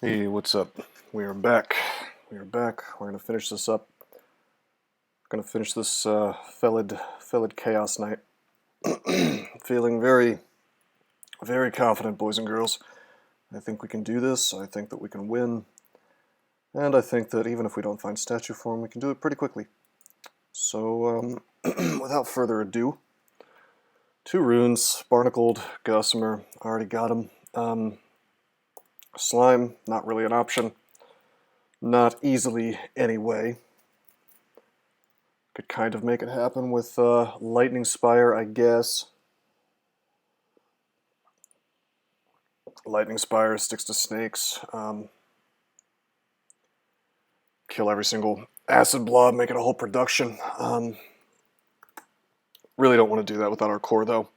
Hey, what's up? We are back. We are back. We're gonna finish this up. Gonna finish this Felid Chaos Knight. Feeling very, very confident, boys and girls. I think we can do this. I think that we can win. And I think that even if we don't find statue form, we can do it pretty quickly. So, without further ado, 2 runes, Barnacled, Gossamer, already got him. Slime, not really an option. Not easily anyway. Could kind of make it happen with Lightning Spire, I guess. Lightning Spire sticks to snakes. Kill every single acid blob, make it a whole production. Really don't want to do that without our core, though.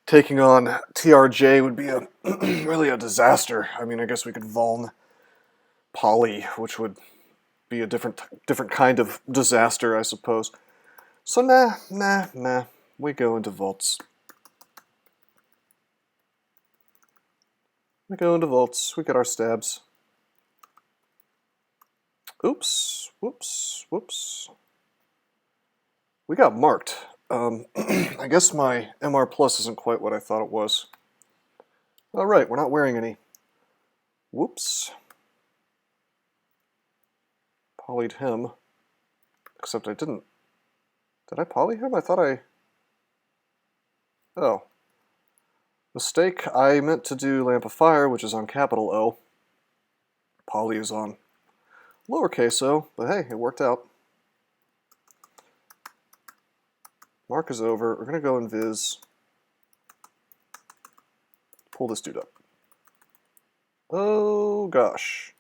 Taking on TRJ would be a really a disaster. I mean, I guess we could Vuln Poly, which would be a different kind of disaster, I suppose. So nah. We go into vaults. We go into vaults. We get our stabs. Oops. Whoops. We got marked. I guess my MR Plus isn't quite what I thought it was. Alright, we're not wearing any. Whoops. Polyed him. Except I didn't. Did I poly him? I thought I... Oh. Mistake. I meant to do Lamp of Fire, which is on capital O. Poly is on lowercase o, but hey, it worked out. Mark is over. We're going to go in Viz. Pull this dude up. Oh gosh.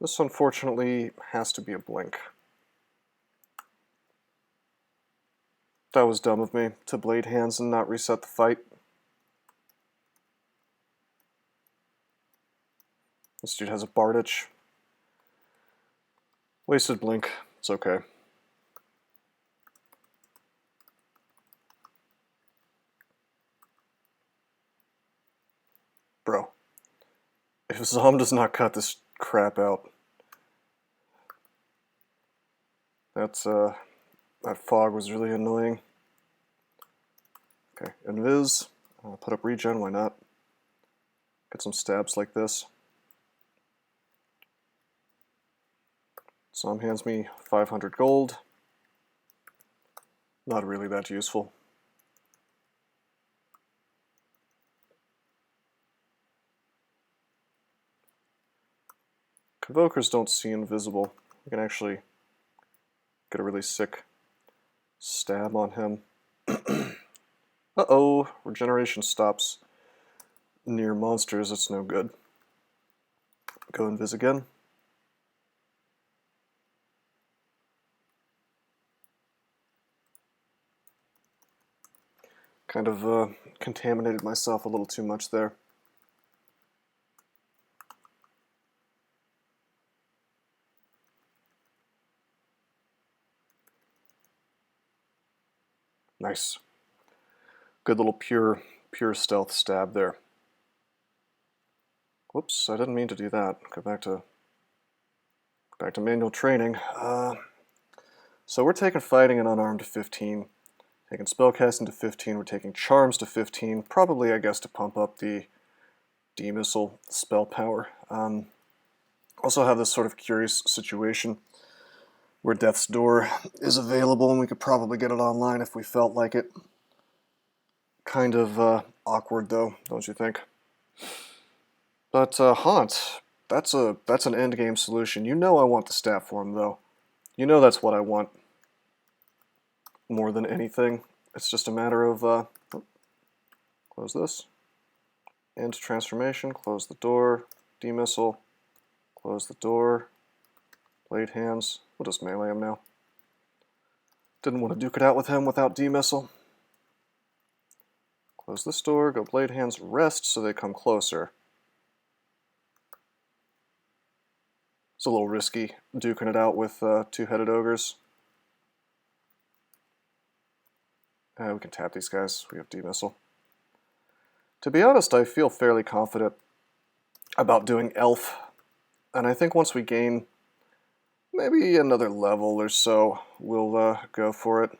This unfortunately has to be a blink. That was dumb of me to blade hands and not reset the fight. This dude has a Bardich. Wasted blink. It's okay. Bro. If Zom does not cut this crap out, that fog was really annoying. Okay, Invis. I'll put up regen, why not? Get some stabs like this. Zom hands me 500 gold. Not really that useful. Convokers don't see invisible. We can actually get a really sick stab on him. Uh-oh, regeneration stops near monsters, it's no good. Go invis again. Kind of contaminated myself a little too much there. Nice. Good little pure stealth stab there. Whoops, I didn't mean to do that. Go back to manual training. So we're taking fighting and unarmed to 15. Taking spellcasting to 15. We're taking charms to 15. Probably, I guess, to pump up the D-missile spell power. Also have this sort of curious situation where Death's Door is available and we could probably get it online if we felt like it. Kind of awkward though, don't you think? But Haunt, that's an endgame solution. You know I want the stat form though. You know that's what I want more than anything. It's just a matter of close this. End transformation, close the door, D-missile, close the door, blade hands. We'll just melee him now. Didn't want to duke it out with him without D-missile. Close this door, go blade hands, rest so they come closer. It's a little risky duking it out with 2-headed ogres. We can tap these guys. We have D-missile. To be honest, I feel fairly confident about doing Elf, and I think once we gain maybe another level or so, we'll go for it.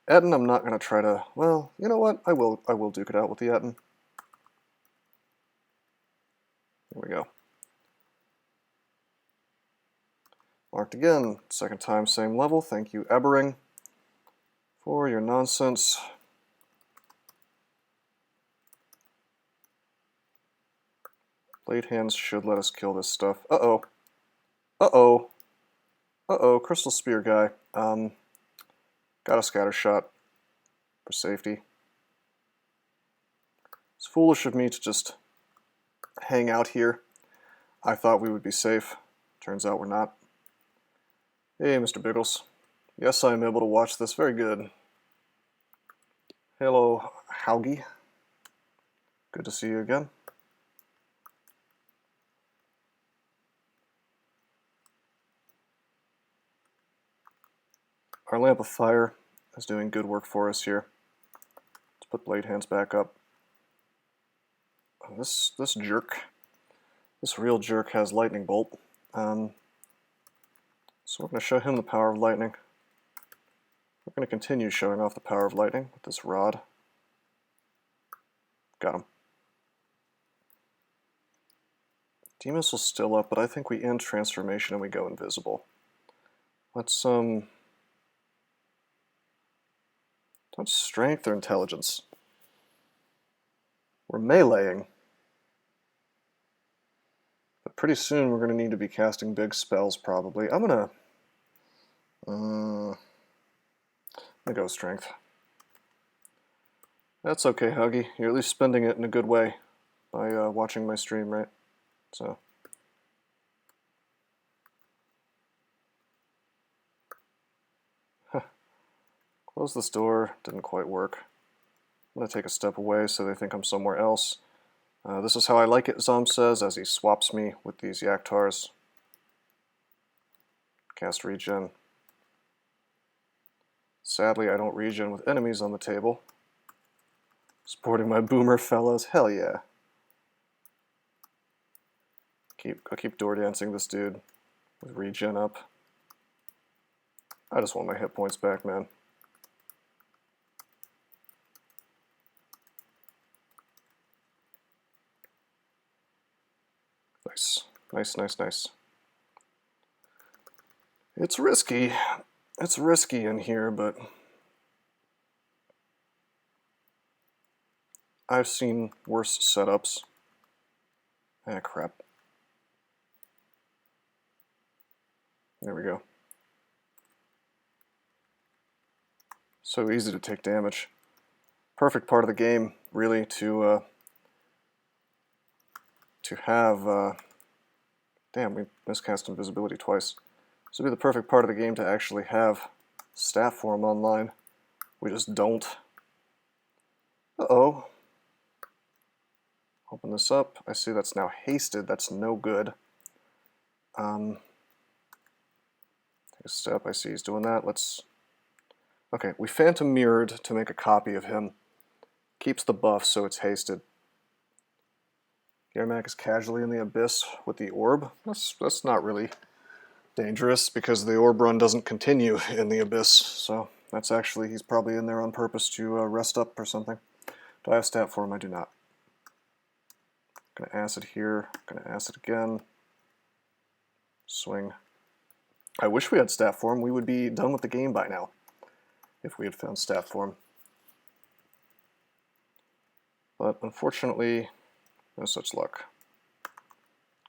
Etten, I'm not going to try to... Well, you know what? I will duke it out with the Etten. There we go. Marked again. Second time, same level. Thank you, Ebering, for your nonsense. Blade hands should let us kill this stuff. Uh-oh. Uh-oh. Uh-oh, Crystal Spear guy. Got a scatter shot for safety. It's foolish of me to just hang out here. I thought we would be safe. Turns out we're not. Hey, Mr. Biggles. Yes, I am able to watch this. Very good. Hello, Haugie. Good to see you again. Our Lamp of Fire is doing good work for us here. Let's put Blade Hands back up. This jerk, this real jerk has Lightning Bolt. So we're going to show him the power of lightning. We're going to continue showing off the power of lightning with this rod. Got him. D-Missile's still up, but I think we end transformation and we go invisible. Let's strength or intelligence? We're meleeing. But pretty soon we're going to need to be casting big spells, probably. I'm going to go strength. That's okay, Huggy. You're at least spending it in a good way by watching my stream, right? So. Close this door. Didn't quite work. I'm going to take a step away so they think I'm somewhere else. This is how I like it, Zom says, as he swaps me with these Yaktars. Cast regen. Sadly, I don't regen with enemies on the table. Sporting my boomer, fellas. Hell yeah. I'll keep door dancing this dude with regen up. I just want my hit points back, man. Nice. Nice, nice, nice. It's risky. It's risky in here, but I've seen worse setups. Ah, crap. There we go. So easy to take damage. Perfect part of the game, really, to have... damn, we miscast invisibility twice. This would be the perfect part of the game to actually have staff form online. We just don't. Uh-oh. Open this up. I see that's now hasted. That's no good. Take a step. I see he's doing that. Let's... Okay, we Phantom Mirrored to make a copy of him. Keeps the buff so it's hasted. Yermak is casually in the abyss with the orb. That's not really dangerous because the orb run doesn't continue in the abyss. So that's actually, he's probably in there on purpose to rest up or something. Do I have stat for him? I do not. Gonna acid here. Gonna acid again. Swing. I wish we had stat form. We would be done with the game by now if we had found stat form. But unfortunately, no such luck.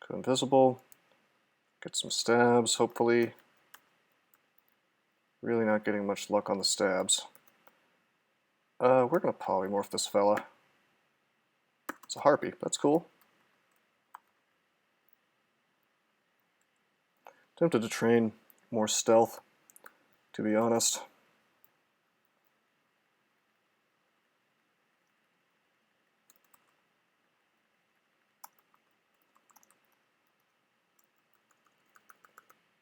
Go invisible. Get some stabs, hopefully. Really not getting much luck on the stabs. We're going to polymorph this fella. It's a harpy. That's cool. Tempted to train more stealth, to be honest.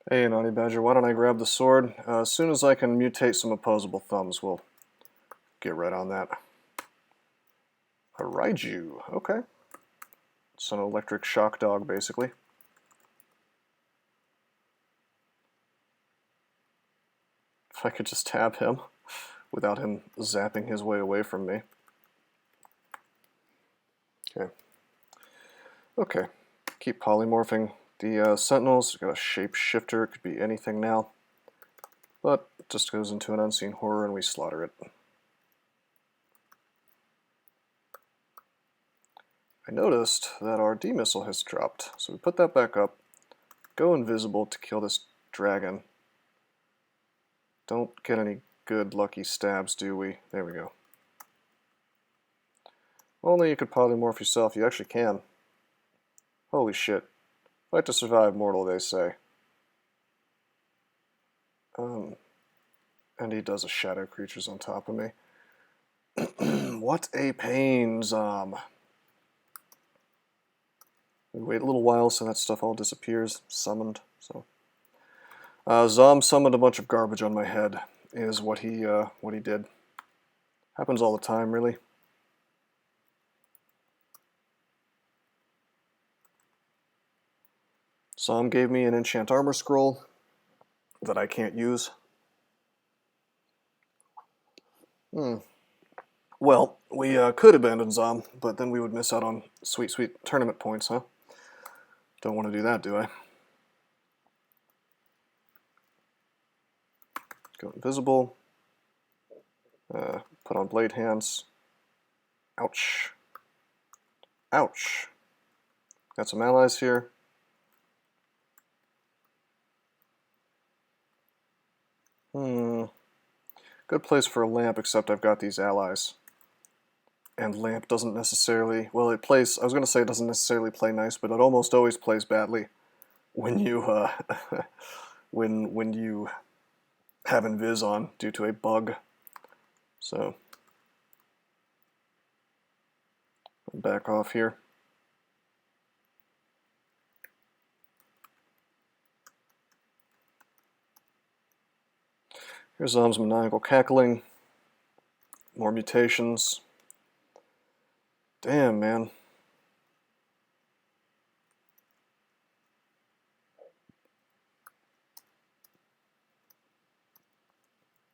Hey, Naughty Badger, why don't I grab the sword? As soon as I can mutate some opposable thumbs, we'll get right on that. A Raiju, okay. It's an electric shock dog, basically. If I could just tap him without him zapping his way away from me. Okay. Okay. Keep polymorphing the Sentinels. Got a shapeshifter. It could be anything now. But it just goes into an unseen horror and we slaughter it. I noticed that our D-missile has dropped, so we put that back up, go invisible to kill this dragon. Don't get any good lucky stabs, do we? There we go. Only you could polymorph yourself. You actually can. Holy shit. Fight to survive, mortal, they say. And he does a shadow creatures on top of me. What a pain, Zom. We wait a little while so that stuff all disappears. Summoned. So Zom summoned a bunch of garbage on my head, is what he did. Happens all the time, really. Zom gave me an enchant armor scroll that I can't use. Well, we could abandon Zom, but then we would miss out on sweet, sweet tournament points, huh? Don't want to do that, do I? Go invisible. Put on blade hands. Ouch. Ouch. Got some allies here. Good place for a lamp, except I've got these allies. And lamp doesn't necessarily, well, it plays, I was going to say it doesn't necessarily play nice, but it almost always plays badly when you, when you have invis on due to a bug. So, back off here. Here's Zom's maniacal cackling. More mutations. Damn, man.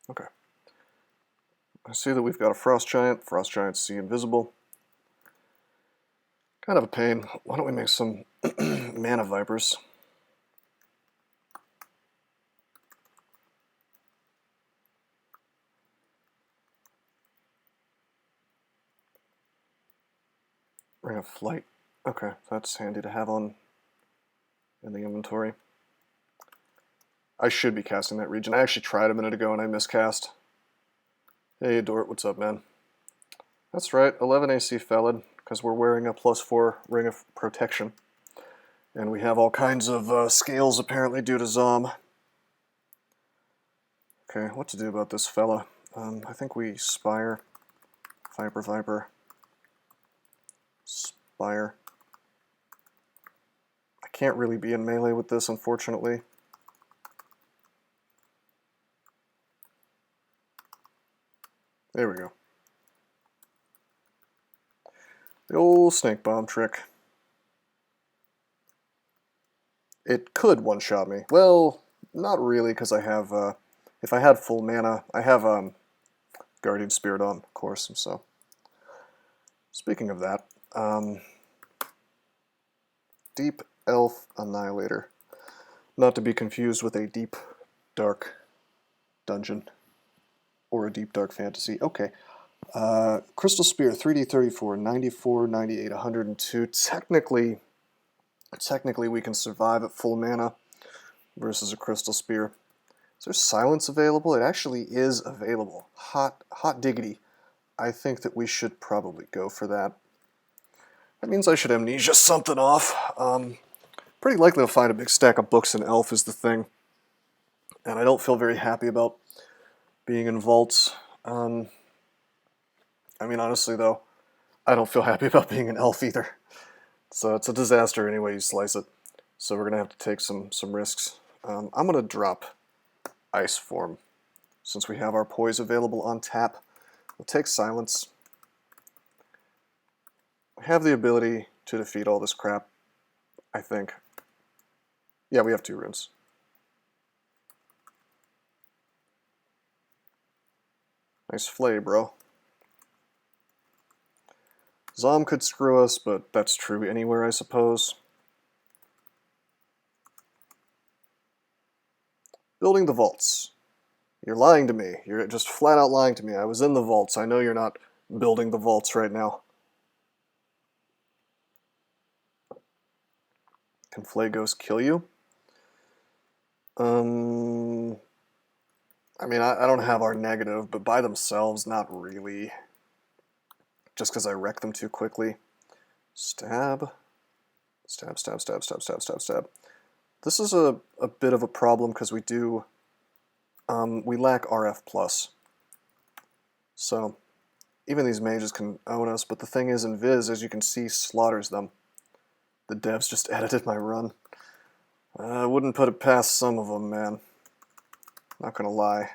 Okay. I see that we've got a Frost Giant. Frost Giants see invisible. Kind of a pain. Why don't we make some Mana Vipers? Ring of Flight. Okay, that's handy to have on in the inventory. I should be casting that region. I actually tried a minute ago and I miscast. Hey, Dort, what's up, man? That's right, 11 AC Felid, because we're wearing a +4 Ring of Protection. And we have all kinds of scales apparently due to Zom. Okay, what to do about this fella? I think we Spire. Viper. Spire. I can't really be in melee with this, unfortunately. There we go. The old snake bomb trick. It could one-shot me. Well, not really, because I have, if I had full mana, I have Guardian Spirit on, of course, so. Speaking of that, Deep Elf Annihilator. Not to be confused with a Deep Dark Dungeon. Or a Deep Dark Fantasy. Okay. Crystal Spear, 3D 34, 94, 98, 102. Technically we can survive at full mana versus a Crystal Spear. Is there silence available? It actually is available. Hot diggity. I think that we should probably go for that. That means I should amnesia something off. Pretty likely to find a big stack of books in Elf is the thing. And I don't feel very happy about being in vaults. I mean, honestly, though, I don't feel happy about being an elf either. So it's a disaster any way you slice it. So we're going to have to take some risks. I'm going to drop Ice Form. Since we have our Poise available on tap, we'll take Silence. We have the ability to defeat all this crap, I think. Yeah, we have 2 runes. Nice flay, bro. Zom could screw us, but that's true anywhere, I suppose. Building the vaults. You're lying to me. You're just flat out lying to me. I was in the vaults. I know you're not building the vaults right now. Can Flay Ghost kill you? I mean, I don't have our negative, but by themselves, not really. Just because I wreck them too quickly. Stab. Stab, stab, stab, stab, stab, stab, stab. This is a bit of a problem because we do... we lack RF+. So, even these mages can own us, but the thing is, Invis, as you can see, slaughters them. The devs just edited my run. I wouldn't put it past some of them, man. Not gonna lie.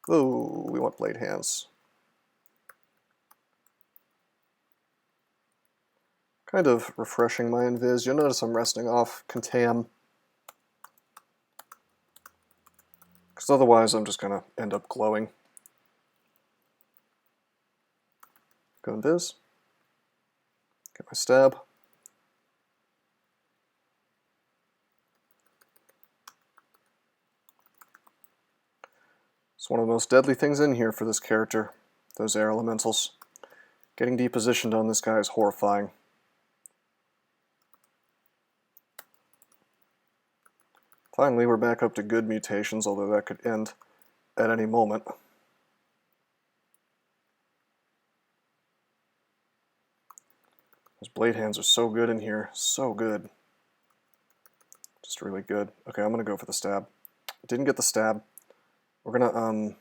Ooh, we want blade hands. Kind of refreshing my Invis. You'll notice I'm resting off Contam. Because otherwise I'm just gonna end up glowing. Go Invis. Get my stab. It's one of the most deadly things in here for this character, those air elementals. Getting depositioned on this guy is horrifying. Finally, we're back up to good mutations, although that could end at any moment. Those blade hands are so good in here, so good. Just really good. Okay, I'm gonna go for the stab. Didn't get the stab. We're gonna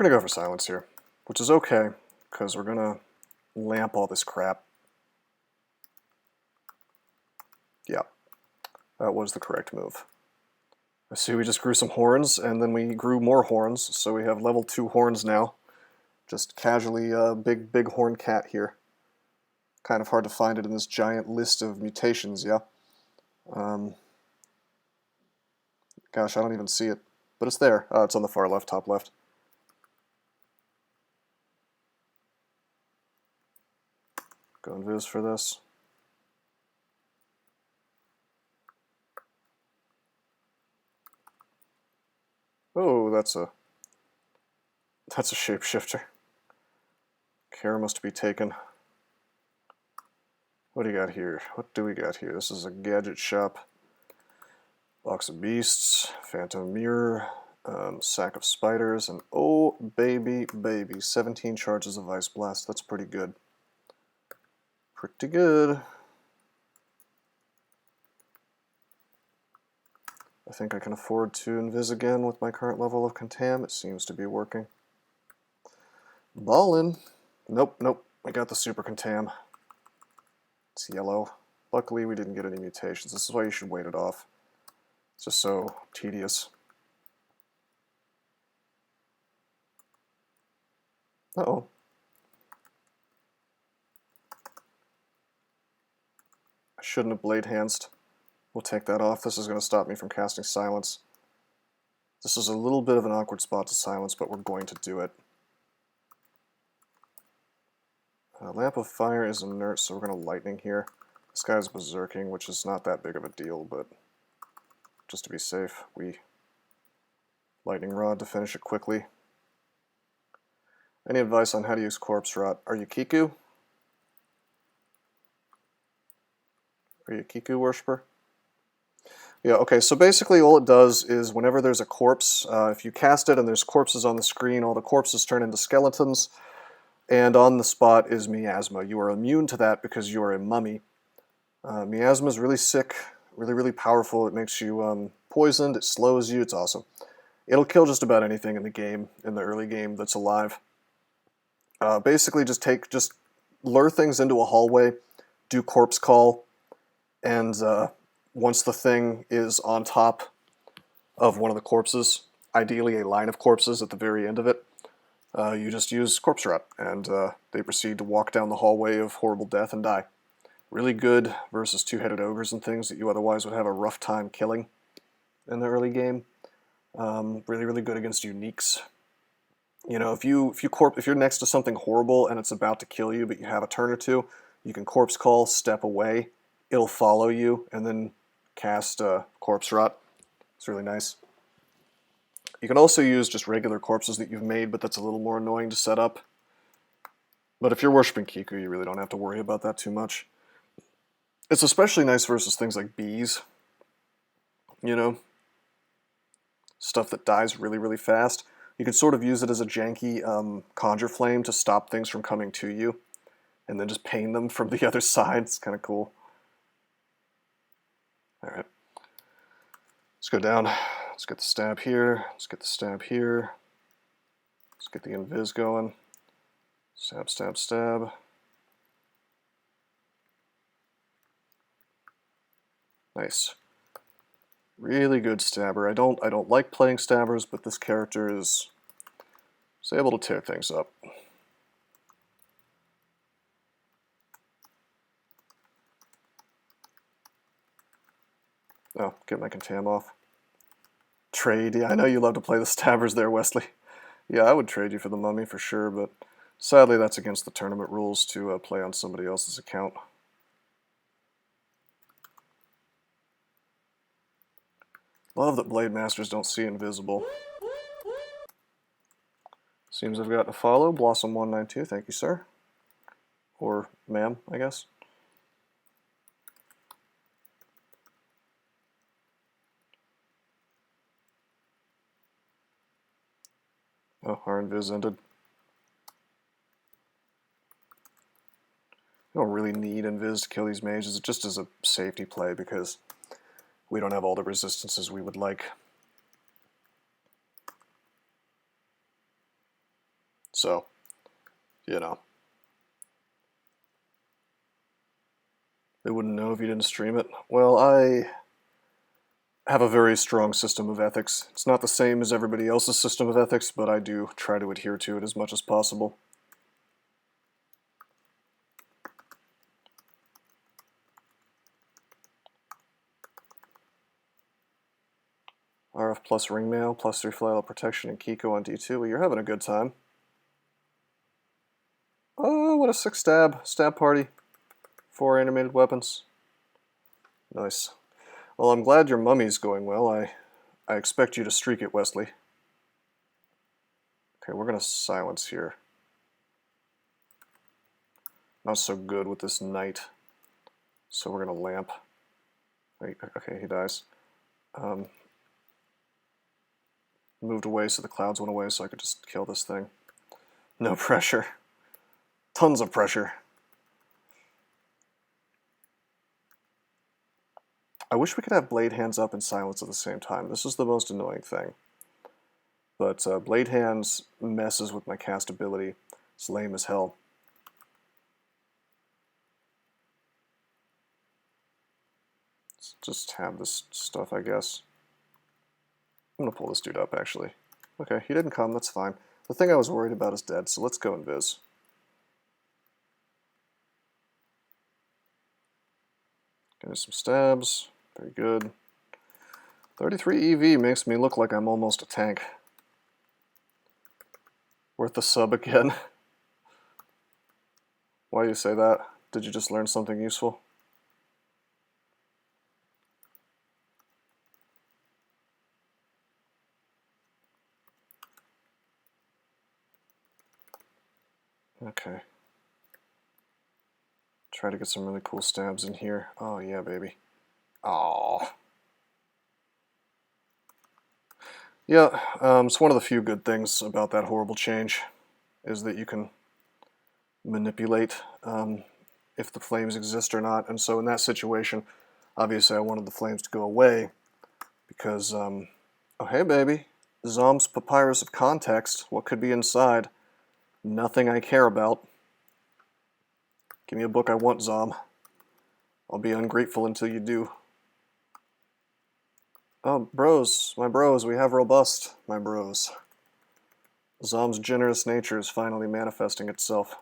go for silence here, which is okay, because we're gonna lamp all this crap. Yeah, that was the correct move. I see we just grew some horns, and then we grew more horns, so we have level 2 horns now. Just casually big horn cat here. Kind of hard to find it in this giant list of mutations, yeah? Gosh, I don't even see it. But it's there. It's on the far left, top left. Go Invis for this. Oh, that's a shapeshifter. Care must be taken. What do you got here? What do we got here? This is a gadget shop. Box of beasts, phantom mirror, sack of spiders, and oh baby, 17 charges of ice blast. That's pretty good. Pretty good. I think I can afford to Invis again with my current level of Contam. It seems to be working. Ballin'. Nope. I got the super Contam. It's yellow. Luckily, we didn't get any mutations. This is why you should wait it off. It's just so tedious. Uh-oh. I shouldn't have blade handsed. We'll take that off. This is going to stop me from casting silence. This is a little bit of an awkward spot to silence, but we're going to do it. Lamp of Fire is inert, so we're going to lightning here. This guy's berserking, which is not that big of a deal, but just to be safe, we lightning rod to finish it quickly. Any advice on how to use corpse rot? Are you Kiku? Are you a Kiku worshiper? Yeah, okay, so basically all it does is whenever there's a corpse, if you cast it and there's corpses on the screen, all the corpses turn into skeletons, and on the spot is miasma. You are immune to that because you are a mummy. Miasma is really sick, really powerful. It makes you poisoned, it slows you, it's awesome. It'll kill just about anything in the game, in the early game, that's alive. Basically just lure things into a hallway, do corpse call, and once the thing is on top of one of the corpses, ideally a line of corpses at the very end of it, you just use Corpse Rot, and they proceed to walk down the hallway of horrible death and die. Really good versus two-headed ogres and things that you otherwise would have a rough time killing in the early game. Really, really good against uniques. You know, if you're next to something horrible and it's about to kill you, but you have a turn or two, you can Corpse Call, step away, it'll follow you, and then cast Corpse Rot. It's really nice. You can also use just regular corpses that you've made, but that's a little more annoying to set up. But if you're worshipping Kiku, you really don't have to worry about that too much. It's especially nice versus things like bees. You know? Stuff that dies really, really fast. You can sort of use it as a janky Conjure Flame to stop things from coming to you, and then just pain them from the other side. It's kind of cool. Alright. Let's go down. Let's get the stab here. Let's get the stab here. Let's get the invis going. Stab, stab, stab. Nice. Really good stabber. I don't like playing stabbers, but this character is able to tear things up. Oh, get my contam off. Trade, yeah, I know you love to play the stabbers there, Wesley. Yeah, I would trade you for the mummy for sure, but sadly that's against the tournament rules to play on somebody else's account. Love that Blade Masters don't see invisible. Seems I've got a follow. Blossom192, thank you, sir. Or ma'am, I guess. Oh, our invis ended. We don't really need invis to kill these mages, just as a safety play because we don't have all the resistances we would like. So, you know. They wouldn't know if you didn't stream it. Well, I have a very strong system of ethics. It's not the same as everybody else's system of ethics, but I do try to adhere to it as much as possible. RF plus ringmail, plus 3 flail protection and Kiko on D2. Well, you're having a good time. Oh, what a 6 stab party. 4 animated weapons. Nice. Well, I'm glad your mummy's going well. I expect you to streak it, Wesley. Okay, we're going to silence here. Not so good with this knight. So we're going to lamp. Okay, he dies. Moved away so the clouds went away so I could just kill this thing. No pressure. Tons of pressure. I wish we could have Blade Hands up and silence at the same time. This is the most annoying thing. But Blade Hands messes with my castability. It's lame as hell. Let's just have this stuff, I guess. I'm going to pull this dude up, actually. Okay, he didn't come, that's fine. The thing I was worried about is dead, so let's go invis. Getting some stabs. Very good. 33 EV makes me look like I'm almost a tank. Worth the sub again. Why do you say that? Did you just learn something useful? Okay. Try to get some really cool stabs in here. Oh yeah, baby. Aww. Yeah, it's one of the few good things about that horrible change, is that you can manipulate if the flames exist or not. And so in that situation, obviously I wanted the flames to go away, because, oh hey baby, Zom's Papyrus of Context, what could be inside? Nothing I care about. Give me a book I want, Zom. I'll be ungrateful until you do. Oh, bros, my bros, we have robust, my bros. Zom's generous nature is finally manifesting itself.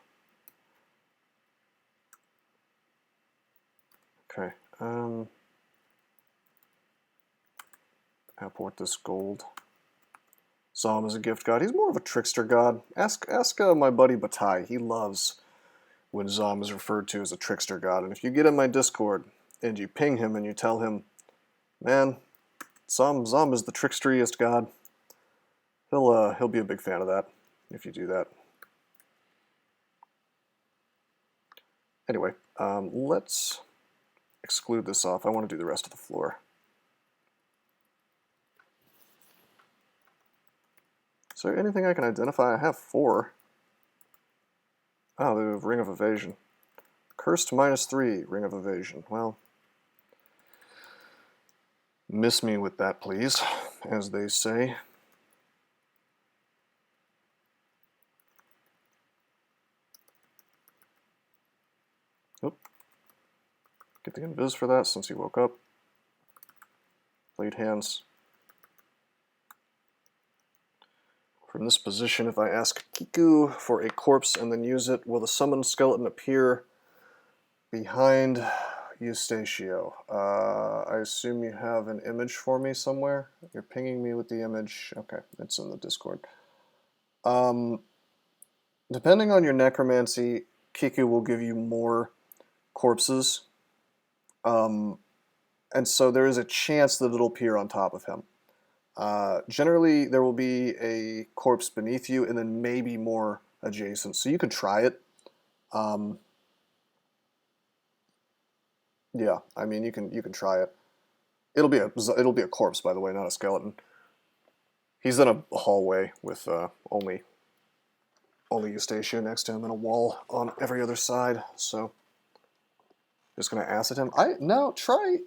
Okay, outport this gold. Zom is a gift god. He's more of a trickster god. Ask my buddy Batai. He loves when Zom is referred to as a trickster god. And if you get in my Discord and you ping him and you tell him, man, Zom is the tricksteriest god, he'll be a big fan of that if you do that. Anyway, let's exclude this off. I want to do the rest of the floor. Is there anything I can identify? I have 4. Oh, the Ring of Evasion. Cursed -3, Ring of Evasion. Well, miss me with that, please, as they say. Oop. Get the invis for that since he woke up. Blade hands. From this position, if I ask Kiku for a corpse and then use it, will the summoned skeleton appear behind Eustatio? I assume you have an image for me somewhere? You're pinging me with the image. Okay, it's in the Discord. Depending on your necromancy, Kiku will give you more corpses. And so there is a chance that it'll appear on top of him. Generally, there will be a corpse beneath you, and then maybe more adjacent. So you can try it. Yeah, I mean you can try it. It'll be a corpse, by the way, not a skeleton. He's in a hallway with only Eustatio next to him and a wall on every other side. So just gonna acid him. Try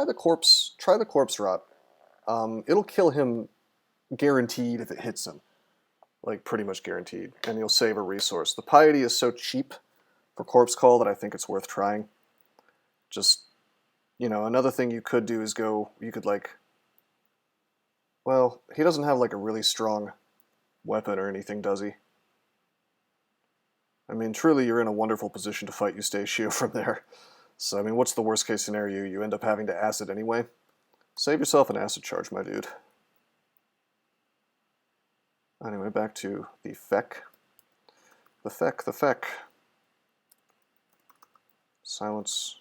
the corpse rot. It'll kill him guaranteed if it hits him. Like, pretty much guaranteed. And you'll save a resource. The piety is so cheap for corpse call that I think it's worth trying. Just, another thing you could do is you could well, he doesn't have like a really strong weapon or anything, does he? I mean, truly, you're in a wonderful position to fight Eustatio from there. So, I mean, what's the worst case scenario? You end up having to acid anyway? Save yourself an acid charge, my dude. Anyway, back to the feck. The feck. Silence.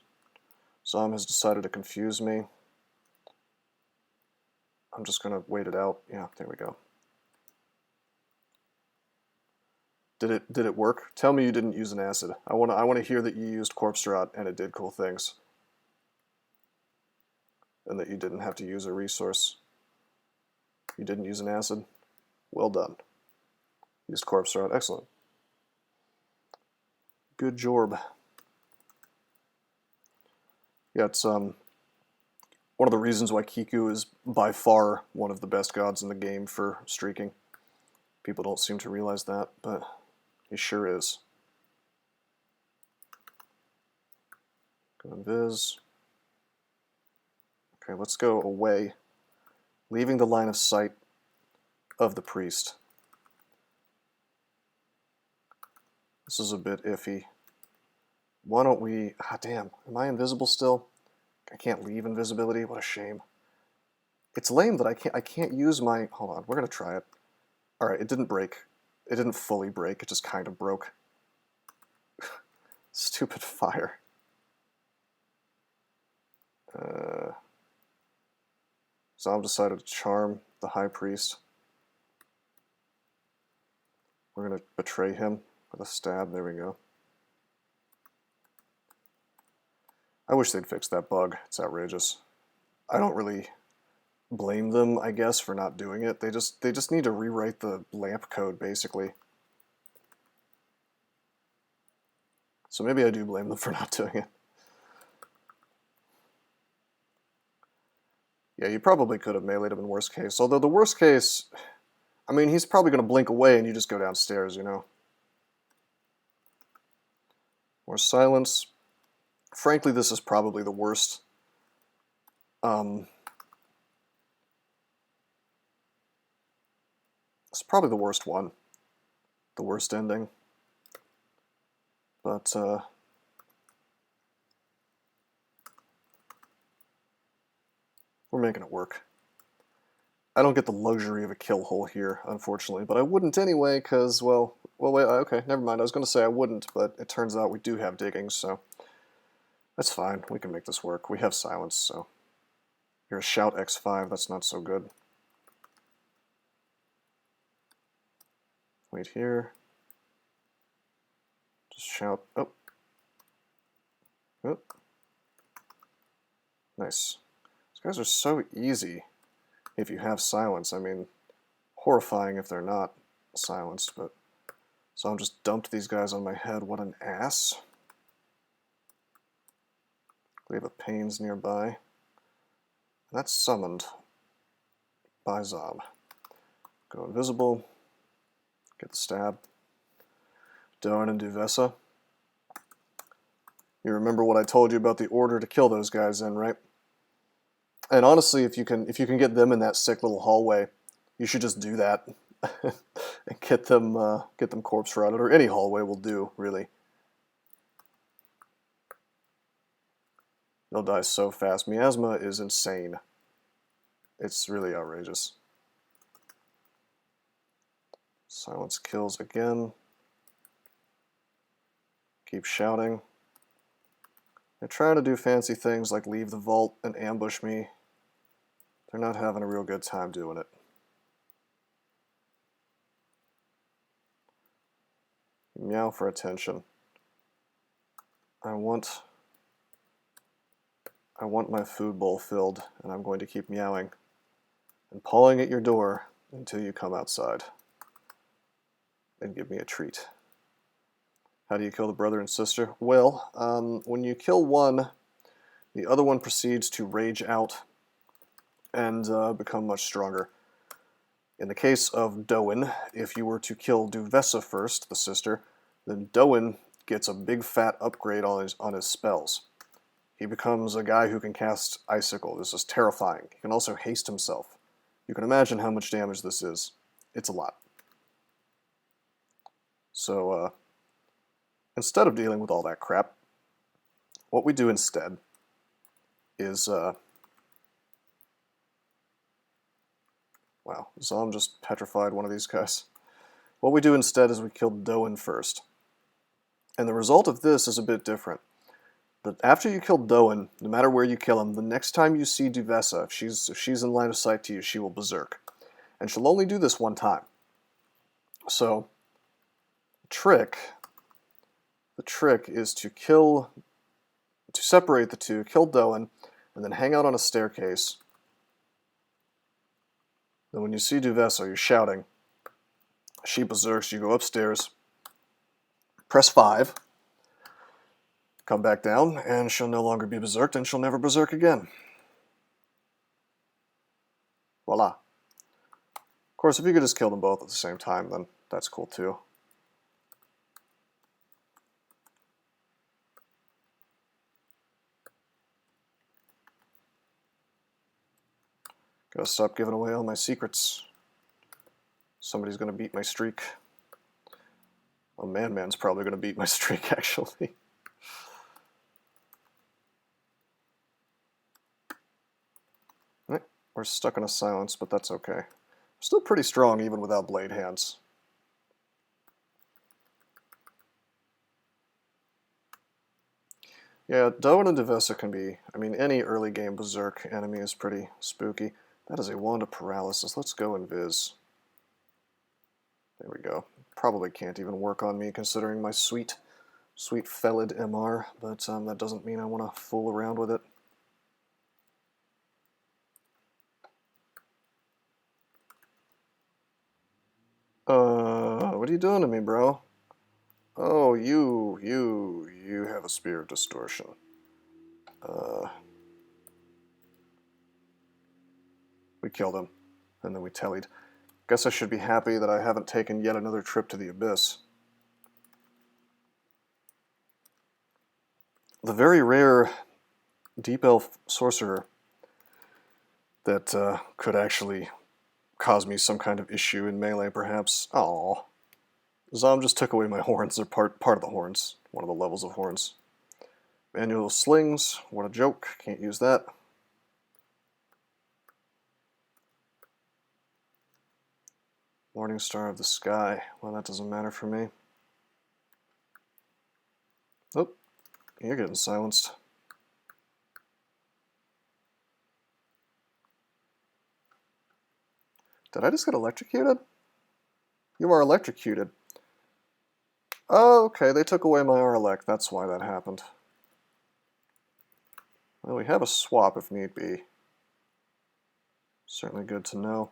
Zom has decided to confuse me. I'm just going to wait it out. Yeah, there we go. Did it work? Tell me you didn't use an acid. I want to hear that you used corpse rot and it did cool things. And that you didn't have to use a resource. You didn't use an acid? Well done. Used corpse rot. Excellent. Good job. Yeah, it's one of the reasons why Kiku is by far one of the best gods in the game for streaking. People don't seem to realize that, but he sure is. Go invis. Okay, let's go away, leaving the line of sight of the priest. This is a bit iffy. Why don't we... Ah, damn. Am I invisible still? I can't leave invisibility. What a shame. It's lame that I can't use my... Hold on. We're going to try it. Alright, it didn't break. It didn't fully break. It just kind of broke. Stupid fire. Zom decided to charm the high priest. We're going to betray him with a stab. There we go. I wish they'd fix that bug. It's outrageous. I don't really blame them, I guess, for not doing it. They just need to rewrite the lamp code, basically. So maybe I do blame them for not doing it. Yeah, you probably could have meleeed him in worst case. Although the worst case, I mean, he's probably going to blink away and you just go downstairs, you know. More silence. Frankly, this is probably the worst probably the worst one. The worst ending. But, we're making it work. I don't get the luxury of a kill hole here, unfortunately, but I wouldn't anyway, because, well, wait, okay, never mind. I was going to say I wouldn't, but it turns out we do have digging, so that's fine. We can make this work. We have silence, so you're a shout X5. That's not so good. Wait here. Just shout. Oh. Oh. Nice. These guys are so easy if you have silence. I mean, horrifying if they're not silenced, but... So I'm just dumped these guys on my head. What an ass. Leave a Pains nearby. That's summoned by Zob. Go invisible. Get the stab. Doan and Duvessa. You remember what I told you about the order to kill those guys in, right? And honestly, if you can get them in that sick little hallway, you should just do that and get them corpse rotted, or any hallway will do, really. They'll die so fast. Miasma is insane. It's really outrageous. Silence kills again. Keep shouting. They're trying to do fancy things like leave the vault and ambush me. They're not having a real good time doing it. Meow for attention. I want my food bowl filled, and I'm going to keep meowing and pawing at your door until you come outside and give me a treat. How do you kill the brother and sister? Well, when you kill one, the other one proceeds to rage out and become much stronger. In the case of Doan, if you were to kill Duvessa first, the sister, then Doan gets a big fat upgrade on his spells. He becomes a guy who can cast Icicle. This is terrifying. He can also haste himself. You can imagine how much damage this is. It's a lot. So, instead of dealing with all that crap, what we do instead is, wow, Zom just petrified one of these guys. What we do instead is we kill Doan first. And the result of this is a bit different. But after you kill Doan, no matter where you kill him, the next time you see Duvessa, if she's in line of sight to you, she will berserk. And she'll only do this one time. So, the trick is to separate the two, kill Doan, and then hang out on a staircase. Then when you see Duvessa, you're shouting. She berserks, you go upstairs, press 5, come back down, and she'll no longer be berserked, and she'll never berserk again. Voila. Of course, if you could just kill them both at the same time, then that's cool too. Gotta stop giving away all my secrets. Somebody's gonna beat my streak. Well, man's probably gonna beat my streak, actually. Right, we're stuck in a silence, but that's okay. We're still pretty strong even without blade hands. Yeah, Doan and Duvessa can be, I mean, any early game berserk enemy is pretty spooky. That is a wand of paralysis. Let's go invis. There we go. Probably can't even work on me considering my sweet Felid MR, but that doesn't mean I want to fool around with it. What are you doing to me, bro? Oh, you have a spear of distortion. We killed him, and then we tellied. Guess I should be happy that I haven't taken yet another trip to the Abyss. The very rare Deep Elf sorcerer that could actually cause me some kind of issue in melee, perhaps. Aww. Zom just took away my horns. They're part of the horns. One of the levels of horns. Manual slings. What a joke. Can't use that. Morning Star of the Sky. Well, that doesn't matter for me. Oh, you're getting silenced. Did I just get electrocuted? You are electrocuted. Oh, okay, they took away my Arlec. That's why that happened. Well, we have a swap if need be. Certainly good to know.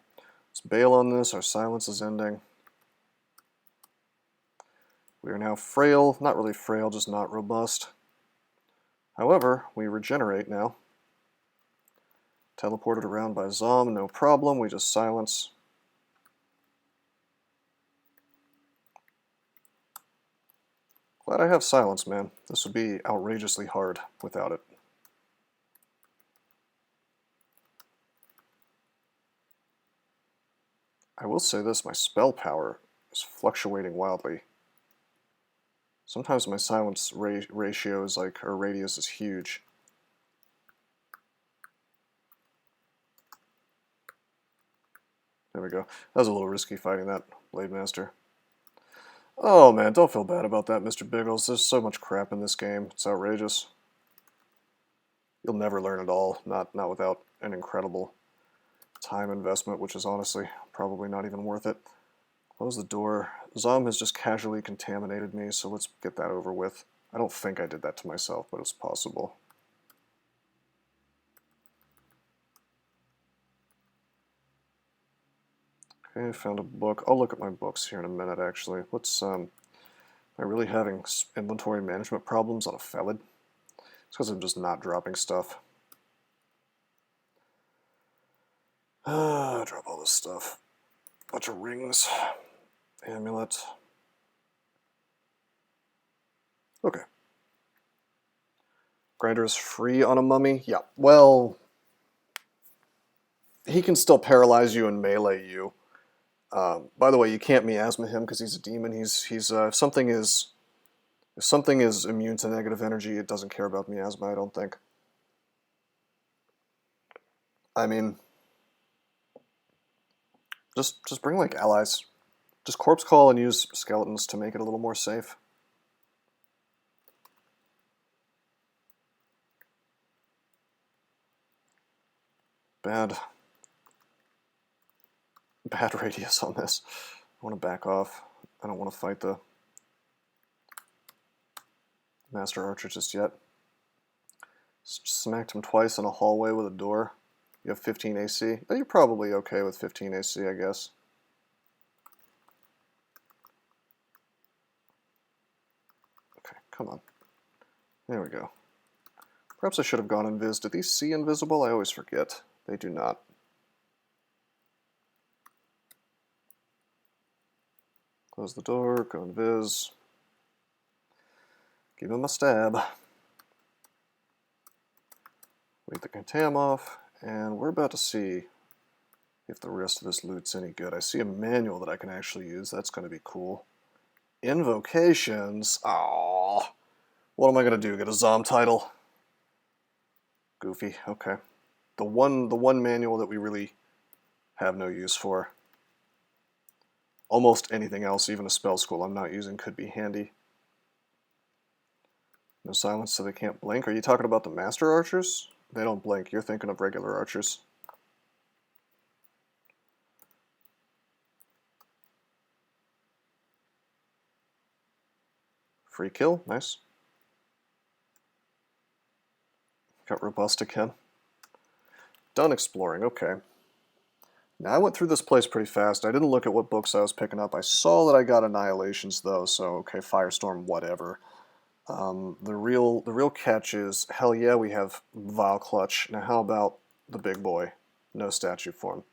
Let's bail on this. Our silence is ending. We are now frail. Not really frail, just not robust. However, we regenerate now. Teleported around by Zom, no problem. We just silence. Glad I have silence, man. This would be outrageously hard without it. I will say this, my spell power is fluctuating wildly. Sometimes my silence ratio is like, or radius is huge. There we go. That was a little risky fighting that Blade Master. Oh man, don't feel bad about that, Mr. Biggles. There's so much crap in this game. It's outrageous. You'll never learn it all, not without an incredible time investment, which is honestly probably not even worth it. Close the door. Zom has just casually contaminated me, so let's get that over with. I don't think I did that to myself, but it's possible. Okay, found a book. I'll look at my books here in a minute, actually. Let's, am I really having inventory management problems on a Felid? It's because I'm just not dropping stuff. Drop all this stuff. Bunch of rings. Amulet. Okay. Grinder is free on a mummy? Yeah, well, he can still paralyze you and melee you. By the way, you can't miasma him because he's a demon. If something is immune to negative energy, it doesn't care about miasma, I don't think. I mean, just bring like allies. Just corpse call and use skeletons to make it a little more safe. Bad radius on this. I want to back off. I don't want to fight the Master Archer just yet. Smacked him twice in a hallway with a door. You have 15 AC. You're probably okay with 15 AC, I guess. Okay, come on. There we go. Perhaps I should have gone invis. Do these see invisible? I always forget. They do not. Close the door, go invis. Give him a stab. Leave the contam off, and we're about to see if the rest of this loot's any good. I see a manual that I can actually use. That's going to be cool. Invocations. Aww. What am I going to do? Get a Zom title? Goofy. Okay. The one manual that we really have no use for. Almost anything else, even a spell school I'm not using, could be handy. No silence so they can't blink. Are you talking about the Master Archers? They don't blink. You're thinking of regular archers. Free kill. Nice. Got robust again. Done exploring. Okay. Now, I went through this place pretty fast. I didn't look at what books I was picking up. I saw that I got Annihilations, though, so okay, Firestorm, whatever. The real catch is, hell yeah, we have Vile Clutch. Now, how about the big boy? No statue form.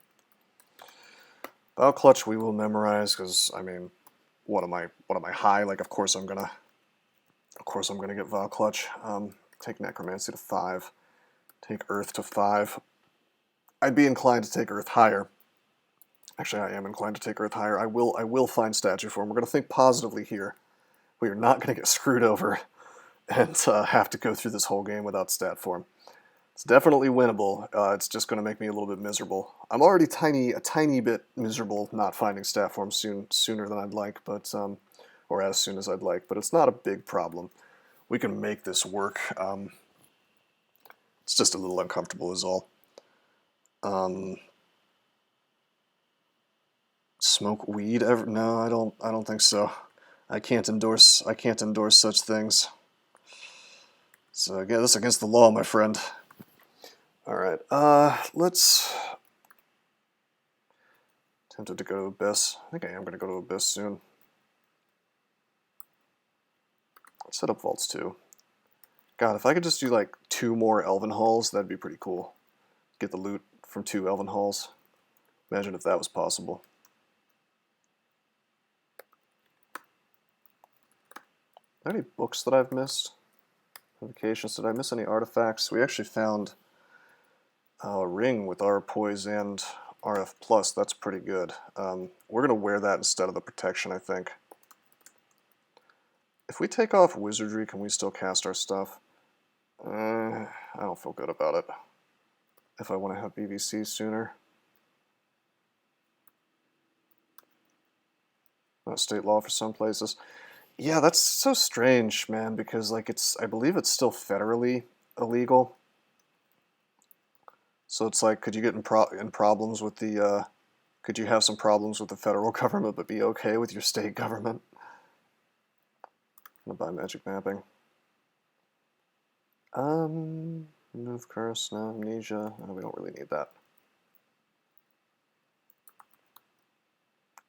Vile Clutch we will memorize, because, I mean, what am I high? Like, of course I'm gonna get Vile Clutch. Take Necromancy to 5. Take Earth to 5. I'd be inclined to take Earth higher. Actually, I am inclined to take Earth higher. I will find statue form. We're going to think positively here. We are not going to get screwed over and have to go through this whole game without stat form. It's definitely winnable. It's just going to make me a little bit miserable. I'm already a tiny bit miserable not finding stat form sooner than I'd like, but or as soon as I'd like. But it's not a big problem. We can make this work. It's just a little uncomfortable, is all. Smoke weed ever? No, I don't think so. I can't endorse such things. So again, that's against the law, my friend. All right. Let's tempted to go to Abyss. I think I am going to go to Abyss soon. Let's set up vaults too. God, if I could just do like 2 more Elven halls, that'd be pretty cool. Get the loot from 2 Elven halls. Imagine if that was possible. Are there any books that I've missed? Notifications. Did I miss any artifacts? We actually found a ring with our poise and RF plus. That's pretty good. We're going to wear that instead of the protection, I think. If we take off wizardry, can we still cast our stuff? I don't feel good about it. If I want to have BVC sooner. State law for some places. Yeah, that's so strange, man, because like I believe it's still federally illegal. So it's like, could you get in problems with the, could you have some problems with the federal government but be okay with your state government? I'm gonna buy magic mapping. Remove curse, no, amnesia, we don't really need that.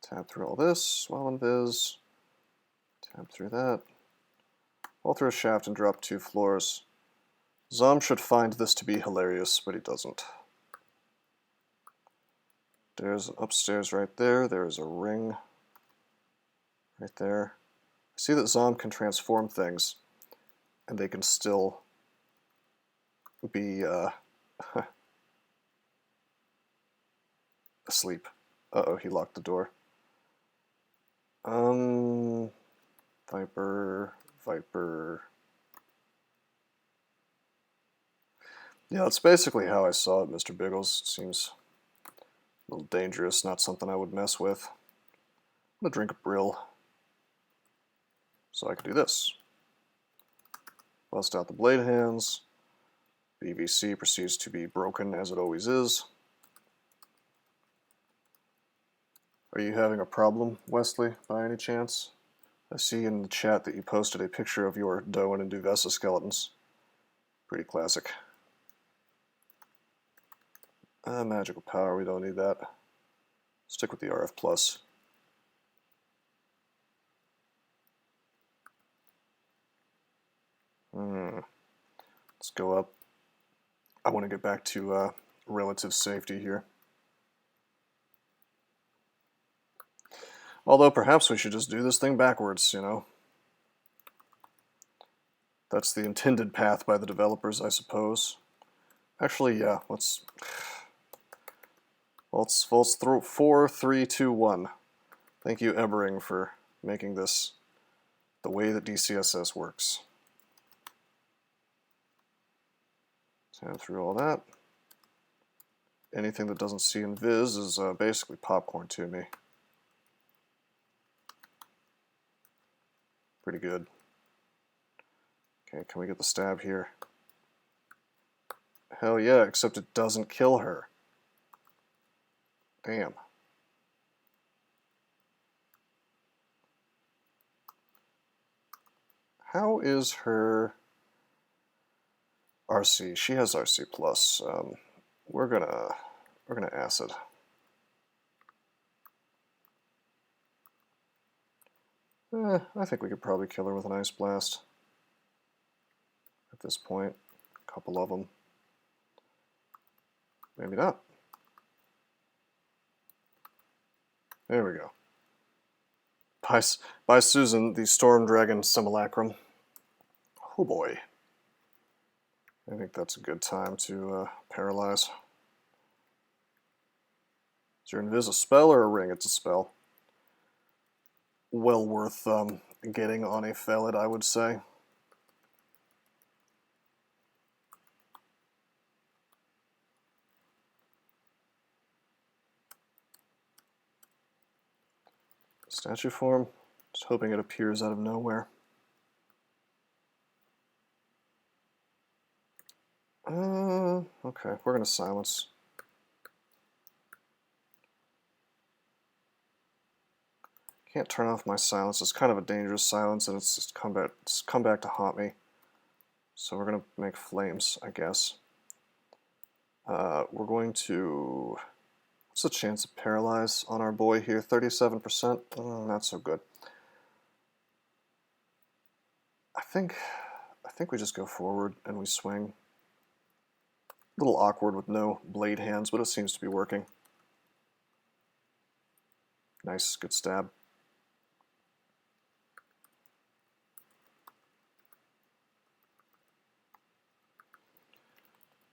Tab through all this, swell invis. Tab through that. Fall through a shaft and drop 2 floors. Zom should find this to be hilarious, but he doesn't. There's upstairs right there. There's a ring right there. I see that Zom can transform things, and they can still be asleep. Uh-oh, he locked the door. Viper. Yeah, that's basically how I saw it, Mr. Biggles. It seems a little dangerous, not something I would mess with. I'm gonna drink a Brill so I can do this. Bust out the blade hands. BVC proceeds to be broken as it always is. Are you having a problem, Wesley, by any chance? I see in the chat that you posted a picture of your Doan and Duvessa skeletons. Pretty classic. Magical power, we don't need that. Stick with the RF plus. Let's go up. I want to get back to relative safety here. Although perhaps we should just do this thing backwards, you know. That's the intended path by the developers, I suppose. Actually, yeah, let's throw 4, 3, 2, 1. Thank you, Ebering, for making this the way that DCSS works. Tab through all that. Anything that doesn't see in Viz is basically popcorn to me. Pretty good. Okay, can we get the stab here? Hell yeah, except it doesn't kill her. Damn. How is her RC? She has RC plus. We're gonna acid. I think we could probably kill her with an ice blast. At this point, a couple of them. Maybe not. There we go. By Susan, the Storm Dragon Simulacrum. Oh boy. I think that's a good time to paralyze. Is your invis a spell or a ring? It's a spell. Well worth getting on a Felid, I would say. Statue form. Just hoping it appears out of nowhere. Okay, we're gonna silence. Can't turn off my silence. It's kind of a dangerous silence, and it's just come back to haunt me. So we're gonna make flames, I guess. We're going to. What's the chance of paralyze on our boy here? 37%. Not so good. I think we just go forward and we swing. A little awkward with no blade hands, but it seems to be working. Nice, good stab.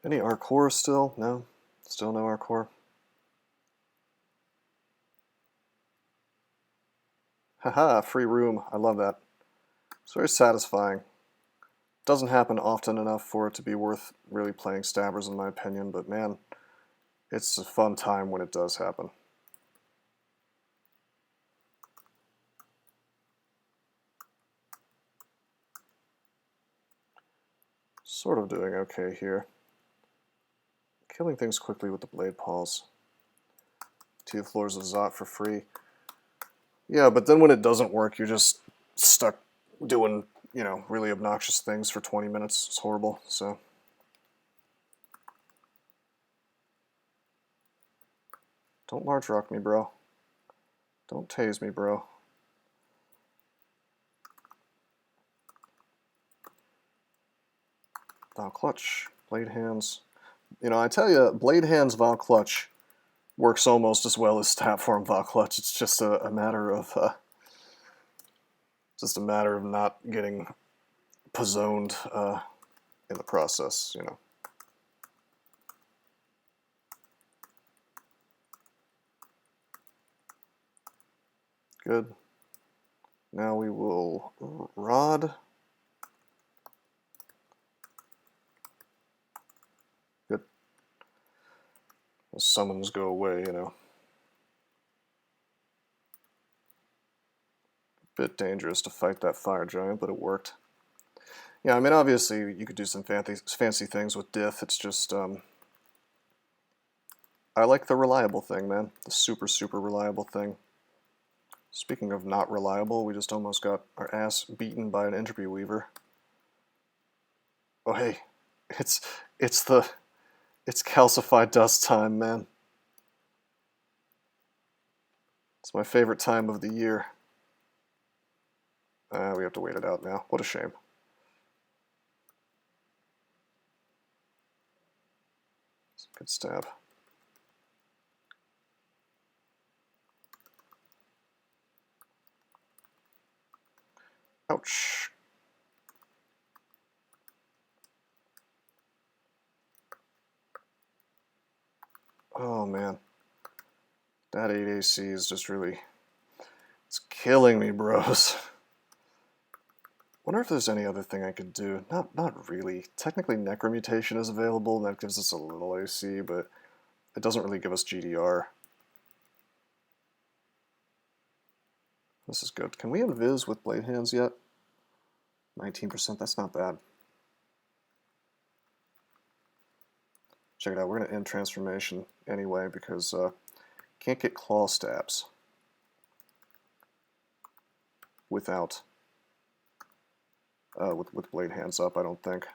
Any Arcor still? No? Still no Arcor? Haha, free room. I love that. It's very satisfying. Doesn't happen often enough for it to be worth really playing stabbers in my opinion, but man, it's a fun time when it does happen. Sort of doing okay here. Killing things quickly with the blade paws. 2 floors of Zot for free. Yeah, but then when it doesn't work, you're just stuck doing, you know, really obnoxious things for 20 minutes. It's horrible, so. Don't large rock me, bro. Don't tase me, bro. Vow Clutch, Blade Hands. You know, I tell you, Blade Hands Vow Clutch works almost as well as Stab Form Vow Clutch. It's just a matter of not getting pizzoned in the process, you know. Good. Now we will rod. Good. The summons go away, you know. Bit dangerous to fight that fire giant, but it worked. Yeah, I mean, obviously you could do some fancy things with Dith. It's just, I like the reliable thing, man. The super, super reliable thing. Speaking of not reliable, we just almost got our ass beaten by an Entropy Weaver. Oh hey, it's calcified dust time, man. It's my favorite time of the year. We have to wait it out now. What a shame. Good stab. Ouch. Oh man. That 8 AC is just really... It's killing me, bros. Wonder if there's any other thing I could do. Not really. Technically Necromutation is available, and that gives us a little AC, but it doesn't really give us GDR. This is good. Can we invis with Blade Hands yet? 19%, that's not bad. Check it out, we're going to end Transformation anyway because can't get claw stabs without with Blade Hands up, I don't think. I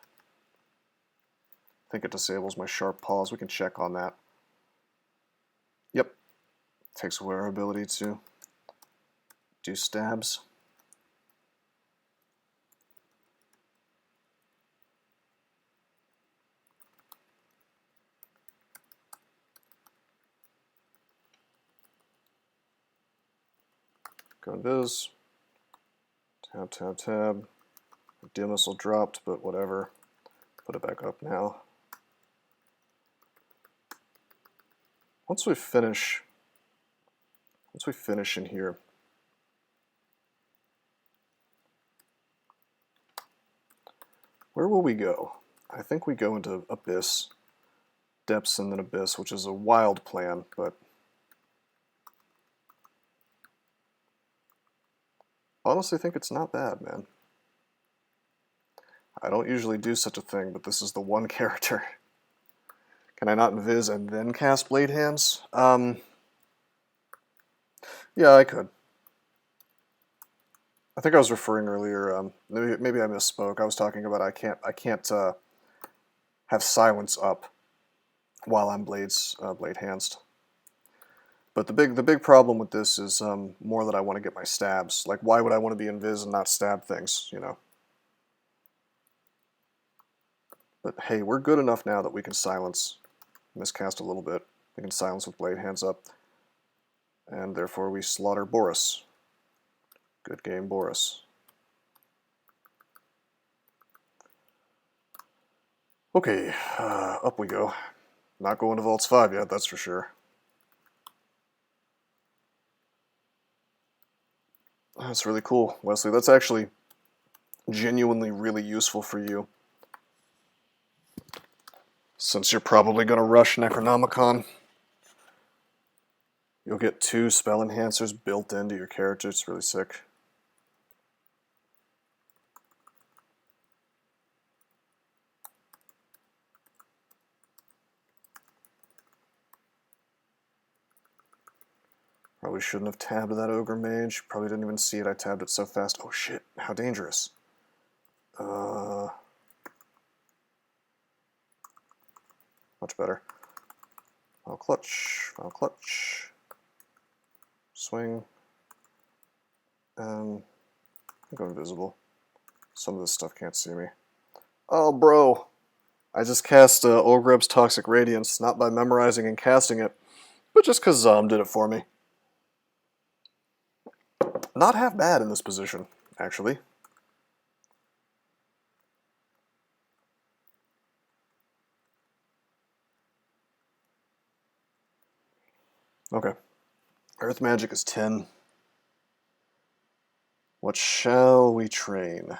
think it disables my sharp paws. We can check on that. Yep. Takes away our ability to do stabs. Go invis. Tab, tab, tab. Dim missile dropped, but whatever. Put it back up now. Once we finish once we finish in here, where will we go? I think we go into Abyss, Depths, and then Abyss, which is a wild plan, but honestly think it's not bad, man. I don't usually do such a thing, but this is the one character. Can I not invis and then cast Blade Hands? Yeah, I could. I think I was referring earlier, maybe I misspoke. I was talking about I can't have silence up while I'm Blade Hands. But the big problem with this is more that I want to get my stabs. Like, why would I want to be invis and not stab things, you know? But hey, we're good enough now that we can silence, miscast a little bit. We can silence with Blade Hands up. And therefore we slaughter Boris. Good game, Boris. Okay, up we go. Not going to Vaults 5 yet, that's for sure. That's really cool, Wesley. That's actually genuinely really useful for you, since you're probably going to rush Necronomicon. You'll get 2 spell enhancers built into your character. It's really sick. Probably shouldn't have tabbed that Ogre Mage. Probably didn't even see it. I tabbed it so fast. Oh shit, how dangerous. Much better. I'll clutch. I'll clutch. Swing. Go invisible. Some of this stuff can't see me. Oh, bro. I just cast Ogreb's Toxic Radiance, not by memorizing and casting it, but just because Zom did it for me. Not half bad in this position, actually. Okay. Earth Magic is 10. What shall we train? I'm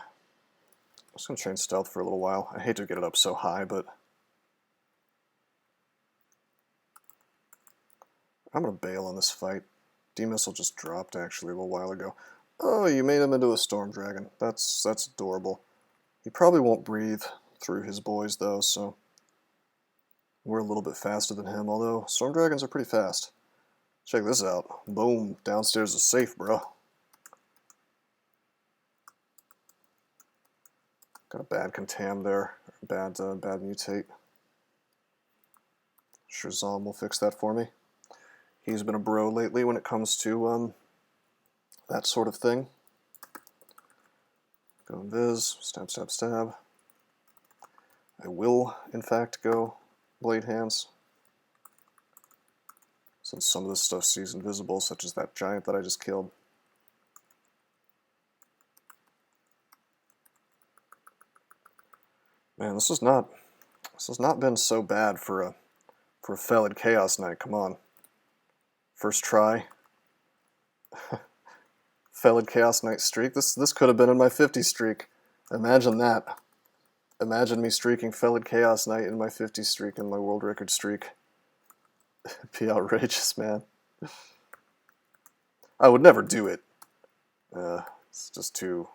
just going to train Stealth for a little while. I hate to get it up so high, but I'm going to bail on this fight. D-Missile just dropped, actually, a little while ago. Oh, you made him into a Storm Dragon. That's adorable. He probably won't breathe through his boys, though, so we're a little bit faster than him, although Storm Dragons are pretty fast. Check this out. Boom. Downstairs is safe, bro. Got a bad Contam there. Bad Mutate. Sure Zom will fix that for me. He's been a bro lately when it comes to that sort of thing. Go invis. Stab, stab, stab. I will, in fact, go Blade Hands, since some of this stuff sees invisible, such as that giant that I just killed. Man, this has not been so bad for a Felid Chaos Knight. Come on, first try. Felid Chaos Knight streak. This could have been in my 50 streak. Imagine that. Imagine me streaking Felid Chaos Knight in my 50 streak in my world record streak. It'd be outrageous, man. I would never do it. It's just too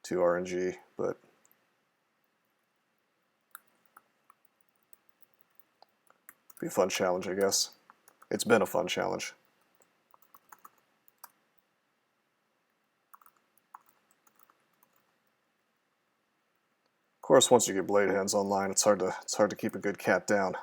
RNG, but be a fun challenge, I guess. It's been a fun challenge. Of course, once you get Blade Hands online, it's hard to keep a good cat down.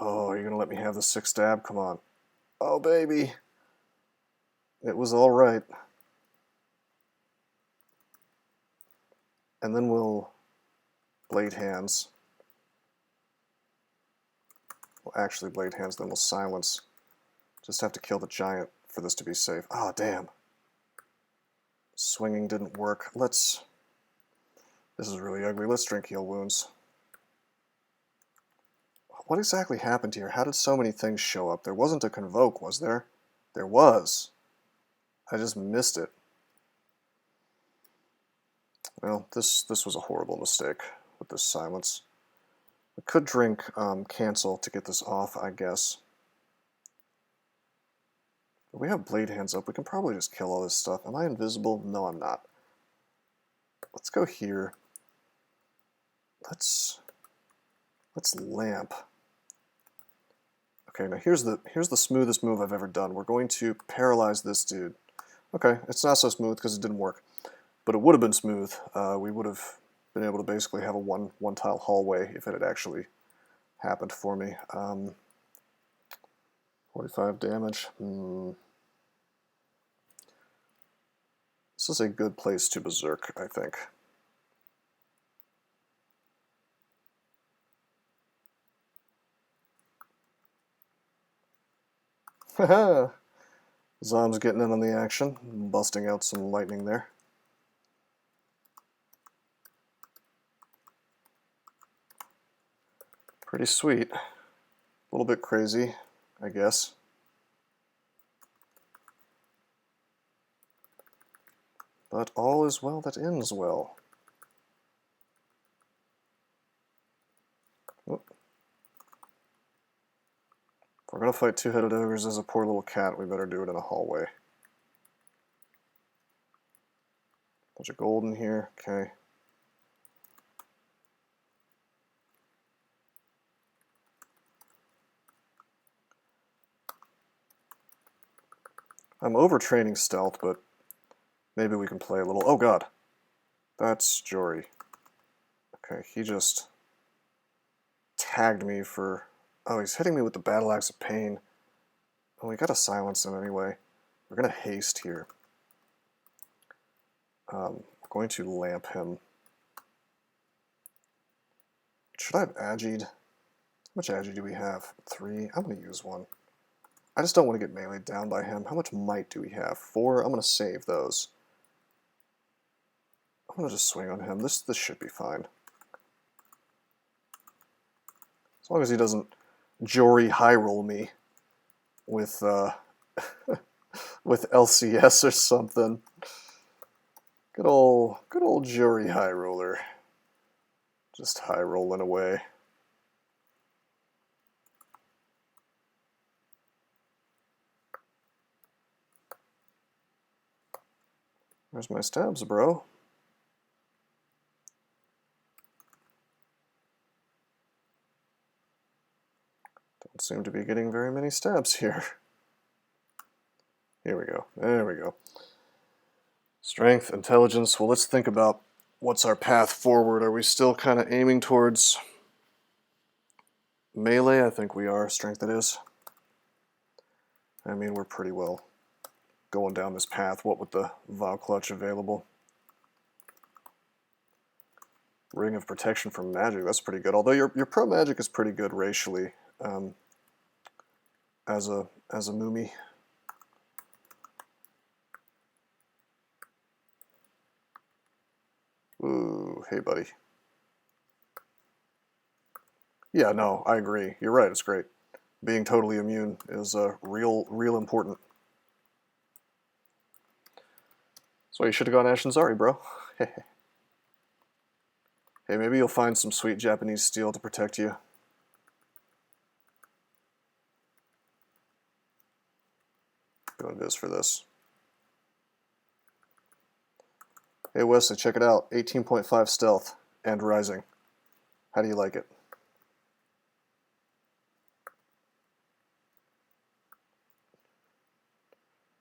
Oh, you're gonna let me have the 6 stab? Come on. Oh, baby. It was all right. And then we'll Blade Hands. We'll actually Blade Hands, then we'll silence. Just have to kill the giant for this to be safe. Ah, damn. Swinging didn't work. This is really ugly. Let's drink heal wounds. What exactly happened here? How did so many things show up? There wasn't a convoke, was there? There was. I just missed it. Well, this was a horrible mistake with this silence. I could drink cancel to get this off, I guess. We have blade hands up. We can probably just kill all this stuff. Am I invisible? No, I'm not. Let's go here. Let's lamp. Okay, now here's the smoothest move I've ever done. We're going to paralyze this dude. Okay, it's not so smooth because it didn't work, but it would have been smooth. We would have been able to basically have a one tile hallway if it had actually happened for me. 45 damage. This is a good place to berserk, I think. Haha! Zom's getting in on the action, busting out some lightning there. Pretty sweet. A little bit crazy, I guess. But all is well that ends well. If we're going to fight two-headed ogres as a poor little cat, we better do it in a hallway. Bunch of gold in here, okay. I'm overtraining stealth, but maybe we can play a little... Oh god! That's Jory. Okay, he just tagged me for... Oh, he's hitting me with the Battle Axe of Pain. Oh, we gotta silence him anyway. We're gonna haste here. We're going to lamp him. Should I have agied? How much agi do we have? 3? I'm gonna use 1. I just don't want to get meleeed down by him. How much might do we have? 4? I'm gonna save those. I'm gonna just swing on him. This should be fine. As long as he doesn't Jory high roll me with with LCS or something. Good old Jory high roller. Just high rolling away. Where's my stabs, bro? Don't seem to be getting very many stabs here. Here we go. There we go. Strength, intelligence. Well, let's think about what's our path forward. Are we still kind of aiming towards melee? I think we are. Strength it is. I mean, we're pretty well going down this path, what with the Vow Clutch available. Ring of Protection from Magic, that's pretty good. Although your pro magic is pretty good racially as a Moomy. Ooh, hey buddy. Yeah, no, I agree. You're right, it's great. Being totally immune is real important. So you should have gone Ashen Zari, bro. Hey, maybe you'll find some sweet Japanese steel to protect you. Doing this for this. Hey Wesley, check it out. 18.5 stealth and rising. How do you like it?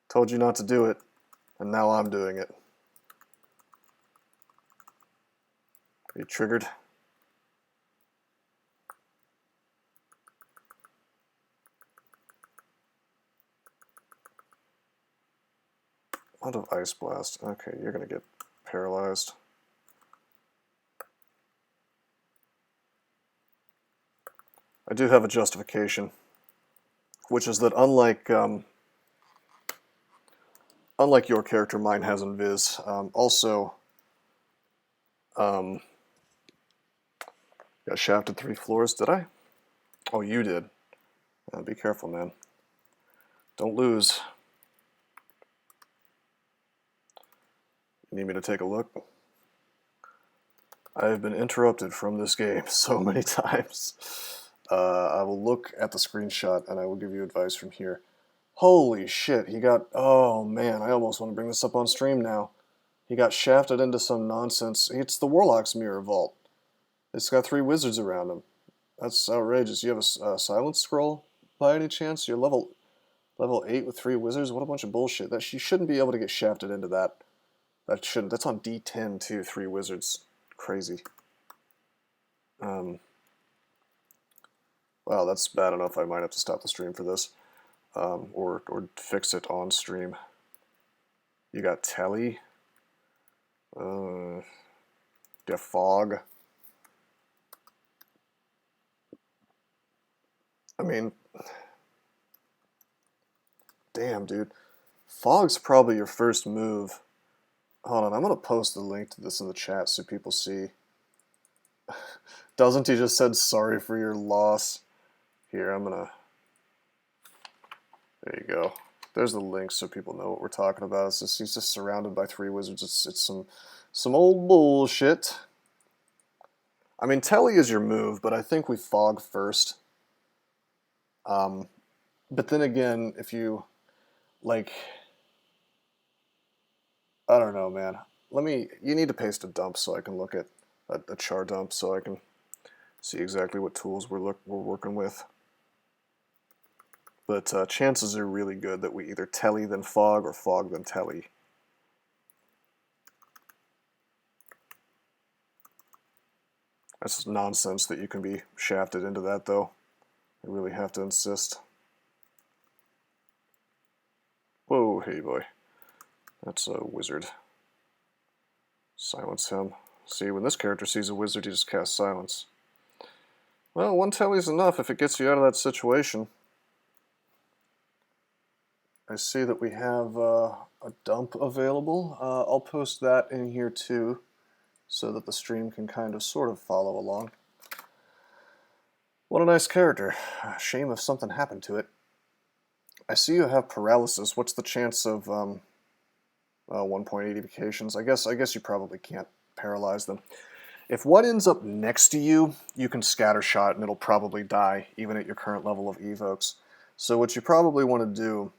Told you not to do it, and now I'm doing it. Are you triggered? Lot of Ice Blast. Okay, you're gonna get paralyzed. I do have a justification, which is that unlike unlike your character, mine has invis. Also, got shafted 3 floors. Did I? Oh, you did. Be careful, man. Don't lose. You need me to take a look? I have been interrupted from this game so many times. I will look at the screenshot and I will give you advice from here. Holy shit, he got... Oh man, I almost want to bring this up on stream now. He got shafted into some nonsense. It's the Warlock's Mirror Vault. It's got 3 wizards around him. That's outrageous. You have a silence scroll by any chance? You're level 8 with 3 wizards? What a bunch of bullshit. That you shouldn't be able to get shafted into that. That shouldn't. That's on D10 too, 3 wizards. Crazy. Wow, that's bad enough. I might have to stop the stream for this. Or fix it on stream. You got Telly. Fog. I mean, damn, dude. Fog's probably your first move. Hold on, I'm going to post the link to this in the chat so people see. Doesn't he just said sorry for your loss? Here, I'm going to... There you go. There's the link so people know what we're talking about. It's just, he's just surrounded by 3 wizards. It's some old bullshit. I mean, Telly is your move, but I think we Fog first. But then again, if you, like... I don't know, man. You need to paste a dump so I can look at a char dump so I can see exactly what tools we're working with. But chances are really good that we either Telly then Fog or Fog then Telly. That's nonsense that you can be shafted into that, though. I really have to insist. Whoa, hey boy. That's a wizard. Silence him. See, when this character sees a wizard, he just casts silence. Well, 1 Telly's enough if it gets you out of that situation. I see that we have a dump available. I'll post that in here too, so that the stream can kind of sort of follow along. What a nice character. Shame if something happened to it. I see you have paralysis. What's the chance of 1.8 evocations? I guess you probably can't paralyze them. If one ends up next to you, you can scatter shot and it'll probably die, even at your current level of evokes. So what you probably want to do...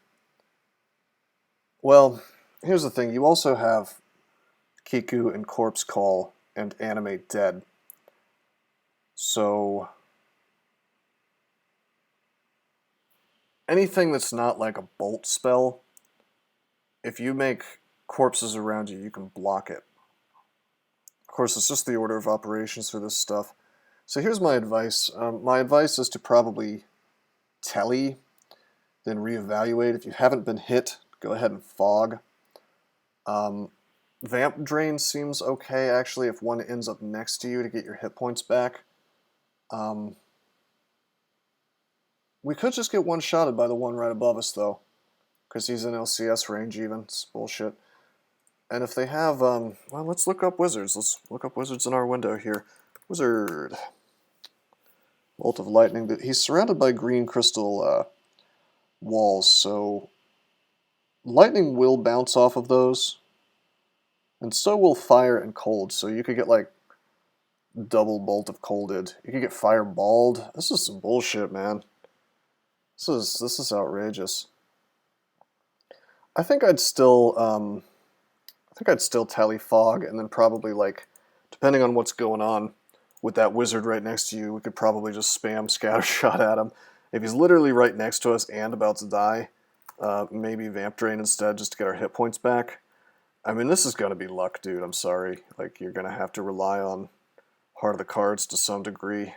Well, here's the thing. You also have Kiku and Corpse Call and Animate Dead. So... anything that's not like a bolt spell, if you make corpses around you, you can block it. Of course, it's just the order of operations for this stuff. So here's my advice. My advice is to probably Telly, then reevaluate. If you haven't been hit, go ahead and Fog. Vamp Drain seems okay, actually, if one ends up next to you to get your hit points back. We could just get one-shotted by the one right above us, though, because he's in LCS range even. It's bullshit. And if they have, well, let's look up wizards. Let's look up wizards in our window here. Wizard. Bolt of Lightning. He's surrounded by green crystal walls, so lightning will bounce off of those. And so will fire and cold, so you could get, like, double bolt of colded. You could get fireballed. This is some bullshit, man. This is outrageous. I think I'd still Tally Fog, and then probably, like, depending on what's going on with that wizard right next to you, we could probably just spam Scattershot at him. If he's literally right next to us and about to die, maybe Vamp Drain instead just to get our hit points back. I mean, this is going to be luck, dude. I'm sorry. Like, you're going to have to rely on Heart of the Cards to some degree.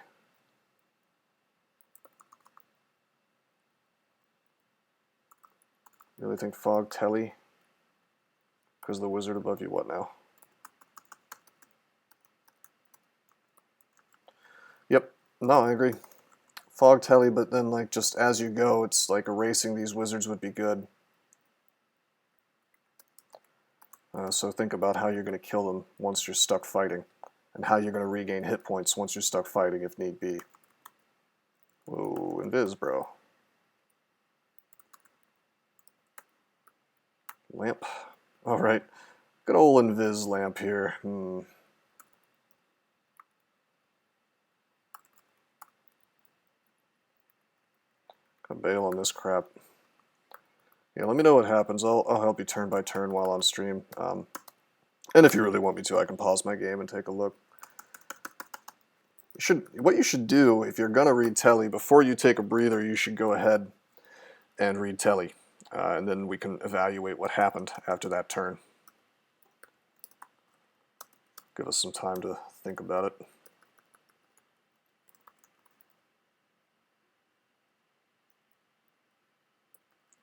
Really think Fog Telly? Because the wizard above you, what now? Yep, no, I agree. Fog Telly, but then, like, just as you go, it's like erasing these wizards would be good. So think about how you're going to kill them once you're stuck fighting, and how you're going to regain hit points once you're stuck fighting if need be. Whoa, invis, bro. Lamp. Alright. Good old invis lamp here. Gonna bail on this crap. Yeah, let me know what happens. I'll help you turn by turn while on stream. And if you really want me to, I can pause my game and take a look. What you should do, if you're gonna read telly, before you take a breather, you should go ahead and read telly. And then we can evaluate what happened after that turn. Give us some time to think about it.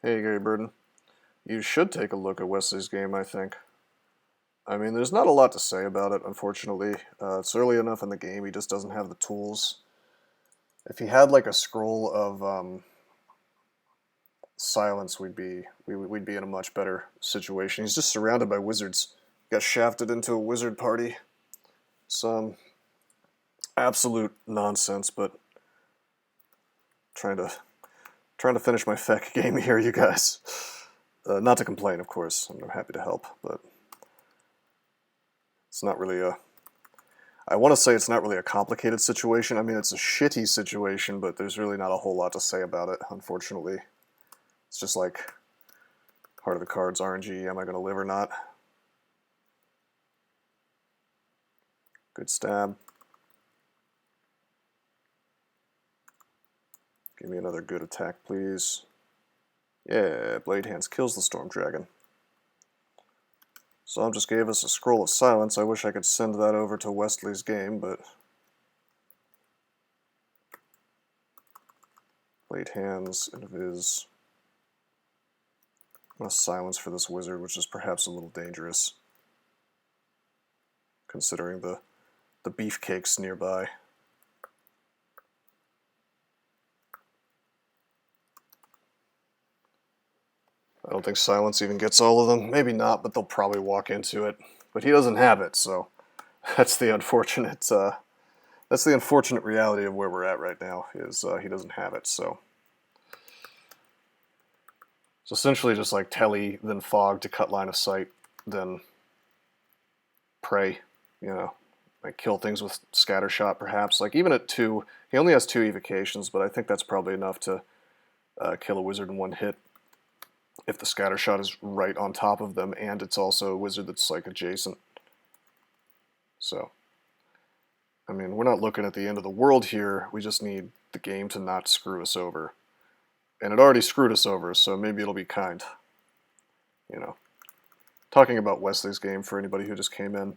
Hey, Gary Burden. You should take a look at Wesley's game, I think. I mean, there's not a lot to say about it, unfortunately. It's early enough in the game, he just doesn't have the tools. If he had like a scroll of silence, we'd be in a much better situation. He's just surrounded by wizards. Got shafted into a wizard party. Some absolute nonsense, but trying to finish my feck game here, you guys. Not to complain, of course. I'm happy to help, but it's not really a... I want to say it's not really a complicated situation. I mean, it's a shitty situation, but there's really not a whole lot to say about it, unfortunately. It's just like, Heart of the Cards, RNG, am I going to live or not? Good stab. Give me another good attack, please. Yeah, Blade Hands kills the Storm Dragon. Psalm just gave us a Scroll of Silence. I wish I could send that over to Wesley's game, but... Blade Hands, Invis. I'm going to silence for this wizard, which is perhaps a little dangerous, considering the beefcakes nearby. I don't think silence even gets all of them. Maybe not, but they'll probably walk into it. But he doesn't have it, so that's the unfortunate reality of where we're at right now. Is he doesn't have it, so it's essentially just like telly, then fog to cut line of sight, then pray. You know, like kill things with scatter shot, perhaps. Like even at 2, he only has 2 evocations, but I think that's probably enough to kill a wizard in one hit. If the scatter shot is right on top of them, and it's also a wizard that's like adjacent. So, I mean, we're not looking at the end of the world here. We just need the game to not screw us over. And it already screwed us over, so maybe it'll be kind. You know. Talking about Wesley's game, for anybody who just came in,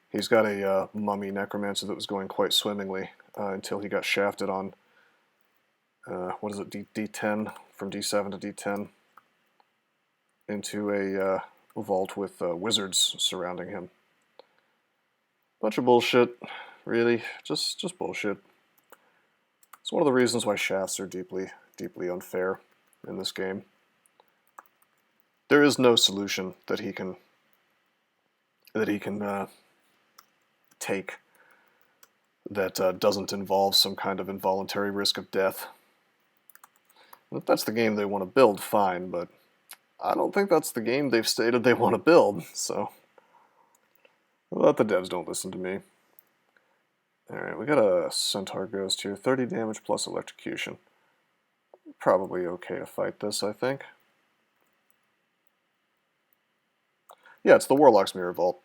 he's got a mummy necromancer that was going quite swimmingly until he got shafted on, what is it, D10, from D7 to D10. Into a vault with wizards surrounding him. Bunch of bullshit, really, just bullshit. It's one of the reasons why shafts are deeply unfair in this game. There is no solution that he can take that doesn't involve some kind of involuntary risk of death. And if that's the game they want to build, fine, but I don't think that's the game they've stated they want to build, so let the devs don't listen to me. Alright, we got a Centaur Ghost here, 30 damage plus electrocution. Probably okay to fight this, I think. Yeah, it's the Warlock's Mirror Vault.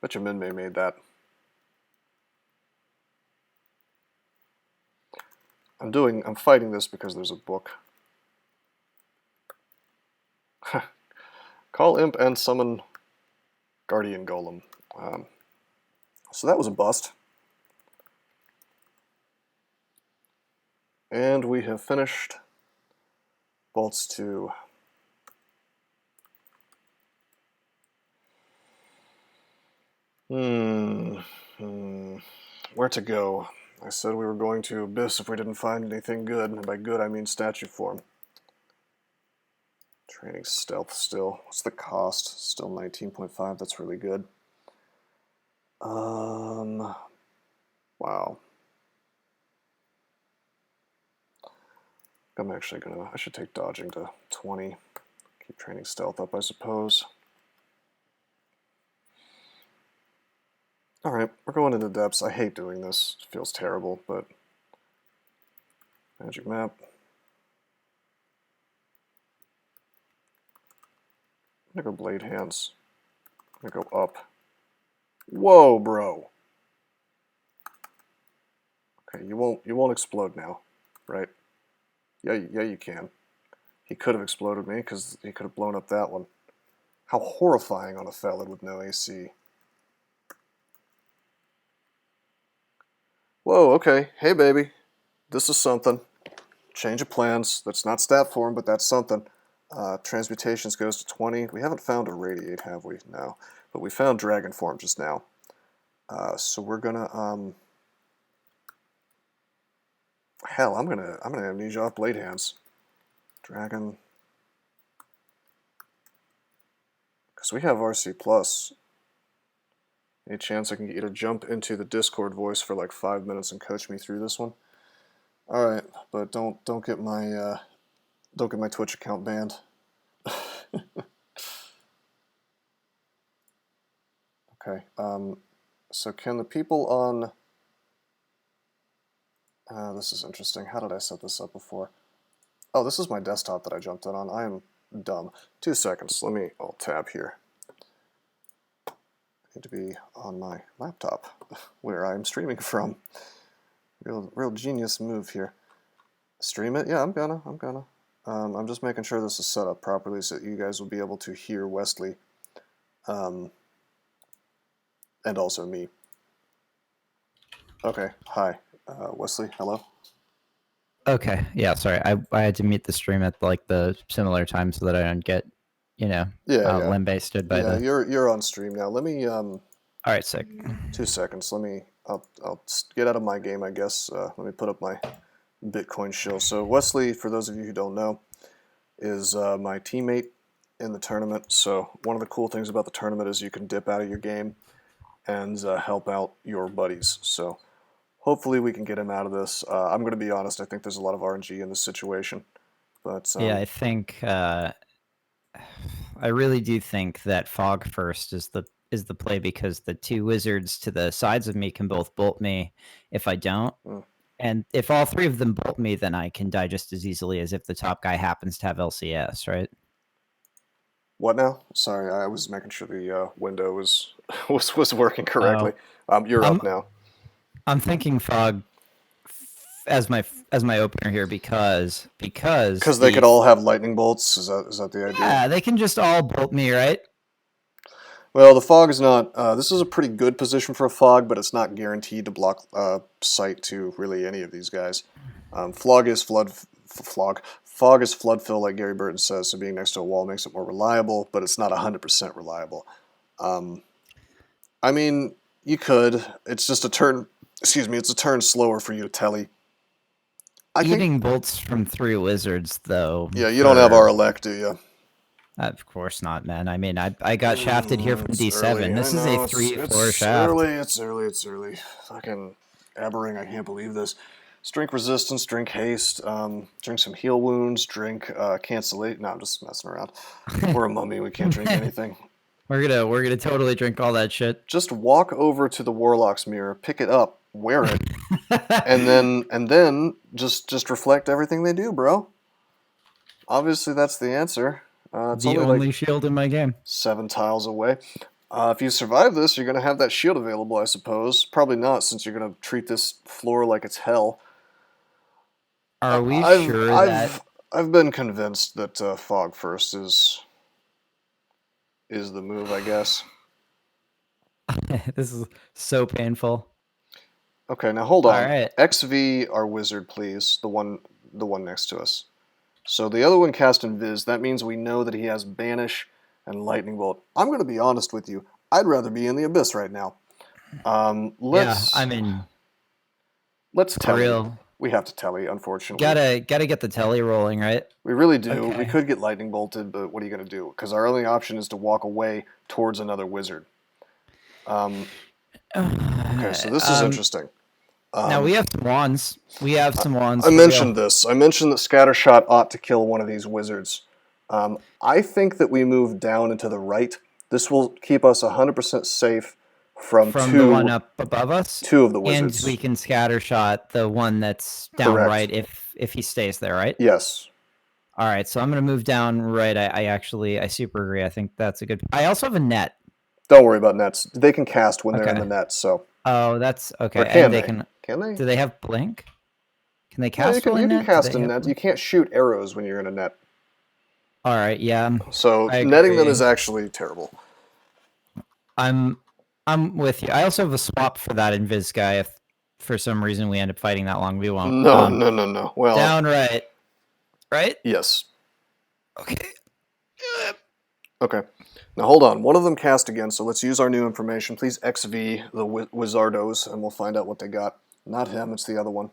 Bet you Minmay made that. I'm fighting this because there's a book. Call Imp and summon Guardian Golem. So that was a bust. And we have finished Vaults 2. Where to go? I said we were going to Abyss if we didn't find anything good, and by good I mean statue form. Training stealth still. What's the cost? Still 19.5. That's really good. Wow. I'm actually gonna, I should take dodging to 20. Keep training stealth up, I suppose. Alright, we're going into depths. I hate doing this. It feels terrible, but magic map. I'm gonna go blade hands. I'm gonna go up. Whoa, bro. Okay, you won't explode now, right? Yeah, you can. He could have exploded me because he could have blown up that one. How horrifying on a Felid with no AC. Whoa, okay. Hey, baby. This is something. Change of plans. That's not stat form, but that's something. Transmutations goes to 20. We haven't found a radiate, have we? No. But we found dragon form just now. So we're gonna hell, I'm gonna amnesia off blade hands. Dragon. Because we have RC plus. Any chance I can get you to jump into the Discord voice for like 5 minutes and coach me through this one? All right, but don't get my Twitch account banned. Okay. So can the people on? This is interesting. How did I set this up before? Oh, this is my desktop that I jumped in on. I am dumb. 2 seconds. Let me. I'll tab here. I need to be on my laptop, where I'm streaming from. Real genius move here. Stream it? Yeah, I'm gonna. I'm just making sure this is set up properly so that you guys will be able to hear Wesley, and also me. Okay, hi, Wesley. Hello. Okay, yeah, sorry. I had to mute the stream at like the similar time so that I don't get, limb-basted by the. You're on stream now. Let me. All right, sick. 2 seconds. Let me. I'll get out of my game, I guess. Let me put up my Bitcoin shill. So Wesley, for those of you who don't know, is my teammate in the tournament. So one of the cool things about the tournament is you can dip out of your game and help out your buddies. So hopefully we can get him out of this. I'm going to be honest. I think there's a lot of RNG in this situation. But yeah, I think I really do think that Fog first is the play because the 2 wizards to the sides of me can both bolt me if I don't. And if all 3 of them bolt me, then I can die just as easily as if the top guy happens to have LCS, right? What now? Sorry, I was making sure the window was working correctly. You're up now. I'm thinking Fog as my opener here because they could all have lightning bolts. Is that the idea? Yeah, they can just all bolt me, right? Well, the fog is not. This is a pretty good position for a fog, but it's not guaranteed to block sight to really any of these guys. Fog is flood fill, like Gary Burton says. So being next to a wall makes it more reliable, but it's not 100% reliable. I mean, you could. It's just a turn. Excuse me. It's a turn slower for you to telly. Eating bolts from 3 wizards, though. Yeah, you don't have our elect, do you? Of course not, man. I mean, I got shafted here from D7. Early. This is a 3-4 shaft. It's early. Fucking aberring, I can't believe this. Drink resistance, drink haste, drink some heal wounds, drink cancellate. No, I'm just messing around. We're a mummy, we can't drink anything. We're gonna totally drink all that shit. Just walk over to the Warlock's mirror, pick it up, wear it, and then just reflect everything they do, bro. Obviously that's the answer. It's the only shield in my game. 7 tiles away. If you survive this, you're going to have that shield available, I suppose. Probably not, since you're going to treat this floor like it's hell. Are we sure that... I've been convinced that Fog First is the move, I guess. This is so painful. Okay, now hold on. All right. XV, our wizard, please. The one next to us. So the other one cast Invis. That means we know that he has Banish and Lightning Bolt. I'm going to be honest with you. I'd rather be in the Abyss right now. Let's yeah, I mean... Let's tell you. We have to telly, unfortunately. Gotta get the telly rolling, right? We really do. Okay. We could get lightning bolted, but what are you going to do? Because our only option is to walk away towards another wizard. Okay, so this is interesting. Now we have some wands. We have some wands. I for mentioned real. this. I mentioned that Scattershot ought to kill one of these wizards. I think that we move down and to the right. This will keep us 100% safe from From the one up above us, two of the and wizards. we can scatter shot the one that's down Correct. right if he stays there, right? Yes. All right, so I'm gonna move down right. I super agree. I think that's a good. I also have a net. Don't worry about nets. They can cast when they're in Okay. the net, so. Oh, that's okay. Or can And they? they can. Can they? Do they have blink? Can they No, cast while you in can net? cast in net. You can't shoot arrows when you're in a net. All right, yeah. So I netting them agree. is actually terrible. I'm with you. I also have a swap for that invis guy. If for some reason we end up fighting that long, we won't. No. Well, Down right. Right? yes. Okay. Okay. Now hold on. One of them cast again, so let's use our new information. Please XV the Wizardos, and we'll find out what they got. Not him, it's the other one.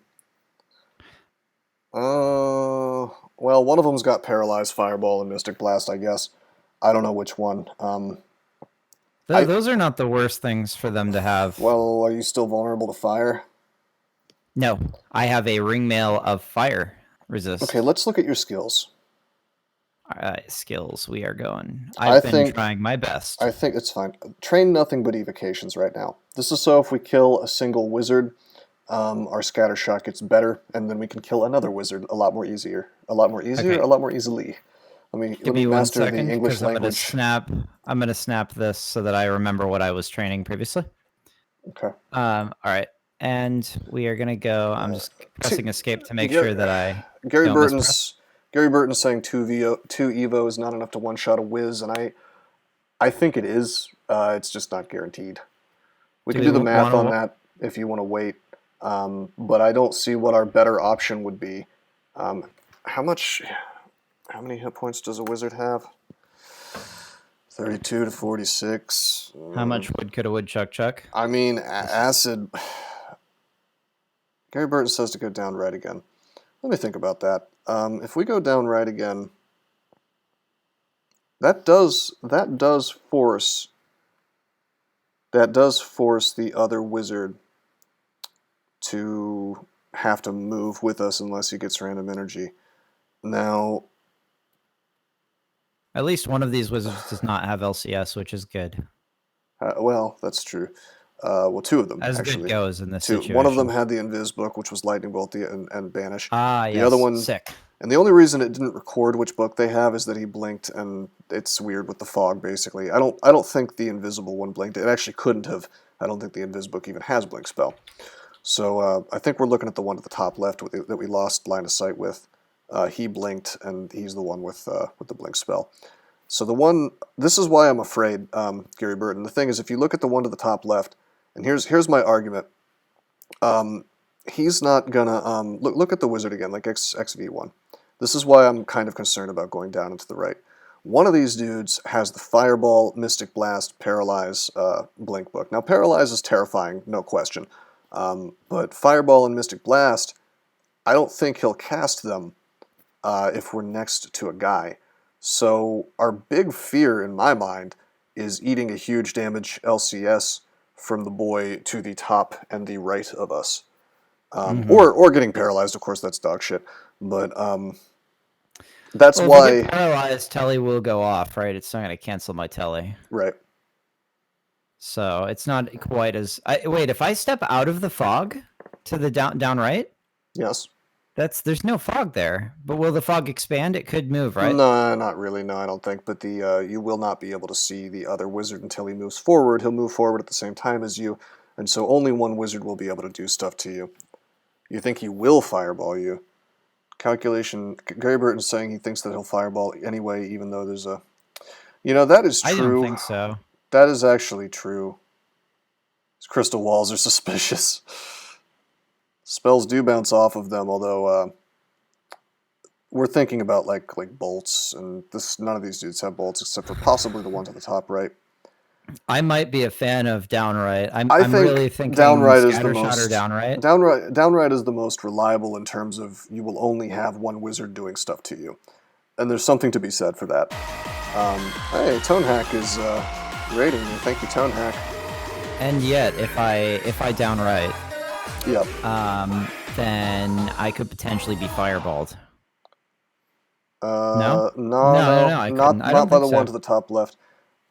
Well, one of them's got Paralyzed, Fireball, and Mystic Blast, I guess. I don't know which one. Those are not the worst things for them to have. Well, are you still vulnerable to fire? No, I have a ringmail of fire resist. Okay, let's look at your skills. Skills, we are going. I've been trying my best. I think it's fine. Train nothing but evocations right now. This is so if we kill a single wizard, our scatter shot gets better, and then we can kill another wizard a lot more easier. A lot more easily. Let me master the English language. I'm gonna snap this so that I remember what I was training previously. Okay. All right, and we are gonna go. I'm just pressing escape to make sure that I. Gary Burton's saying two Evo is not enough to one shot a whiz, and I think it is. It's just not guaranteed. We can do the math on that if you want to wait, but I don't see what our better option would be. How many hit points does a wizard have? 32 to 46. How much wood could a woodchuck chuck? I mean, acid. Gary Burton says to go down right again. Let me think about that. If we go down right again, that does force the other wizard to have to move with us unless he gets random energy. Now, at least one of these wizards does not have LCS, which is good. Well, that's true. Well, two of them, as actually. Good goes in this situation. One of them had the Invis book, which was Lightning Bolt and Banish. Yes. The other one, sick. And the only reason it didn't record which book they have is that he blinked, and it's weird with the fog, basically. I don't think the invisible one blinked. It actually couldn't have. I don't think the Invis book even has blink spell. So I think we're looking at the one at the top left that we lost line of sight with. He blinked, and he's the one with the blink spell. So this is why I'm afraid, Gary Burton. The thing is, if you look at the one to the top left, and here's my argument. He's not gonna look at the wizard again, like XV1. This is why I'm kind of concerned about going down and to the right. One of these dudes has the Fireball, Mystic Blast, Paralyze, Blink book. Now, Paralyze is terrifying, no question. But Fireball and Mystic Blast, I don't think he'll cast them if we're next to a guy. So our big fear in my mind is eating a huge damage LCS from the boy to the top and the right of us. Or getting paralyzed, of course, that's dog shit. But that's why... If I get paralyzed, telly will go off, right? It's not going to cancel my telly. Right. So it's not quite as... wait, if I step out of the fog to the down right? Yes. There's no fog there. But will the fog expand? It could move, right? No, not really. No, I don't think. But you will not be able to see the other wizard until he moves forward. He'll move forward at the same time as you, and so only one wizard will be able to do stuff to you. You think he will fireball you? Calculation. Gary Burton's saying he thinks that he'll fireball anyway, even though there's a... that is true. I don't think so. That is actually true. His crystal walls are suspicious. Spells do bounce off of them, although we're thinking about like bolts, and none of these dudes have bolts except for possibly the one to the top right. I might be a fan of downright. I'm I I'm really think thinking downright is the scattershot or most downright. downright is the most reliable in terms of you will only have one wizard doing stuff to you, and there's something to be said for that. Hey, Tonehack is rating me. Thank you, Tonehack. And yet, if I downright, Yep. then I could potentially be fireballed. No? No, I couldn't. not I don't by think the one so. to the top left.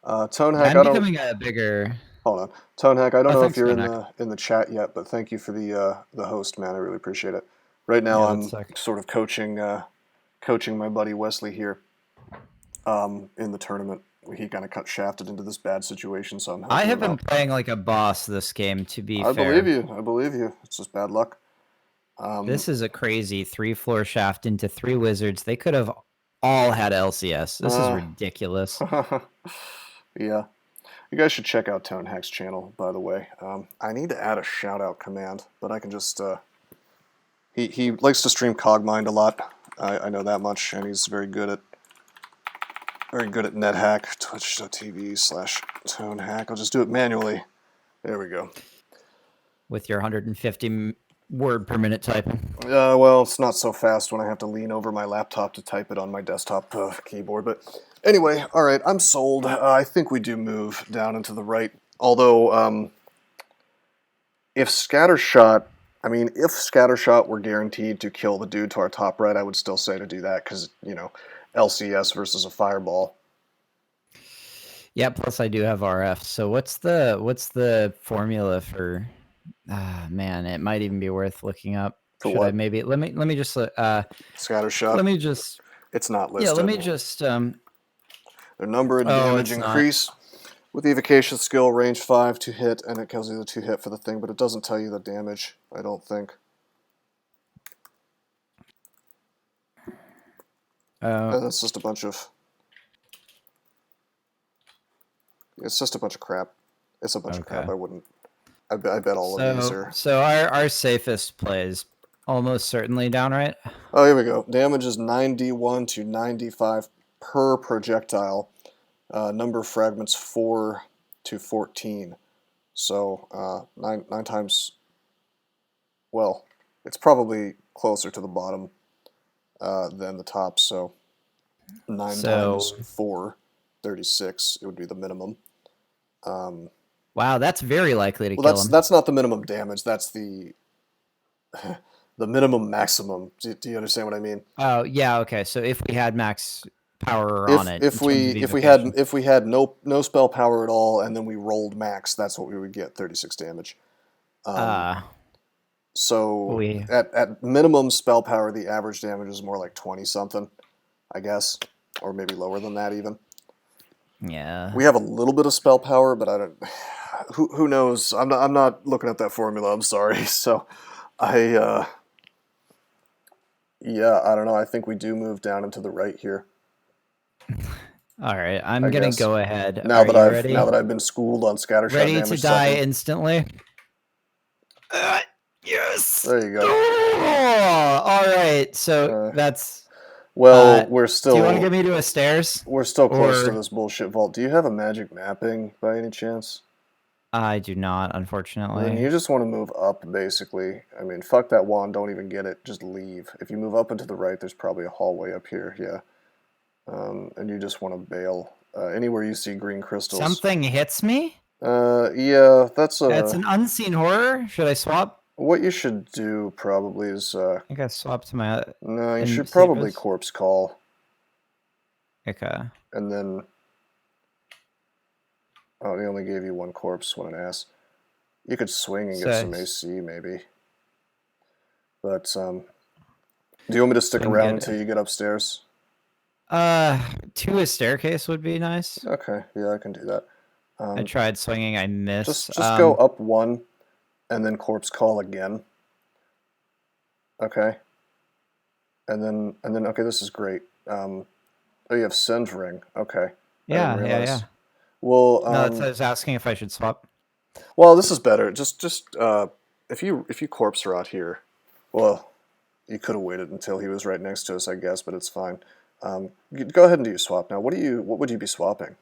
Yeah, Tonehack, I'm I don't. becoming a bigger. Hold on, Tonehack. I don't Oh, know if thanks, you're Konak. in the chat yet, but thank you for the host, man. I really appreciate it. Right now, Yeah, that's I'm sick. sort of coaching my buddy Wesley here in the tournament. He kind of got shafted into this bad situation, so I'm I helping have him been out. playing like a boss this game, to be I believe fair. you. I believe you. It's just bad luck. This is a crazy 3-floor shaft into 3 wizards. They could have all had LCS. This is Uh, ridiculous. yeah. You guys should check out Tonehack's channel, by the way. I need to add a shout out command, but I can just. He likes to stream Cogmind a lot. I know that much, and he's very good at NetHack. Twitch.tv/Tonehack. I'll just do it manually. There we go. With your 150 word per minute typing. Well, it's not so fast when I have to lean over my laptop to type it on my desktop keyboard. But anyway, all right, I'm sold. I think we do move down into the right. Although, if Scattershot were guaranteed to kill the dude to our top right, I would still say to do that because, LCS versus a fireball. Yeah, plus I do have RF. So what's the formula for man, it might even be worth looking up. For Should I what? maybe let me just Scattershot? let me just It's not yeah, let listed. me just Their number and oh, damage it's not. increase with the evocation skill, range 5 to hit, and it tells you the 2 hit for the thing, but it doesn't tell you the damage, I don't think. And it's just a bunch of... It's just a bunch of crap. It's a bunch of crap. I wouldn't... I bet all of these are... So our safest plays almost certainly downright. Oh, here we go. Damage is 9d1 to 9d5 per projectile. Number of fragments 4 to 14. So 9 times... Well, it's probably closer to the bottom than the top, so 9 times 4, 36, it would be the minimum. Wow, that's very likely to Well, kill him. That's not the minimum damage, that's the minimum maximum. Do you understand what I mean? Oh, yeah, okay. So if we had max power If on it, if we if we had no spell power at all and then we rolled max, that's what we would get, 36 damage. So at minimum spell power, the average damage is more like 20 something, I guess, or maybe lower than that even. Yeah. We have a little bit of spell power, but I don't. Who knows? I'm not looking at that formula. I'm sorry. So, yeah, I don't know. I think we do move down into the right here. All right, I'm gonna go ahead. Now that ready? Now that I've been schooled on scattershot Ready damage, to die second. instantly. Yes. There you go. Oh, all right. So that's. Well, we're still. Do you want to get me to a stairs? We're still close to this bullshit vault. Do you have a magic mapping by any chance? I do not, unfortunately. Then you just want to move up, basically. I mean, fuck that wand. Don't even get it. Just leave. If you move up and to the right, there's probably a hallway up here. Yeah. And you just want to bail. Anywhere you see green crystals. Something hits me? Yeah, that's an unseen horror. Should I swap? What you should do probably is... I think I swapped to my... No, you should probably corpse call. Okay. And then... Oh, they only gave you one corpse. What an ass. You could swing and get some AC, maybe. But, do you want me to stick around until you get upstairs? To a staircase would be nice. Okay, yeah, I can do that. I tried swinging, I missed. Just go up one, and then corpse call again. Okay. And then, okay, this is great. Oh, you have Send Ring. Okay. Yeah. Well, no, I was asking if I should swap. Well, this is better. Just if you corpse rot here, well, you could have waited until he was right next to us, I guess, but it's fine. Go ahead and do your swap now. What would you be swapping?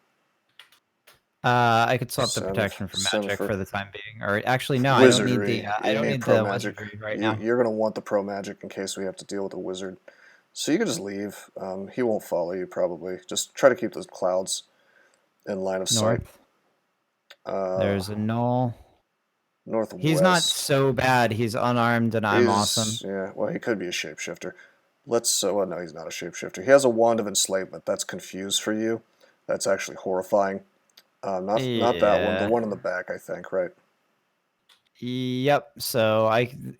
I could swap the Send, protection for send magic for for the time being. Or actually, no, I don't need wizardry. the I You don't need need pro the magic. wizardry right now. You're gonna want the pro magic in case we have to deal with a wizard. So you can just leave. He won't follow you probably. Just try to keep those clouds in line of sight. North. Uh, There's a null. He's not Northwest. so bad. He's unarmed, and I'm awesome. Yeah. Well, he could be a shapeshifter. Let's. Well, no, he's not a shapeshifter. He has a wand of enslavement. That's confused for you. That's actually horrifying. Not that one. The Yeah. one in the back, I think. Right. Yep. So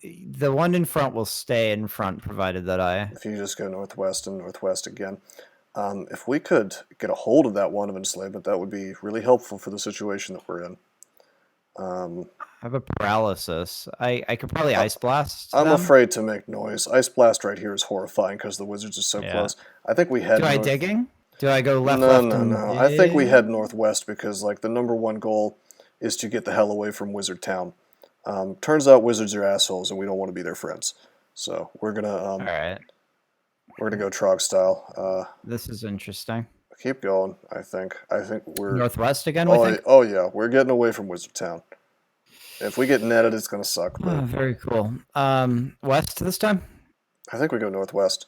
the one in front will stay in front, provided that I. If you just go northwest and northwest again. If we could get a hold of that wand of enslavement, that would be really helpful for the situation that we're in. I have a paralysis. I could probably ice blast I'm them. afraid to make noise. Ice blast right here is horrifying because the wizards are so close. I think we head. Do I digging? Do I go left, No, left, no, and no. I think we head northwest because like the #1 goal is to get the hell away from Wizard Town. Turns out wizards are assholes, and we don't want to be their friends. So we're gonna All right. we're gonna go Trog style. This is interesting. Keep going. I think we're Northwest again. We think. Oh yeah, we're getting away from Wizard Town. If we get netted, it's gonna suck. But Oh, very cool. West this time. I think we go northwest.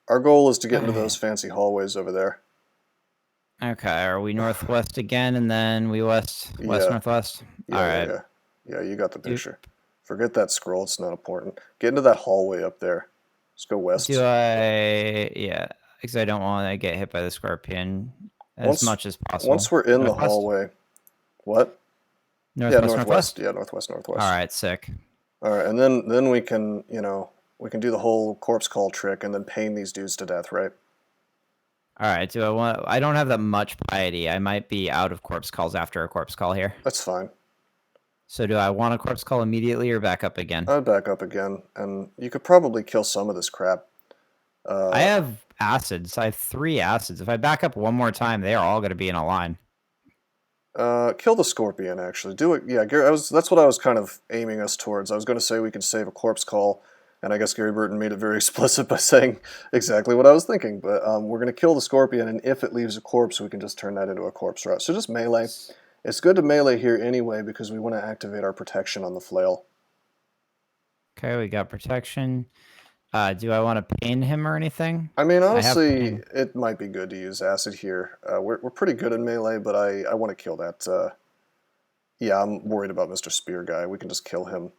Our goal is to get into those fancy hallways over there. Okay, are we northwest again, and then we west northwest? Yeah, all right. Yeah, you got the picture. Forget that scroll; it's not important. Get into that hallway up there. Let's go west. Yeah, because I don't want to get hit by the scorpion as much as possible. Once we're in the hallway, what? Northwest. Yeah, northwest. All right, sick. All right, and then we can we can do the whole corpse call trick and then pain these dudes to death, right? All right. I don't have that much piety. I might be out of corpse calls after a corpse call here. That's fine. So do I want a corpse call immediately or back up again? I'd back up again, and you could probably kill some of this crap. I have acids. I have 3 acids. If I back up one more time, they are all going to be in a line. Kill the scorpion, actually. Do it. Yeah, Gary, that's what I was kind of aiming us towards. I was going to say we could save a corpse call, and I guess Gary Burton made it very explicit by saying exactly what I was thinking. But we're going to kill the scorpion, and if it leaves a corpse, we can just turn that into a corpse route. So just melee. It's good to melee here anyway because we want to activate our protection on the flail. Okay, we got protection. Do I want to pain him or anything? I mean, honestly, it might be good to use acid here. We're pretty good in melee, but I want to kill that. Yeah, I'm worried about Mr. Spear guy. We can just kill him.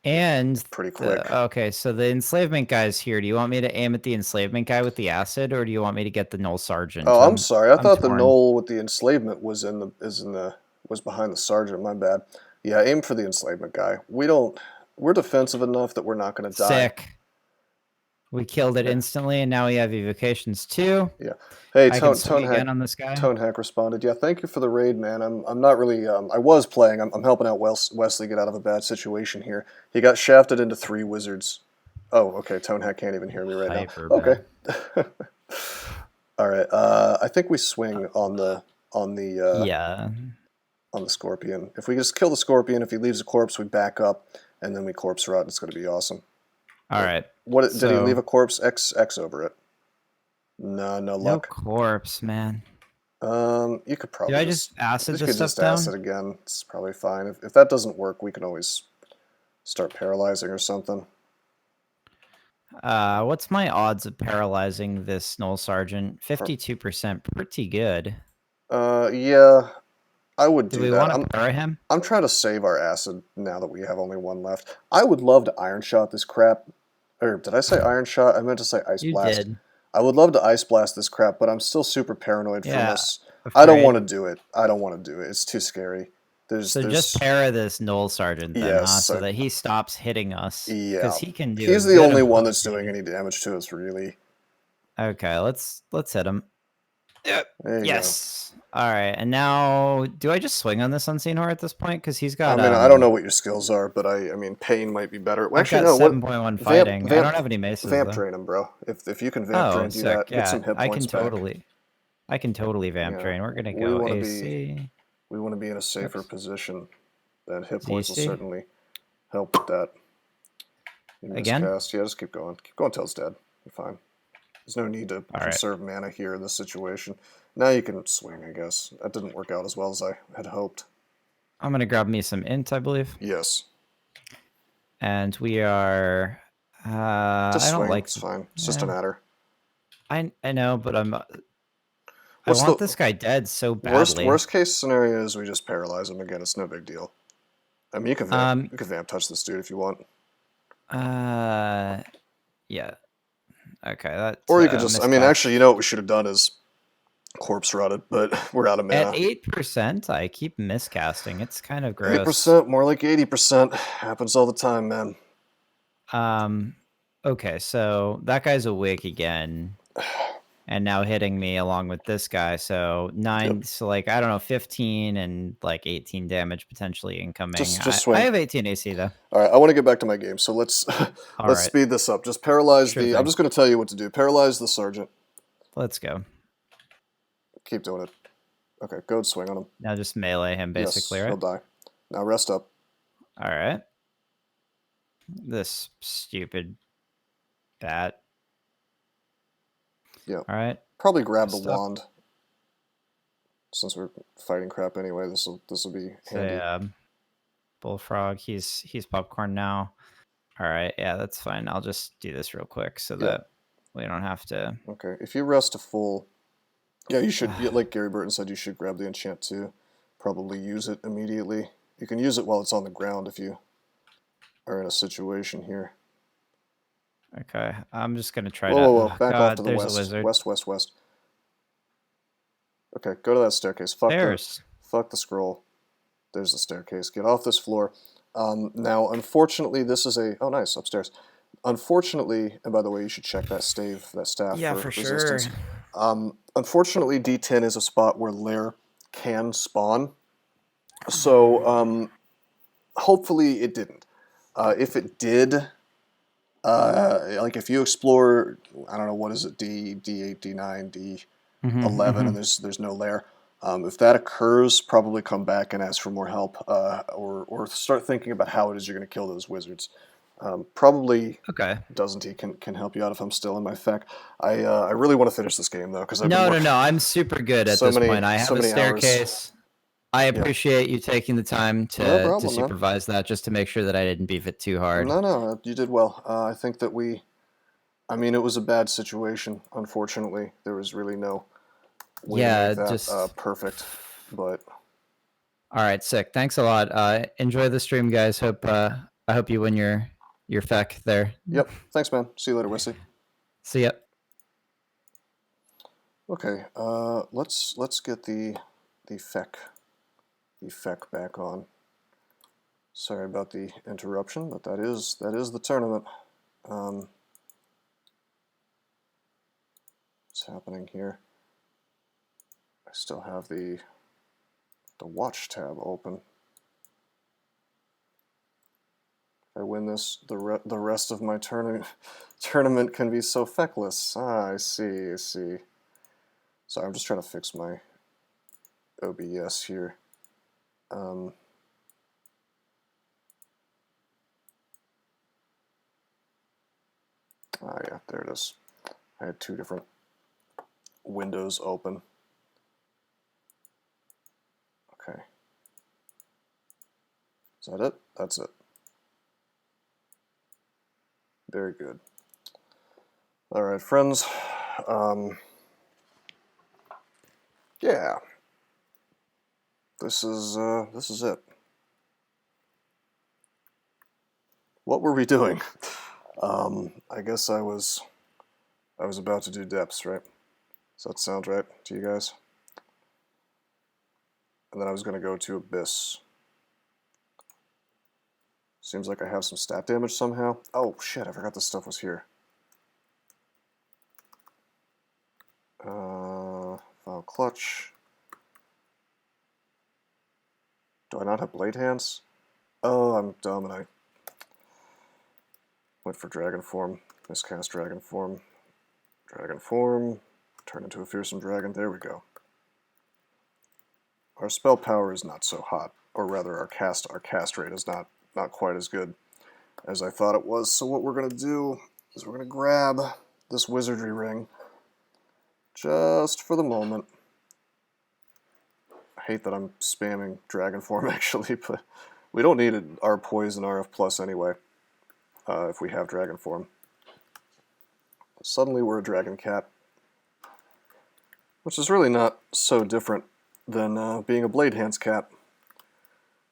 And pretty quick. Okay, so the enslavement guy's here. Do you want me to aim at the enslavement guy with the acid, or do you want me to get the Null Sergeant? Oh, I'm sorry. I thought the Null with the enslavement was was behind the Sergeant. My bad. Yeah, aim for the enslavement guy. We're defensive enough that we're not going to die. Sick. We killed it instantly, and now we have evocations too. Yeah. Hey, Tone Hack responded. Yeah, thank you for the raid, man. I'm not really. I was playing. I'm helping out Wesley get out of a bad situation here. He got shafted into 3 wizards. Oh, okay. Tone Hack can't even hear me right now. Okay. All right. I think we swing on the scorpion. If we just kill the scorpion, if he leaves a corpse, we back up, and then we corpse route. It's going to be awesome. All right. Did he leave a corpse? X over it. No luck. No corpse, man. You could probably. Do I just acid this stuff down? Acid again. It's probably fine. If that doesn't work, we can always start paralyzing or something. What's my odds of paralyzing this Null Sergeant? 52%. Pretty good. Yeah. I would do that. Do we want to para him? I'm trying to save our acid now that we have only 1 left. I would love to Iron Shot this crap. Or did I say Iron Shot? I meant to say Ice Blast. You did. I would love to Ice Blast this crap, but I'm still super paranoid from this. I don't want to do it. It's too scary. Just para this Null Sergeant then, so that he stops hitting us. Yeah. Because he can do He's the only one that's doing any damage to us, really. Okay, let's hit him. Yes. All right, and now, do I just swing on this Unseen Horror at this point? Because he's got. I mean, I don't know what your skills are, but I mean, pain might be better. Well, actually, no. 7.1 fighting. I don't have any maces. Vamp drain him, bro. If you can vamp drain, do that. Get some hit points back. I can totally vamp drain. We're gonna go AC. We want to be in a safer position. Then hit points will certainly help with that. Again? Yeah, just keep going. Keep going till it's dead. You're fine. There's no need to All right. conserve mana here in this situation. Now you can swing, I guess. That didn't work out as well as I had hoped. I'm going to grab me some int, I believe. Yes. And we are... Just I don't swing. like... It's fine. It's just an adder. I know, but I What's want the this guy dead so badly. worst case scenario is we just paralyze him again. It's no big deal. I mean, you can vamp touch this dude if you want. Yeah. Okay, that. Or you could just. I mean, actually, you know what we should have done is corpse rotted, but we're out of mana. At 8%, I keep miscasting. It's kind of gross. 8%, more like 80%. Happens all the time, man. Okay, so that guy's awake again. And now hitting me along with this guy. So 9, Yep. so like, I don't know, 15 and like 18 damage potentially incoming. Just swing. I have 18 AC though. All right, I want to get back to my game, so let's speed this up. Just paralyze Sure the... thing. I'm just going to tell you what to do. Paralyze the sergeant. Let's go. Keep doing it. Okay, go swing on him. Now just melee him basically, yes, right? He'll die. Now rest up. All right. This stupid bat. Yeah. All right. Probably grab the wand. Since we're fighting crap anyway, this will be handy. Bullfrog, he's popcorn now. All right, yeah, that's fine. I'll just do this real quick so that we don't have to. Okay, if you rest to full, yeah, you should. Like Gary Burton said, you should grab the enchant too. Probably use it immediately. You can use it while it's on the ground if you are in a situation here. Okay, I'm just gonna try whoa, back off to the west. West. Okay, go to that staircase. Fuck the scroll. There's the staircase. Get off this floor. Now, unfortunately, this is a... Oh, nice, upstairs. Unfortunately, and by the way, you should check that staff for resistance. Sure. Unfortunately, D10 is a spot where lair can spawn. So, hopefully it didn't. If it did... like if you explore, I don't know, what is it, D8, D9, D11, and there's no lair. If that occurs, probably come back and ask for more help, or start thinking about how it is you're going to kill those wizards. Probably Doesn't he can help you out if I'm still in my feck. I really want to finish this game though because no, I'm super good at this point. I have a staircase. I appreciate you taking the time to supervise that just to make sure that I didn't beef it too hard. No, you did well. I think that I mean, it was a bad situation, unfortunately. There was really no way to make that perfect, but... All right, sick. Thanks a lot. Enjoy the stream, guys. I hope you win your feck there. Yep. Thanks, man. See you later, Wissy. See ya. Okay, let's get the feck back on. Sorry about the interruption, but that is the tournament. What's happening here? I still have the watch tab open. If I win this, the rest of my tournament can be so feckless. I see. So I'm just trying to fix my OBS here. Yeah, there it is. I had two different windows open. Okay. Is that it? That's it. Very good. All right, friends. Yeah. This is it. What were we doing? I guess I was about to do depths, right? Does that sound right to you guys? And then I was going to go to Abyss. Seems like I have some stat damage somehow. Oh shit, I forgot this stuff was here. File clutch. Do I not have blade hands? Oh, I'm dumb and I went for dragon form. Miscast dragon form. Dragon form. Turn into a fearsome dragon. There we go. Our spell power is not so hot, or rather our cast rate is not quite as good as I thought it was. So what we're going to do is we're going to grab this wizardry ring just for the moment. I hate that I'm spamming Dragon Form, actually, but we don't need our Poison RF Plus anyway, if we have Dragon Form. Suddenly we're a Dragon Cat, which is really not so different than being a Blade Hands Cat.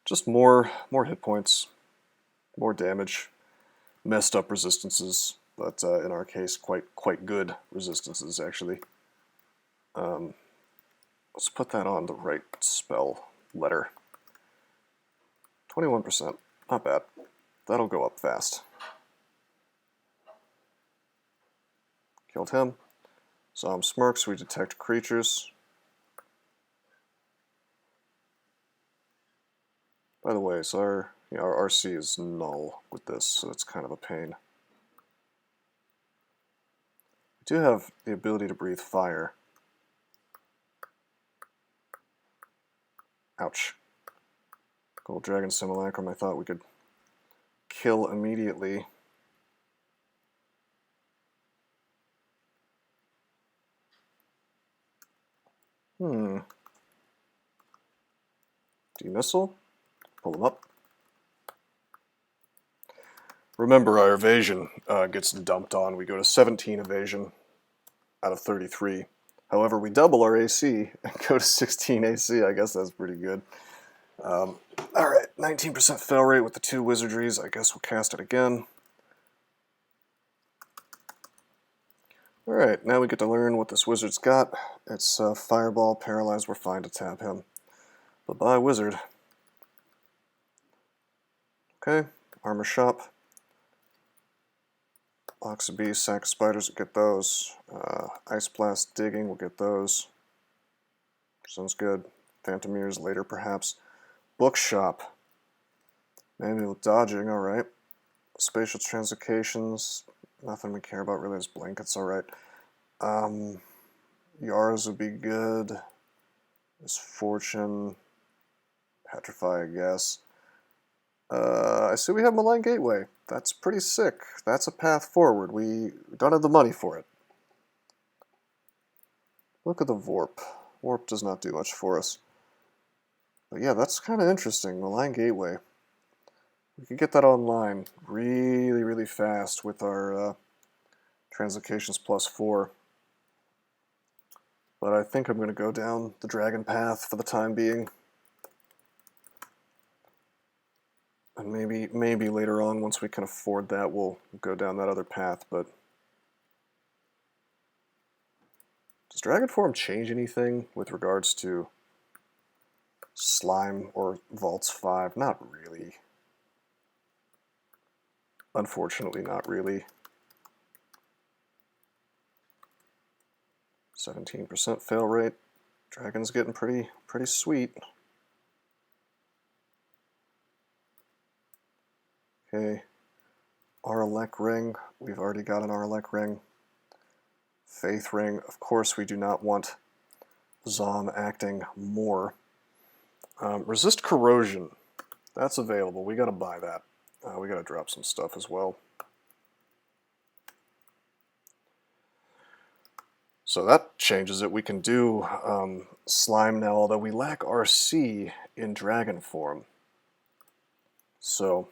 Just more hit points, more damage, messed up resistances, but in our case, quite good resistances, actually. Let's put that on the right spell letter. 21%, not bad. That'll go up fast. Killed him. Zom smirks, we detect creatures. By the way, so our RC is null with this, so it's kind of a pain. We do have the ability to breathe fire. Ouch. Gold Dragon Simulacrum I thought we could kill immediately. Demissile. Pull them up. Remember, our evasion gets dumped on. We go to 17 evasion out of 33. However, we double our AC and go to 16 AC. I guess that's pretty good. Alright, 19% fail rate with the 2 wizardries. I guess we'll cast it again. Alright, now we get to learn what this wizard's got. It's Fireball, Paralyzed. We're fine to tap him. Bye-bye, wizard. Okay, Armor Shop. Box of Bees, Sack of Spiders, we'll get those. Ice Blast, Digging, we'll get those. Sounds good. Phantom Mirrors later, perhaps. Bookshop. Manual Dodging, alright. Spatial Translocations, nothing we care about really. As blankets, alright. Yars would be good. Misfortune. Petrify, I guess. I see we have Malign Gateway. That's pretty sick. That's a path forward. We don't have the money for it. Look at the Vorp. Warp does not do much for us. But yeah, that's kind of interesting. Malign Gateway. We could get that online really fast with our Translocations +4. But I think I'm going to go down the Dragon path for the time being. And maybe later on, once we can afford that, we'll go down that other path, but... Does Dragon Form change anything with regards to Slime or Vaults 5? Not really. Unfortunately, not really. 17% fail rate. Dragon's getting pretty sweet. Okay, Aralek Ring. We've already got an Aralek Ring. Faith Ring. Of course, we do not want Zom acting more. Resist Corrosion. That's available. We gotta buy that. We gotta drop some stuff as well. So that changes it. We can do Slime now, although we lack RC in Dragon Form. So...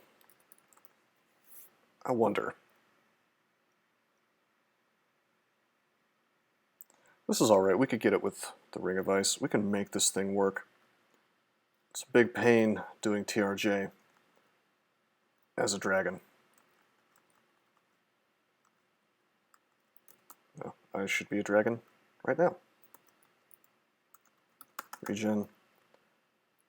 I wonder. This is alright. We could get it with the Ring of Ice. We can make this thing work. It's a big pain doing TRJ as a dragon. No, I should be a dragon right now. Regen.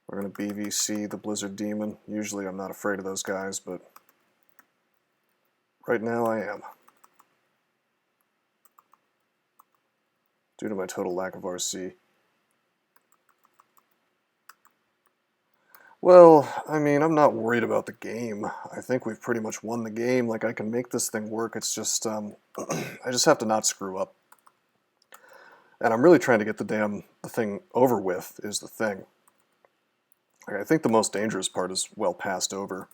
We're going to BVC the Blizzard Demon. Usually I'm not afraid of those guys, but... right now I am. Due to my total lack of RC. Well, I mean, I'm not worried about the game. I think we've pretty much won the game. Like, I can make this thing work. It's just, I just have to not screw up. And I'm really trying to get the thing over with, is the thing. Like, I think the most dangerous part is well passed over.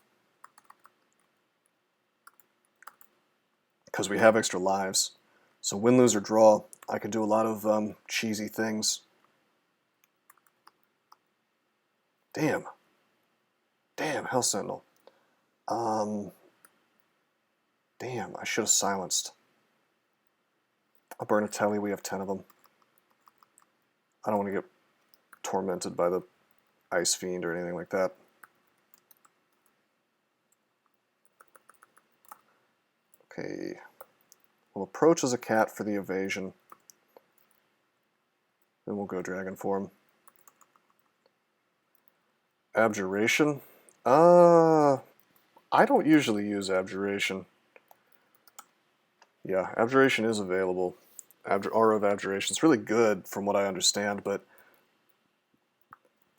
Because we have extra lives. So win, lose, or draw, I could do a lot of cheesy things. Damn. Damn, Hell Sentinel. Damn, I should have silenced. I'll burn a telly, we have 10 of them. I don't want to get tormented by the Ice Fiend or anything like that. Okay. We'll approach as a cat for the evasion. Then we'll go dragon form. Abjuration? I don't usually use Abjuration. Yeah, Abjuration is available. Aura of Abjuration. It's really good from what I understand, but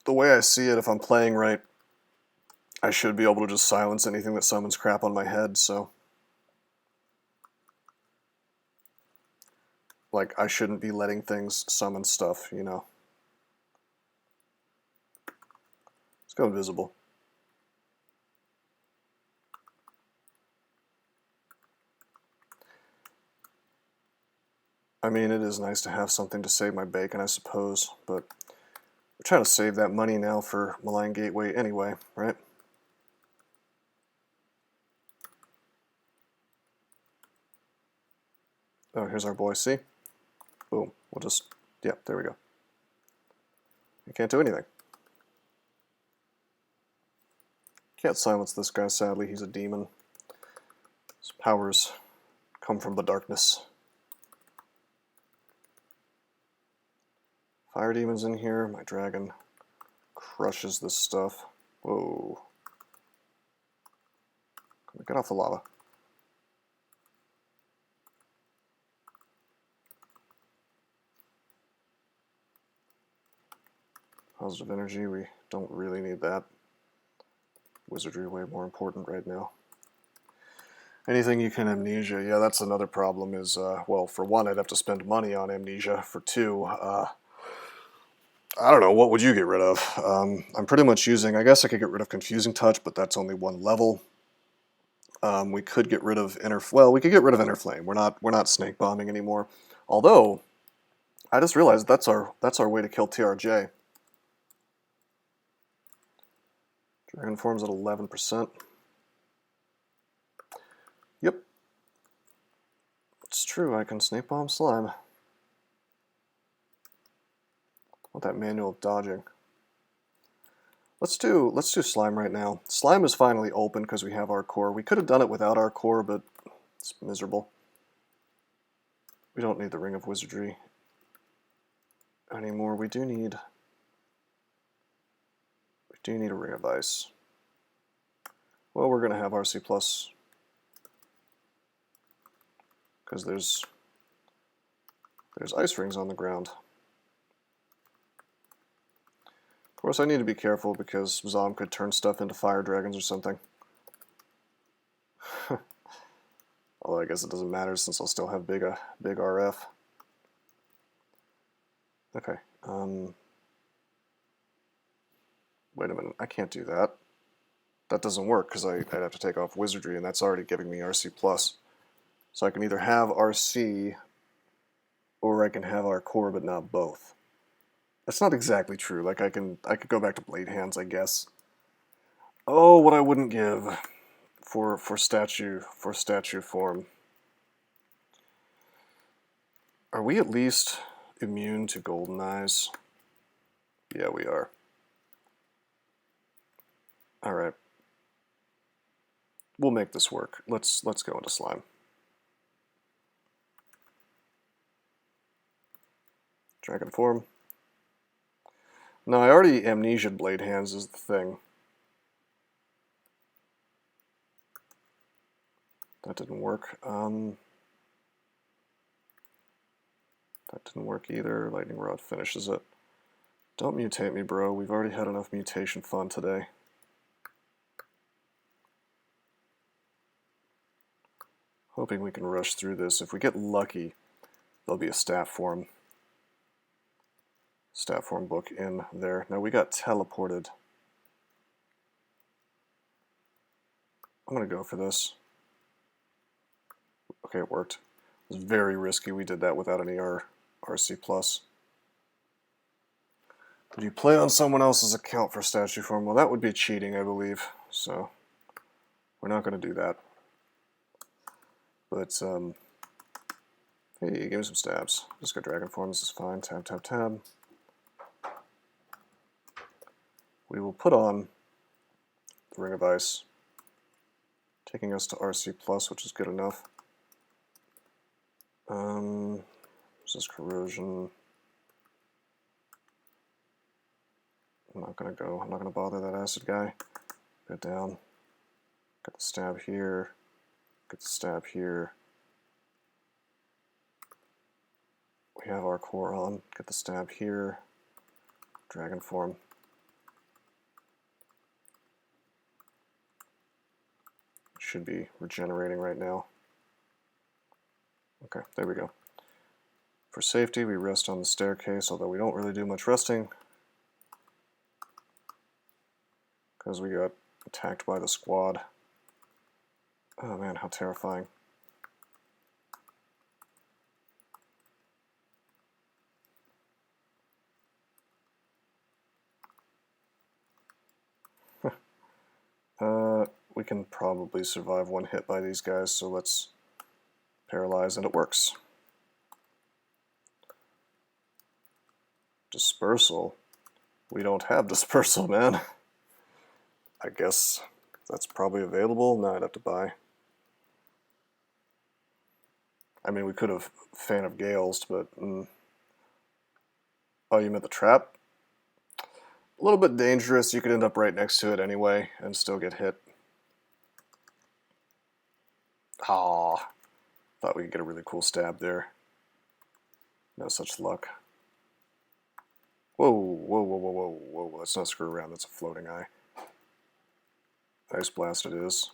the way I see it, if I'm playing right, I should be able to just silence anything that summons crap on my head, so... Like, I shouldn't be letting things summon stuff, you know. Let's go invisible. I mean, it is nice to have something to save my bacon, I suppose, but we're trying to save that money now for Malign Gateway anyway, right? Oh, here's our boy, see? Boom. We'll just, yeah, there we go. You can't do anything. Can't silence this guy, sadly. He's a demon. His powers come from the darkness. Fire demon's in here. My dragon crushes this stuff. Whoa. Get off the lava. Positive energy, we don't really need that. Wizardry way more important right now. Anything you can amnesia, yeah, that's another problem is, well, for one, I'd have to spend money on amnesia. For two, I don't know, what would you get rid of? I'm pretty much using, I guess I could get rid of Confusing Touch, but that's only one level. We could get rid of we could get rid of Inner Flame. We're not snake bombing anymore. Although, I just realized that's our way to kill TRJ. Dragon form's at 11%. Yep. It's true, I can snake bomb slime. I want that manual dodging. Let's do slime right now. Slime is finally open because we have our core. We could have done it without our core, but it's miserable. We don't need the Ring of Wizardry anymore. We do need a Ring of Ice. Well, we're gonna have RC plus because there's ice rings on the ground. Of course, I need to be careful because Zom could turn stuff into fire dragons or something. Although I guess it doesn't matter since I'll still have big RF. Okay. Wait a minute. I can't do that. That doesn't work because I'd have to take off Wizardry, and that's already giving me RC+. So I can either have RC, or I can have our core, but not both. That's not exactly true. Like I could go back to Blade Hands, I guess. Oh, what I wouldn't give for statue form. Are we at least immune to golden eyes? Yeah, we are. All right. We'll make this work. Let's go into slime. Dragon form. No, I already amnesia'd Blade Hands is the thing. That didn't work. That didn't work either. Lightning Rod finishes it. Don't mutate me, bro. We've already had enough mutation fun today. Hoping we can rush through this. If we get lucky, there'll be a stat form book in there. Now we got teleported. I'm gonna go for this. Okay, it worked. It was very risky. We did that without any RC plus. Would you play on someone else's account for statue form? Well, that would be cheating, I believe. So we're not going to do that. But hey, give me some stabs. Just go dragon form. This is fine. Tab, tab, tab. We will put on the Ring of Ice, taking us to RC plus, which is good enough. Resist corrosion. I'm not gonna bother that acid guy. Get down. Get the stab here. Get the stab here. We have our core on. Get the stab here. Dragon form. Should be regenerating right now. Okay, there we go. For safety, we rest on the staircase, although we don't really do much resting because we got attacked by the squad. Oh man, how terrifying. We can probably survive one hit by these guys, so let's paralyze, and it works. Dispersal? We don't have dispersal, man. I guess that's probably available. No, I'd have to buy. I mean, we could have Fan of Gales, but... Oh, you meant the trap? A little bit dangerous. You could end up right next to it anyway and still get hit. Ah, thought we could get a really cool stab there. No such luck. Whoa, whoa, whoa, whoa, whoa, whoa. Let's not screw around. That's a floating eye. Ice Blast it is.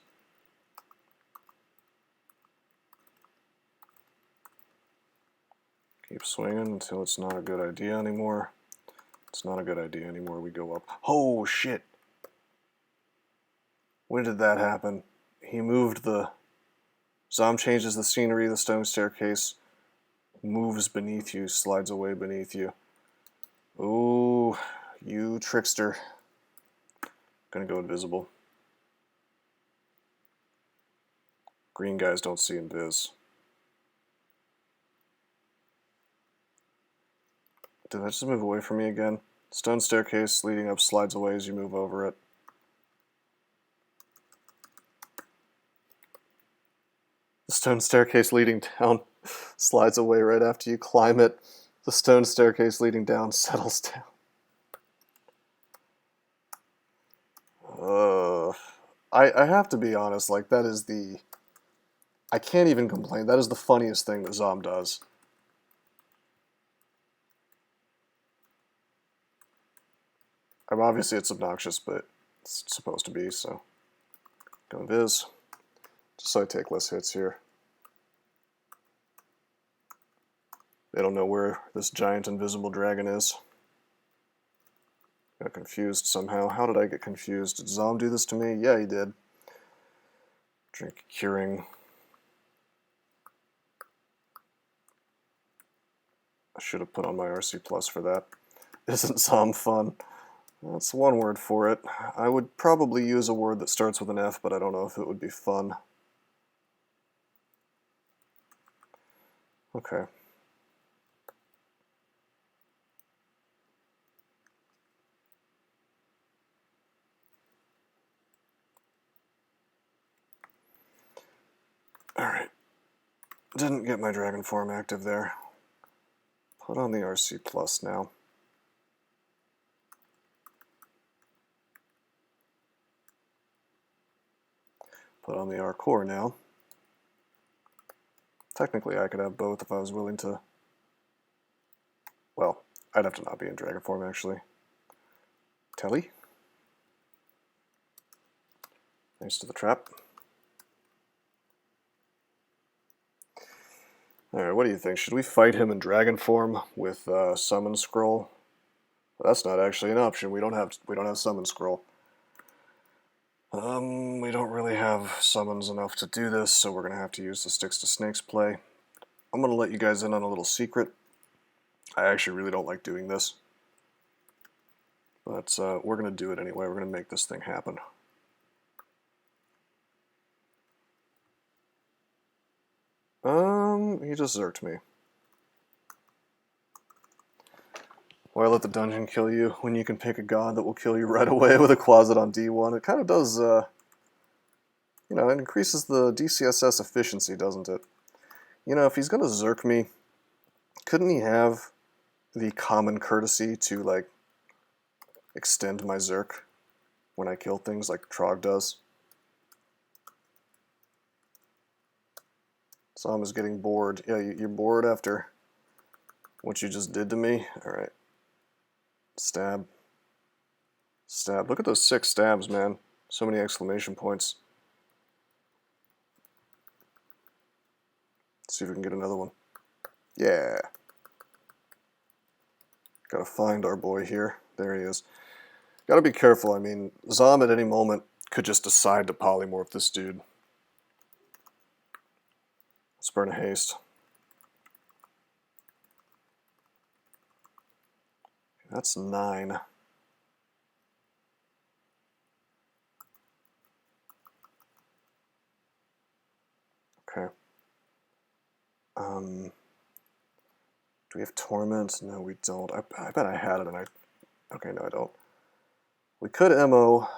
Keep swinging until it's not a good idea anymore. It's not a good idea anymore. We go up. Oh, shit. When did that happen? He moved the... Zom changes the scenery, the stone staircase moves beneath you, slides away beneath you. Ooh, you trickster. Gonna go invisible. Green guys don't see invis. Did that just move away from me again? Stone staircase leading up slides away as you move over it. The stone staircase leading down slides away right after you climb it. The stone staircase leading down settles down. I have to be honest, like, that is the... I can't even complain. That is the funniest thing that Zom does. Obviously it's obnoxious, but it's supposed to be, so... Go invis. Just so I take less hits here. They don't know where this giant invisible dragon is. Got confused somehow. How did I get confused? Did Zom do this to me? Yeah, he did. Drink curing. I should have put on my RC plus for that. Isn't Zom fun? That's one word for it. I would probably use a word that starts with an F, but I don't know if it would be fun. Okay. Alright. Didn't get my dragon form active there. Put on the RC plus now. Put on the R core now. Technically I could have both if I was willing to. Well, I'd have to not be in dragon form actually. Telly. Thanks to the trap. Alright, what do you think? Should we fight him in dragon form with summon scroll? Well, that's not actually an option. We don't have summon scroll. We don't really have summons enough to do this, so we're gonna have to use the sticks to snakes play. I'm gonna let you guys in on a little secret. I actually really don't like doing this. But we're going to do it anyway. We're going to make this thing happen. He just zerked me. Why let the dungeon kill you when you can pick a god that will kill you right away with a closet on D1? It kind of does, you know, it increases the DCSS efficiency, doesn't it? You know, if he's going to zerk me, couldn't he have the common courtesy to, like, extend my zerk when I kill things like Trog does? Sam is getting bored. Yeah, you're bored after what you just did to me? Alright. Stab. Stab. Look at those 6 stabs, man. So many exclamation points. Let's see if we can get another one. Yeah. Gotta find our boy here. There he is. Gotta be careful. I mean, Zom at any moment could just decide to polymorph this dude. Let's burn a haste. That's 9. Okay. Do we have Torment? No, we don't. I bet I had it and I... Okay, no, I don't. We could MO.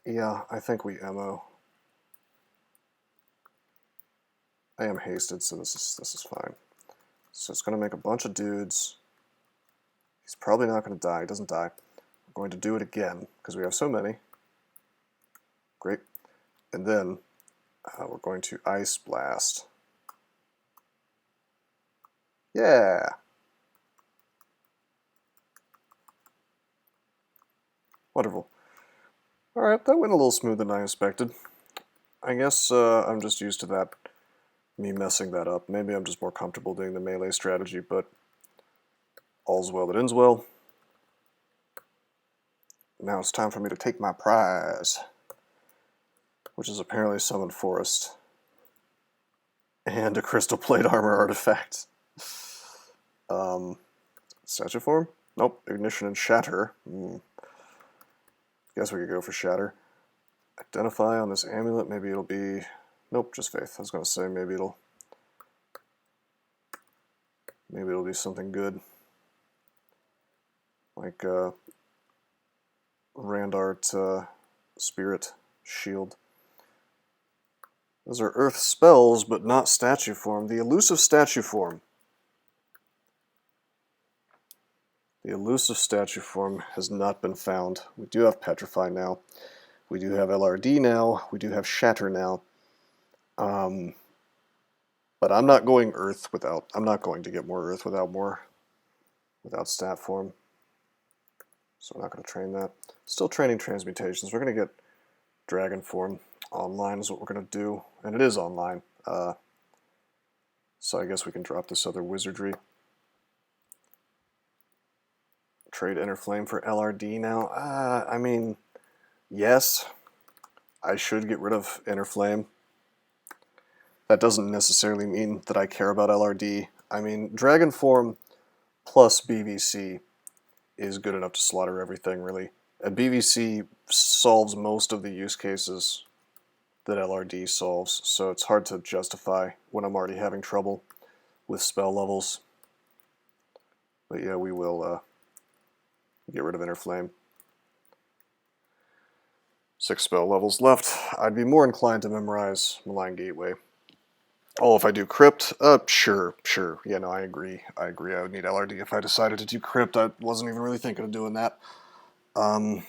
Yeah, I think we MO. I am hasted, so this is fine. So it's going to make a bunch of dudes. He's probably not going to die. He doesn't die. We're going to do it again, because we have so many. Great. And then we're going to Ice Blast. Yeah! Wonderful. Alright, that went a little smoother than I expected. I guess I'm just used to that, me messing that up. Maybe I'm just more comfortable doing the melee strategy, but all's well that ends well. Now it's time for me to take my prize, which is apparently Summoned Forest and a Crystal Plate Armor artifact. Statue form? Nope. Ignition and Shatter. Guess we could go for Shatter. Identify on this amulet. Maybe it'll be... Nope, just Faith. I was going to say maybe it'll be something good. Like Randart Spirit Shield. Those are Earth spells, but not statue form. The elusive statue form. The elusive statue form has not been found. We do have Petrify now. We do have LRD now. We do have Shatter now. But I'm not going Earth without... I'm not going to get more Earth without stat form. So I'm not going to train that. Still training transmutations. We're going to get Dragon form. Online is what we're going to do. And it is online. So I guess we can drop this other wizardry. Trade Inner Flame for LRD now. I mean, yes, I should get rid of Inner Flame. That doesn't necessarily mean that I care about LRD. I mean, Dragon form plus BVC is good enough to slaughter everything, really. A BVC solves most of the use cases that LRD solves, so it's hard to justify when I'm already having trouble with spell levels. But yeah, we will get rid of Inner Flame. 6 spell levels left. I'd be more inclined to memorize Malign Gateway. Oh, if I do Crypt? Sure. Yeah, no, I agree. I would need LRD if I decided to do Crypt. I wasn't even really thinking of doing that. I mean,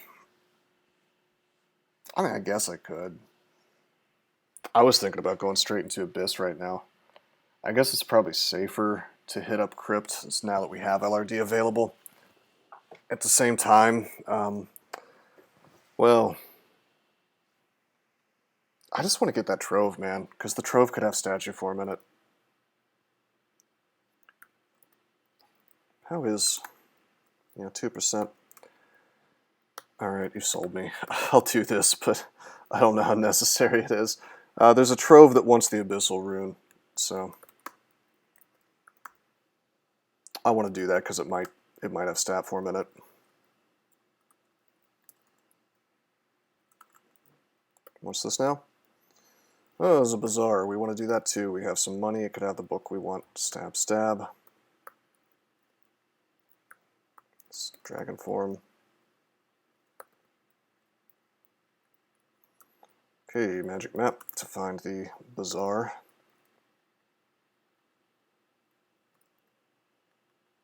I guess I could. I was thinking about going straight into Abyss right now. I guess it's probably safer to hit up Crypt now that we have LRD available. At the same time, well, I just want to get that Trove, man, because the Trove could have statue form in it. How is... 2%. Alright, you sold me. I'll do this, but I don't know how necessary it is. There's a Trove that wants the Abyssal Rune, so... I want to do that because it might have stat form in it. What's this now? Oh, there's a bazaar. We want to do that too. We have some money. It could have the book we want. Stab, stab. It's dragon form. Okay, magic map to find the bazaar.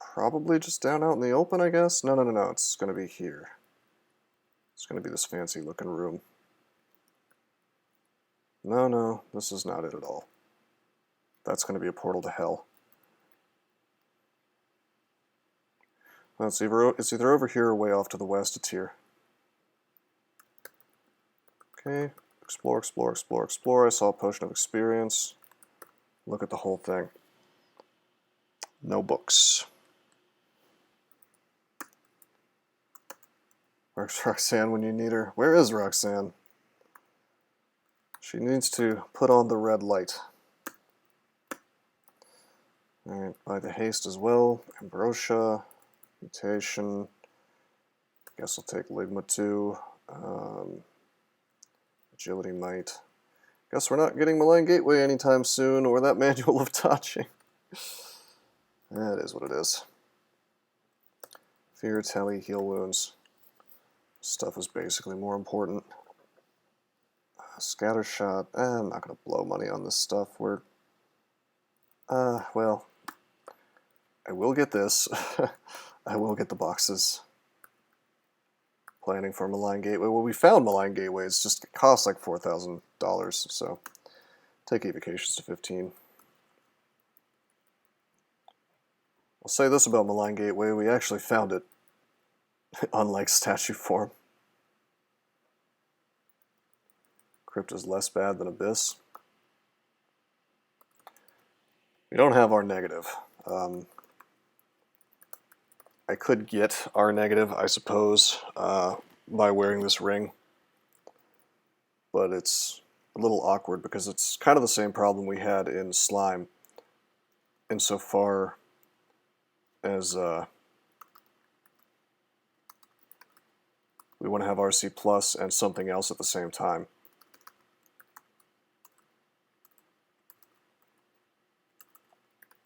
Probably just down out in the open, I guess? No, it's going to be here. It's going to be this fancy looking room. No, this is not it at all. That's going to be a portal to hell. It's either over here or way off to the west. It's here. Okay, explore, explore, explore, explore. I saw a potion of experience. Look at the whole thing. No books. Where's Roxanne when you need her? Where is Roxanne? She needs to put on the red light. Alright, buy the haste as well. Ambrosia. Mutation. Guess I'll take Ligma too. Agility might. Guess we're not getting Malign Gateway anytime soon, or that manual of touching. That is what it is. Fear, tally, heal wounds. Stuff is basically more important. Scatter shot. I'm not going to blow money on this stuff. Well, I will get this. I will get the boxes. Planning for Malign Gateway. Well, we found Malign Gateway. It's just, it costs like $4,000, so take evocations to 15. I'll say this about Malign Gateway. We actually found it, unlike statue form. Crypt is less bad than Abyss. We don't have our negative. I could get our negative, I suppose, by wearing this ring. But it's a little awkward because it's kind of the same problem we had in Slime, insofar as we want to have RC Plus and something else at the same time.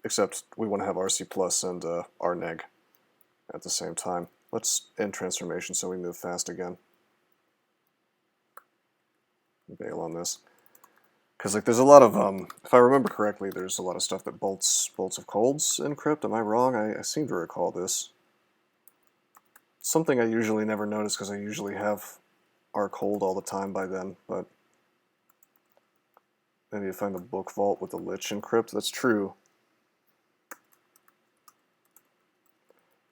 Except we want to have RC Plus and our neg at the same time. Let's end transformation so we move fast again. Bail on this. Because like there's a lot of, if I remember correctly, there's a lot of stuff that bolts of colds in Crypt. Am I wrong? I seem to recall this. Something I usually never notice because I usually have our cold all the time by then, but maybe you find the book vault with the Lich in Crypt. That's true.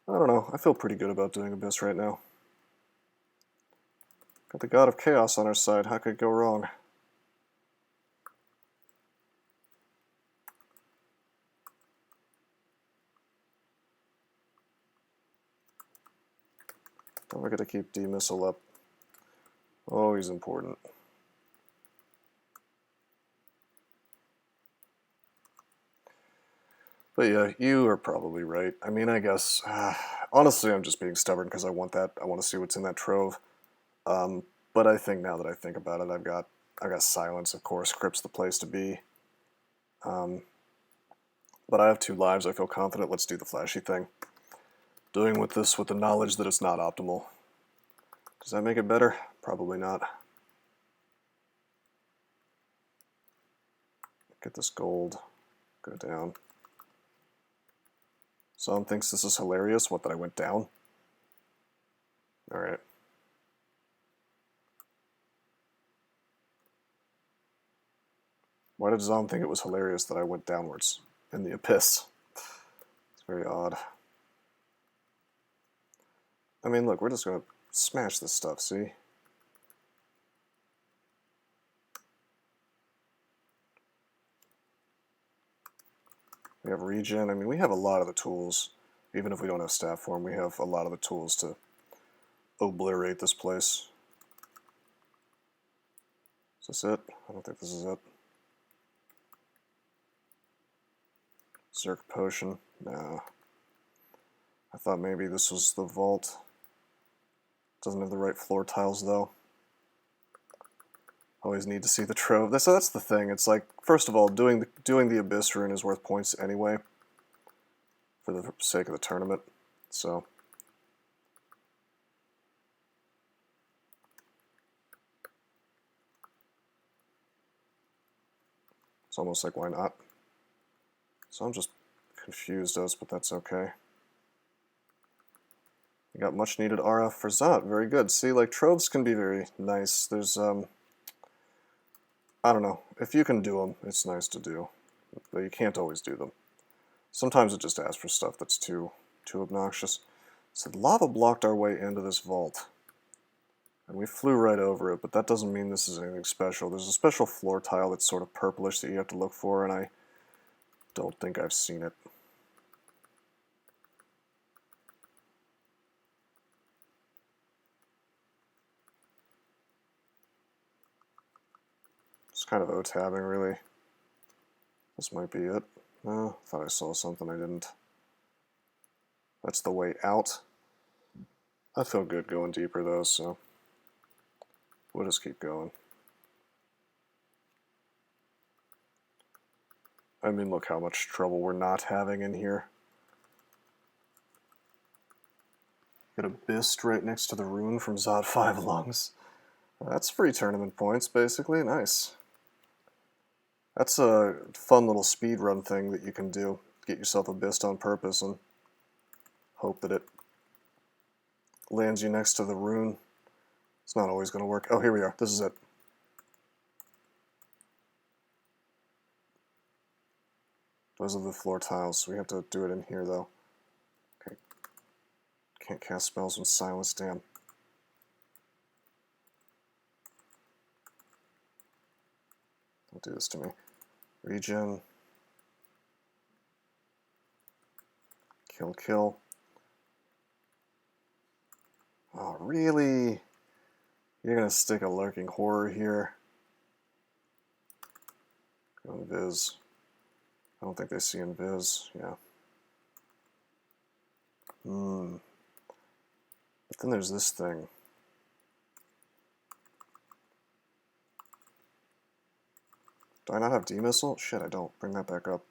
I don't know. I feel pretty good about doing Abyss right now. Got the God of Chaos on our side. How could it go wrong? Don't forget to keep D-Missile up. Always important. But yeah, you are probably right. I mean, I guess, honestly, I'm just being stubborn because I want that. I want to see what's in that trove. But I think now that I think about it, I've got Silence, of course. Crypt's the place to be. But I have 2 lives. I feel confident. Let's do the flashy thing. Doing with this with the knowledge that it's not optimal. Does that make it better? Probably not. Get this gold. Go down. Someone thinks this is hilarious. What, that I went down? Alright. Why did Zom think it was hilarious that I went downwards in the abyss? It's very odd. I mean, look, we're just going to smash this stuff, see? We have regen. I mean, we have a lot of the tools. Even if we don't have staff form, we have a lot of the tools to obliterate this place. Is this it? I don't think this is it. Zerk potion? No. I thought maybe this was the vault. Doesn't have the right floor tiles though. Always need to see the trove. So that's the thing. It's like, first of all, doing the Abyss rune is worth points anyway, for the sake of the tournament. So it's almost like, why not? So I'm just confused as, but that's okay. You got much needed RF for Zot. Very good. See, like, troves can be very nice. There's I don't know. If you can do them, it's nice to do. But you can't always do them. Sometimes it just asks for stuff that's too obnoxious. So lava blocked our way into this vault. And we flew right over it, but that doesn't mean this is anything special. There's a special floor tile that's sort of purplish that you have to look for, and I don't think I've seen it. It's kind of O-tabbing, really. This might be it. No, I thought I saw something, I didn't. That's the way out. I feel good going deeper, though, so we'll just keep going. I mean, look how much trouble we're not having in here. Got a Bist right next to the rune from Zod 5 Lungs. That's free tournament points, basically. Nice. That's a fun little speedrun thing that you can do. Get yourself a Bist on purpose and hope that it lands you next to the rune. It's not always going to work. Oh, here we are. This is it. Those are the floor tiles. We have to do it in here, though. Okay. Can't cast spells with silence, damn. Don't do this to me. Regen. Kill, kill. Oh, really? You're gonna stick a lurking horror here? Go invis. I don't think they see invis, yeah. But then there's this thing. Do I not have D-Missile? Shit, I don't. Bring that back up.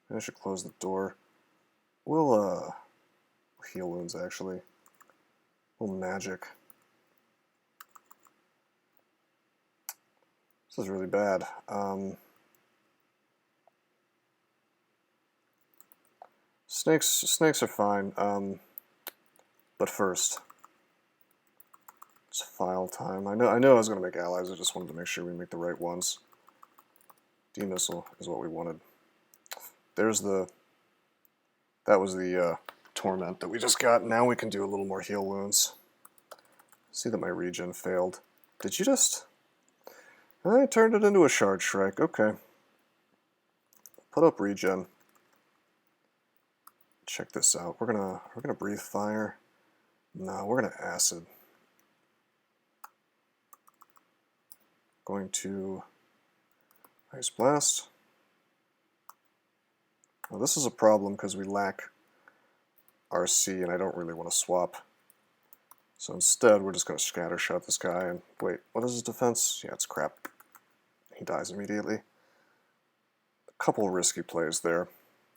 Maybe I should close the door. We'll heal wounds, actually. A little magic. This is really bad. Snakes are fine. But first, it's file time. I know I was going to make allies. I just wanted to make sure we make the right ones. D-Missile is what we wanted. There's the... That was the Torment that we just got. Now we can do a little more heal wounds. See that my regen failed. Did you just... I turned it into a Shard Shrike. Okay. Put up regen. Check this out. We're gonna breathe fire. No, we're gonna acid. Going to Ice Blast. Now this is a problem because we lack RC and I don't really want to swap. So instead we're just going to scatter shot this guy and wait, what is his defense? Yeah, it's crap. He dies immediately. A couple risky plays there.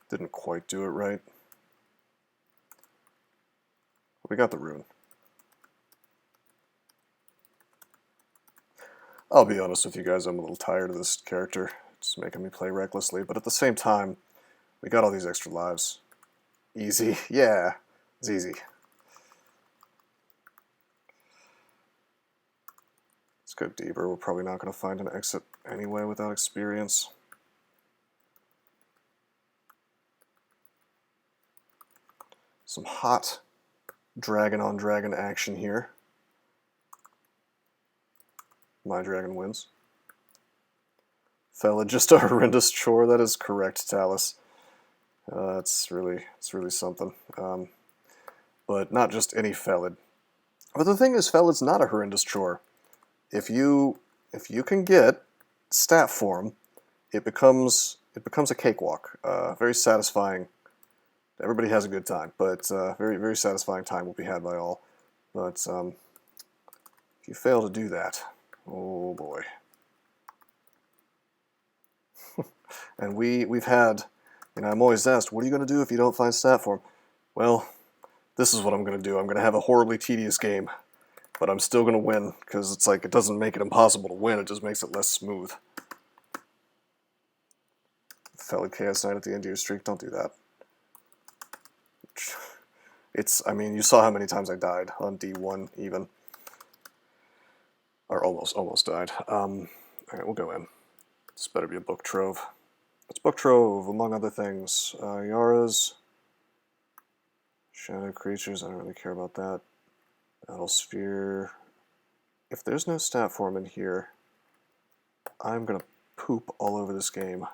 Didn't quite do it right. We got the rune. I'll be honest with you guys, I'm a little tired of this character. It's making me play recklessly, but at the same time, we got all these extra lives. Easy. Yeah, it's easy. Let's go deeper. We're probably not going to find an exit anyway without experience. Some hot dragon on dragon action here. My dragon wins. Felid, just a horrendous chore. That is correct, Talus. It's really something. But not just any Felid. But the thing is, Felid's not a horrendous chore. If you can get stat form, it becomes a cakewalk. Very satisfying everybody has a good time, but very, very satisfying time will be had by all. But if you fail to do that, oh boy. And we've had, I'm always asked, what are you going to do if you don't find stat form? Well, this is what I'm going to do. I'm going to have a horribly tedious game, but I'm still going to win, because it's like, it doesn't make it impossible to win, it just makes it less smooth. Felid Chaos Knight at the end of your streak, don't do that. You saw how many times I died on D1 even. Or almost died. Alright, we'll go in. This better be a book trove. It's book trove, among other things. Yaras, shadow creatures, I don't really care about that. Battle sphere. If there's no stat form in here, I'm gonna poop all over this game.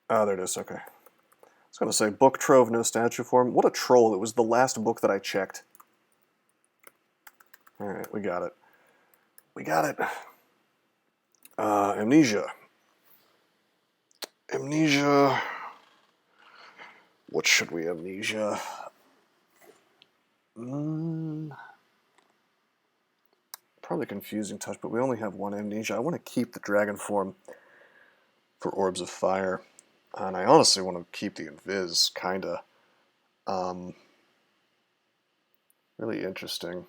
Oh, there it is, okay. I was gonna say, book trove, no statue form. What a troll, it was the last book that I checked. Alright, we got it. We got it. Amnesia. Amnesia. What should we amnesia? Probably confusing touch, but we only have one amnesia. I want to keep the dragon form for orbs of fire. And I honestly want to keep the invis, kinda. Really interesting.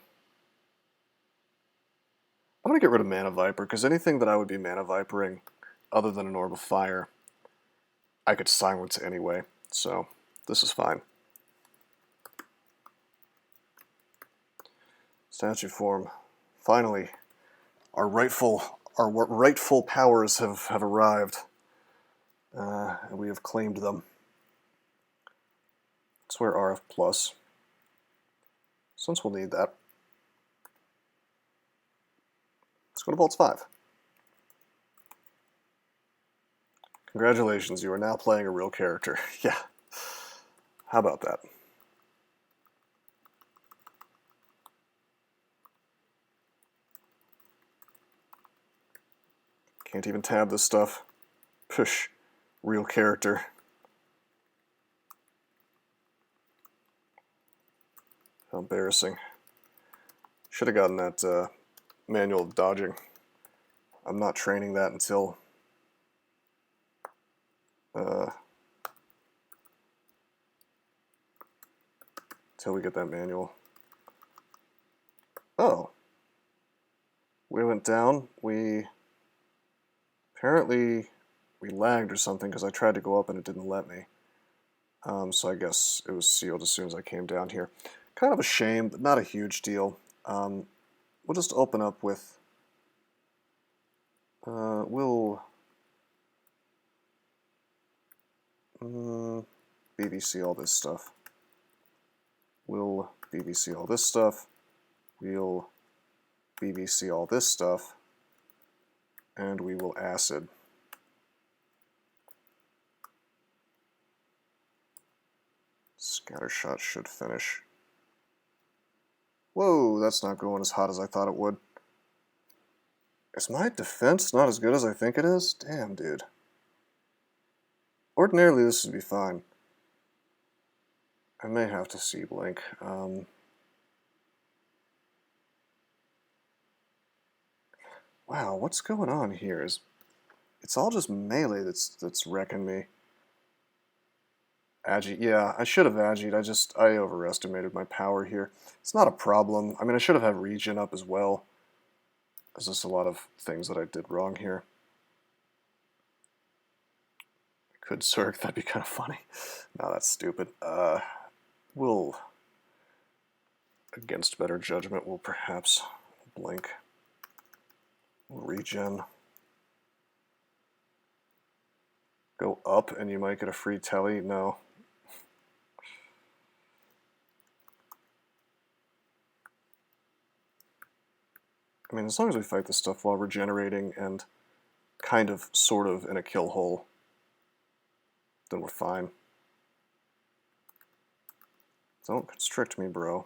I'm going to get rid of Mana Viper, because anything that I would be Mana Vipering, other than an Orb of Fire, I could silence anyway, so this is fine. Statue form. Finally, our rightful powers have arrived, and we have claimed them. Let's wear RF Plus, since we'll need that. Let's go to Bolts 5. Congratulations, you are now playing a real character. Yeah. How about that? Can't even tab this stuff. Push. Real character. How embarrassing. Should have gotten that manual dodging. I'm not training that until we get that manual. Oh. We went down. Apparently we lagged or something, because I tried to go up and it didn't let me. So I guess it was sealed as soon as I came down here. Kind of a shame, but not a huge deal. We'll just open up with... we'll... BBC all this stuff. We'll BBC all this stuff. We'll BBC all this stuff. And we will acid. Scattershot should finish. Whoa, that's not going as hot as I thought it would. Is my defense not as good as I think it is? Damn, dude. Ordinarily, this would be fine. I may have to see blink. Wow, what's going on here? It's all just melee that's wrecking me. Agi, yeah, I should have Agi'd. I overestimated my power here. It's not a problem. I mean, I should have had regen up as well. There's just a lot of things that I did wrong here. I could Zerg, that'd be kind of funny. No, that's stupid. We'll, against better judgment, we'll perhaps blink. We'll regen. Go up and you might get a free telly. No. I mean, as long as we fight this stuff while regenerating and kind of, sort of, in a kill hole, then we're fine. Don't constrict me, bro.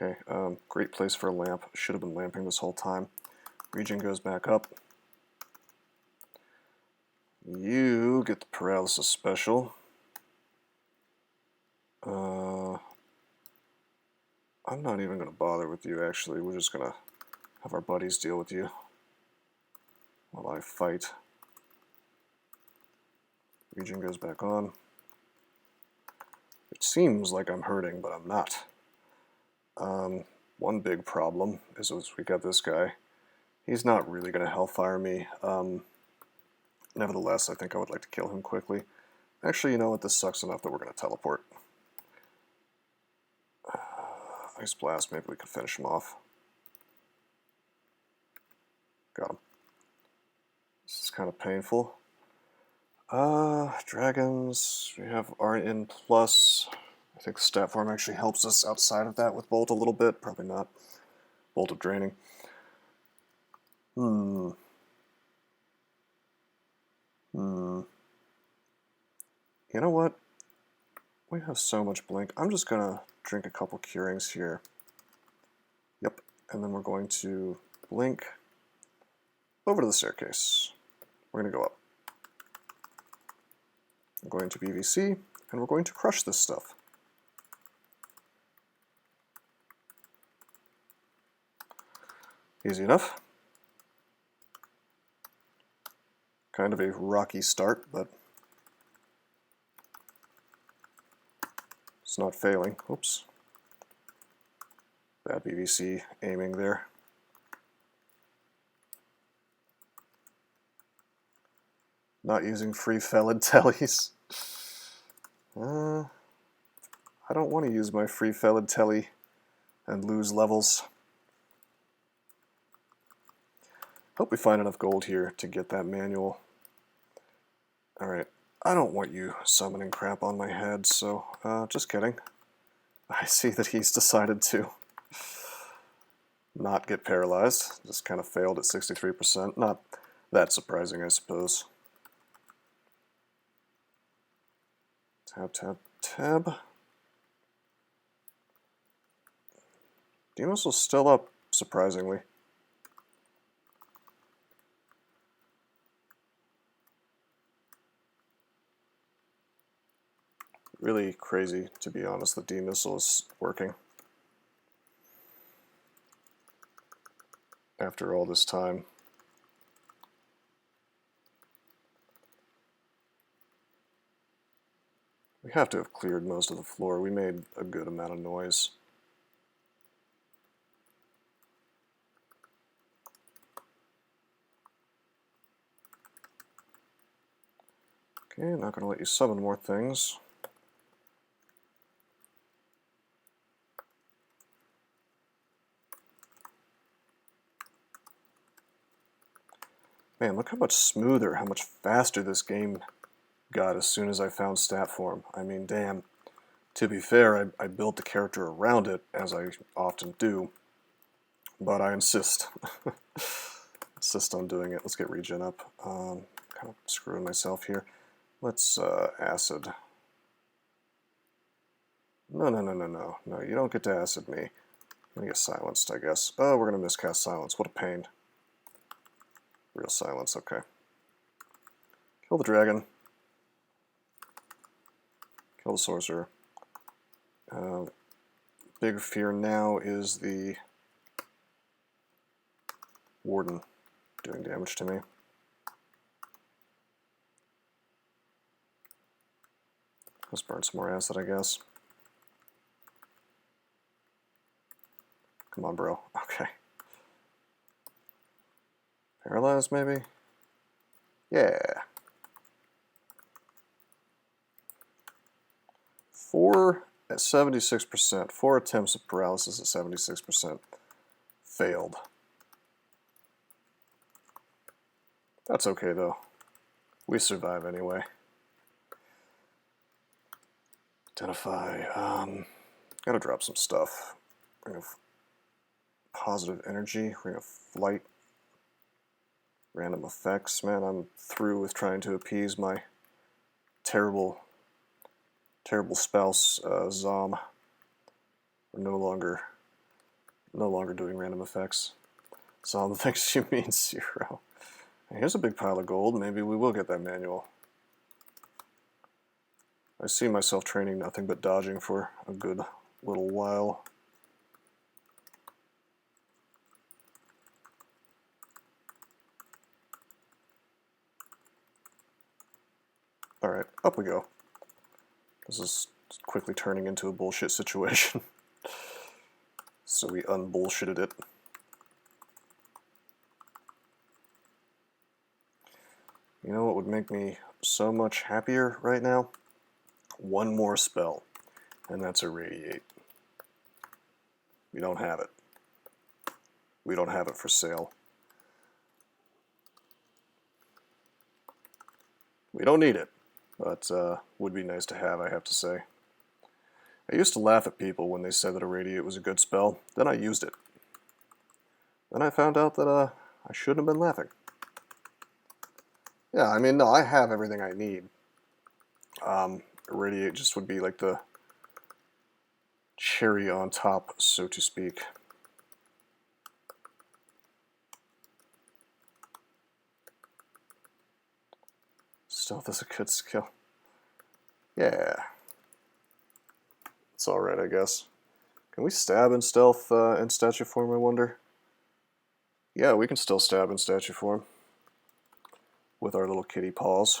Okay, great place for a lamp. Should have been lamping this whole time. Regen goes back up. You get the paralysis special. I'm not even going to bother with you, actually. We're just going to have our buddies deal with you while I fight. Regen goes back on. It seems like I'm hurting, but I'm not. One big problem is we got this guy. He's not really going to hellfire me. Nevertheless, I think I would like to kill him quickly. Actually, you know what? This sucks enough that we're going to teleport. Ice Blast, maybe we can finish him off. Got him. This is kind of painful. Dragons, we have RN+. I think stat form actually helps us outside of that with Bolt a little bit. Probably not. Bolt of Draining. You know what? We have so much blink. I'm just going to drink a couple curings here. Yep. And then we're going to blink over to the staircase. We're going to go up. We're going to BVC, and we're going to crush this stuff. Easy enough. Kind of a rocky start, but it's not failing. Oops. Bad BVC aiming there. Not using free Felid tellies. I don't want to use my free Felid telly and lose levels. Hope we find enough gold here to get that manual. Alright, I don't want you summoning crap on my head, so just kidding. I see that he's decided to not get paralyzed. Just kind of failed at 63%. Not that surprising, I suppose. Tab, tab, tab. Deimos is still up, surprisingly. Really crazy, to be honest, the D-missile is working. After all this time. We have to have cleared most of the floor. We made a good amount of noise. Okay, not going to let you summon more things. Man, look how much smoother, how much faster this game got as soon as I found stat form. I mean, damn. To be fair, I built the character around it, as I often do, but I insist. Insist on doing it. Let's get regen up. Kind of screwing myself here. Let's acid. No, you don't get to acid me. I'm gonna get silenced, I guess. Oh, we're gonna miscast silence. What a pain. Real silence, okay. Kill the dragon. Kill the sorcerer. Big fear now is the warden doing damage to me. Let's burn some more acid, I guess. Come on, bro. Okay. Paralyzed, maybe? Yeah. 4 at 76%. 4 attempts of paralysis at 76%. Failed. That's okay, though. We survive anyway. Identify. Gotta drop some stuff. Ring of positive energy. Ring of flight. Random effects. Man, I'm through with trying to appease my terrible spouse, Zom. We're no longer No longer doing random effects. Solid thinks you mean 0. Here's a big pile of gold. Maybe we will get that manual. I see myself training nothing but dodging for a good little while. Alright, up we go. This is quickly turning into a bullshit situation. So we unbullshitted it. You know what would make me so much happier right now? One more spell, and that's Irradiate. We don't have it. We don't have it for sale. We don't need it, but would be nice to have, I have to say. I used to laugh at people when they said that Irradiate was a good spell, then I used it. Then I found out that I shouldn't have been laughing. Yeah, I mean, no, I have everything I need. Irradiate just would be like the cherry on top, so to speak. Stealth is a good skill. Yeah. It's alright, I guess. Can we stab in stealth in statue form, I wonder? Yeah, we can still stab in statue form. With our little kitty paws.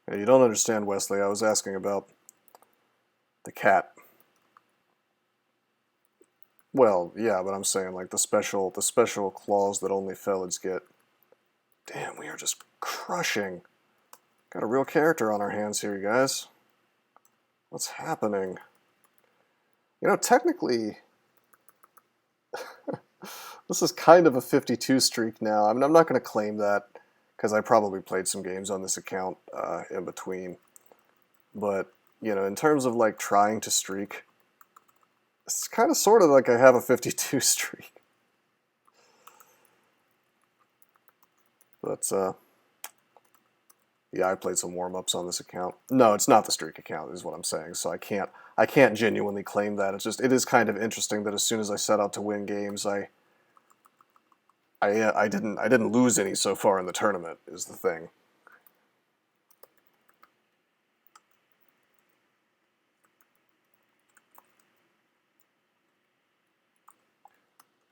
Hey, you don't understand, Wesley. I was asking about the cat. Well, yeah, but I'm saying like the special claws that only Felids get. Damn, we are just crushing. Got a real character on our hands here, you guys. What's happening? You know, technically, this is kind of a 52 streak now. I mean, I'm not going to claim that because I probably played some games on this account in between. But, you know, in terms of like trying to streak, it's kind of sort of like I have a 52 streak. But, yeah, I played some warm-ups on this account. No, it's not the streak account, is what I'm saying. So I can't genuinely claim that. It's just, it is kind of interesting that as soon as I set out to win games, I didn't lose any so far in the tournament, is the thing.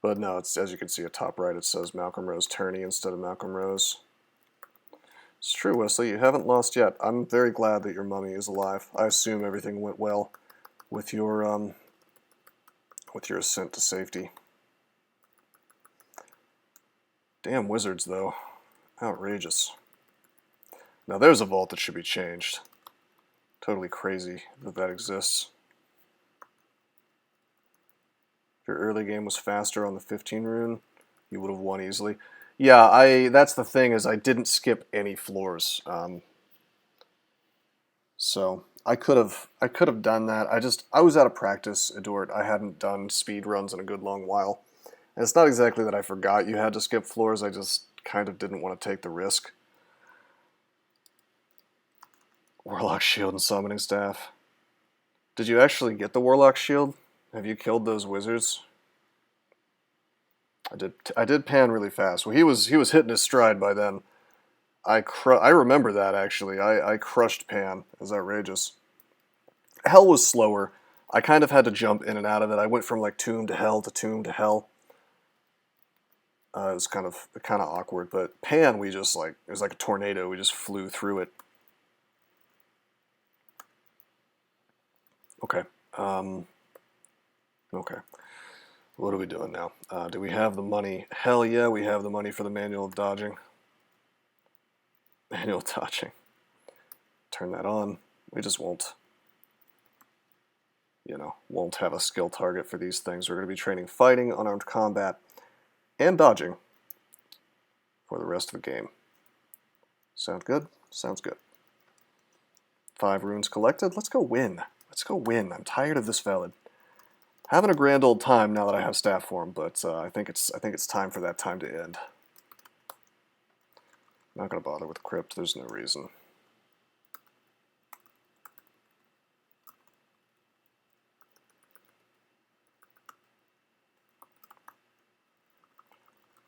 But no, it's, as you can see at top right, it says Malcolm Rose Turney instead of Malcolm Rose. It's true, Wesley, you haven't lost yet. I'm very glad that your mummy is alive. I assume everything went well with your ascent to safety. Damn wizards, though. Outrageous. Now there's a vault that should be changed. Totally crazy that that exists. If your early game was faster on the 15 rune, you would have won easily. Yeah, that's the thing, is I didn't skip any floors. So I could have done that. I was out of practice, Edward. I hadn't done speed runs in a good long while. And it's not exactly that I forgot you had to skip floors, I just kind of didn't want to take the risk. Warlock shield and summoning staff. Did you actually get the Warlock shield? Have you killed those wizards? I did pan really fast. Well, he was hitting his stride by then. I remember that, actually. I crushed Pan. It was outrageous. Hell was slower. I kind of had to jump in and out of it. I went from like tomb to hell to tomb to hell. It was kind of awkward, but Pan, we just like, it was like a tornado. We just flew through it. Okay. Okay. What are we doing now? Do we have the money? Hell yeah, we have the money for the manual of dodging. Manual dodging. Turn that on. We just won't, you know, won't have a skill target for these things. We're going to be training fighting, unarmed combat, and dodging for the rest of the game. Sound good? Sounds good. 5 runes collected. Let's go win. Let's go win. I'm tired of this Felid. Having a grand old time now that I have staff form, but I think it's time for that time to end. Not gonna bother with crypt. There's no reason.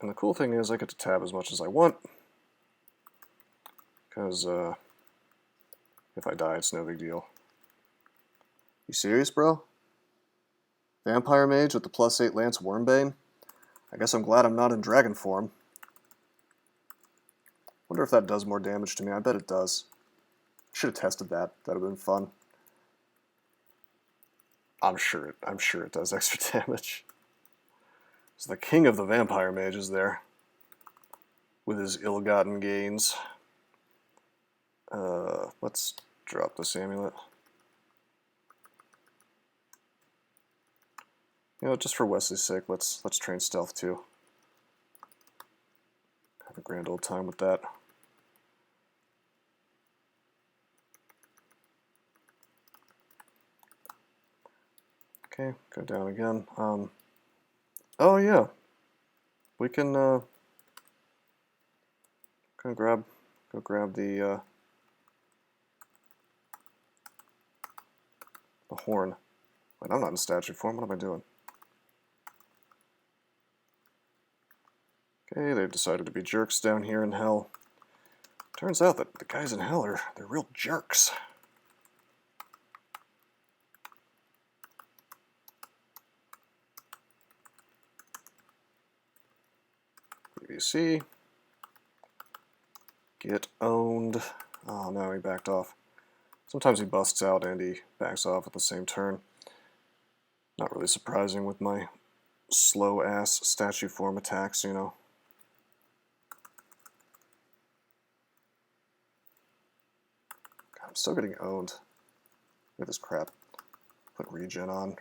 And the cool thing is I get to tab as much as I want, because if I die, it's no big deal. You serious, bro? Vampire Mage with the +8 Lance Wormbane? I guess I'm glad I'm not in dragon form. Wonder if that does more damage to me. I bet it does. Should have tested that. That'd have been fun. I'm sure it does extra damage. So the king of the vampire mages there, with his ill-gotten gains. Let's drop this amulet. You know, just for Wesley's sake, let's train stealth too. Have a grand old time with that. Okay, go down again. Oh yeah, we can go grab the horn. Wait, I'm not in statue form. What am I doing? Okay, they've decided to be jerks down here in hell. Turns out that the guys in hell they're real jerks. BBC. Get owned. Oh no, he backed off. Sometimes he busts out and he backs off at the same turn. Not really surprising with my slow-ass statue form attacks, you know. God, I'm still getting owned. Look at this crap. Put regen on.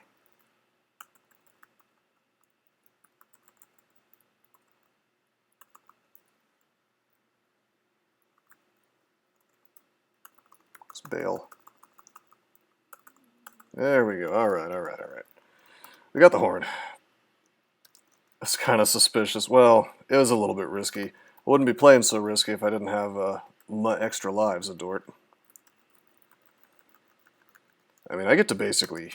Let's bail. There we go. Alright. We got the horn. It's kind of suspicious. Well, it was a little bit risky. I wouldn't be playing so risky if I didn't have extra lives, Adort. I mean, I get to basically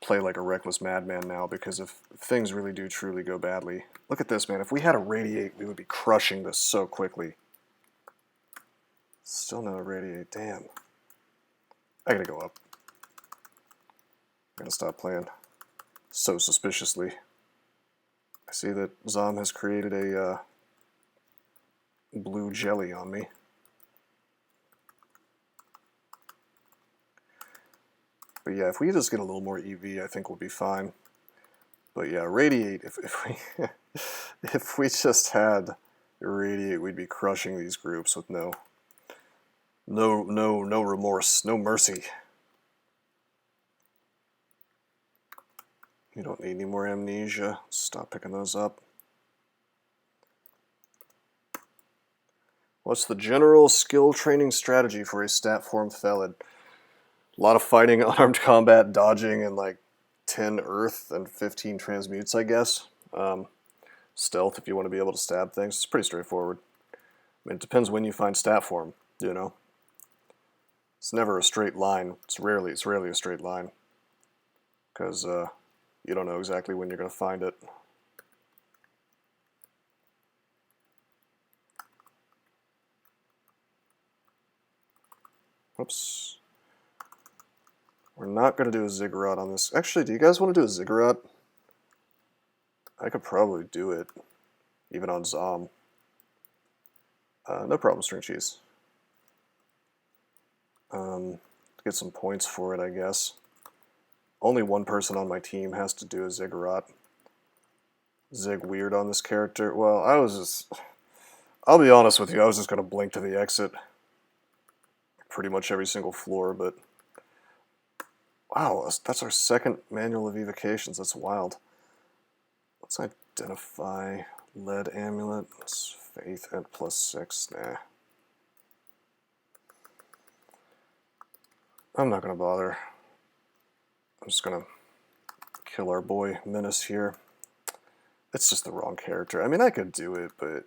play like a reckless madman now, because if things really do truly go badly... Look at this, man. If we had a Radiate, we would be crushing this so quickly. Still no Radiate. Damn. I gotta go up. I gotta stop playing so suspiciously. I see that Zom has created a blue jelly on me. But yeah, if we just get a little more EV, I think we'll be fine. But yeah, Radiate, if we if we just had Radiate, we'd be crushing these groups with no remorse, no mercy. You don't need any more amnesia. Stop picking those up. What's the general skill training strategy for a stat form Felid? A lot of fighting, unarmed combat, dodging, and like 10 earth and 15 transmutes, I guess. Stealth if you want to be able to stab things. It's pretty straightforward. I mean, it depends when you find stat form, you know. It's never a straight line. It's rarely a straight line. Because you don't know exactly when you're going to find it. Oops. We're not going to do a ziggurat on this. Actually, do you guys want to do a ziggurat? I could probably do it, even on Zom. No problem, string cheese. Get some points for it, I guess. Only one person on my team has to do a ziggurat. Zig weird on this character. Well, I'll be honest with you, I was just going to blink to the exit. Pretty much every single floor, but... Wow, that's our second manual of evocations. That's wild. Let's identify lead amulet. Let's faith and +6. Nah. I'm not going to bother. I'm just going to kill our boy Menace here. It's just the wrong character. I mean, I could do it, but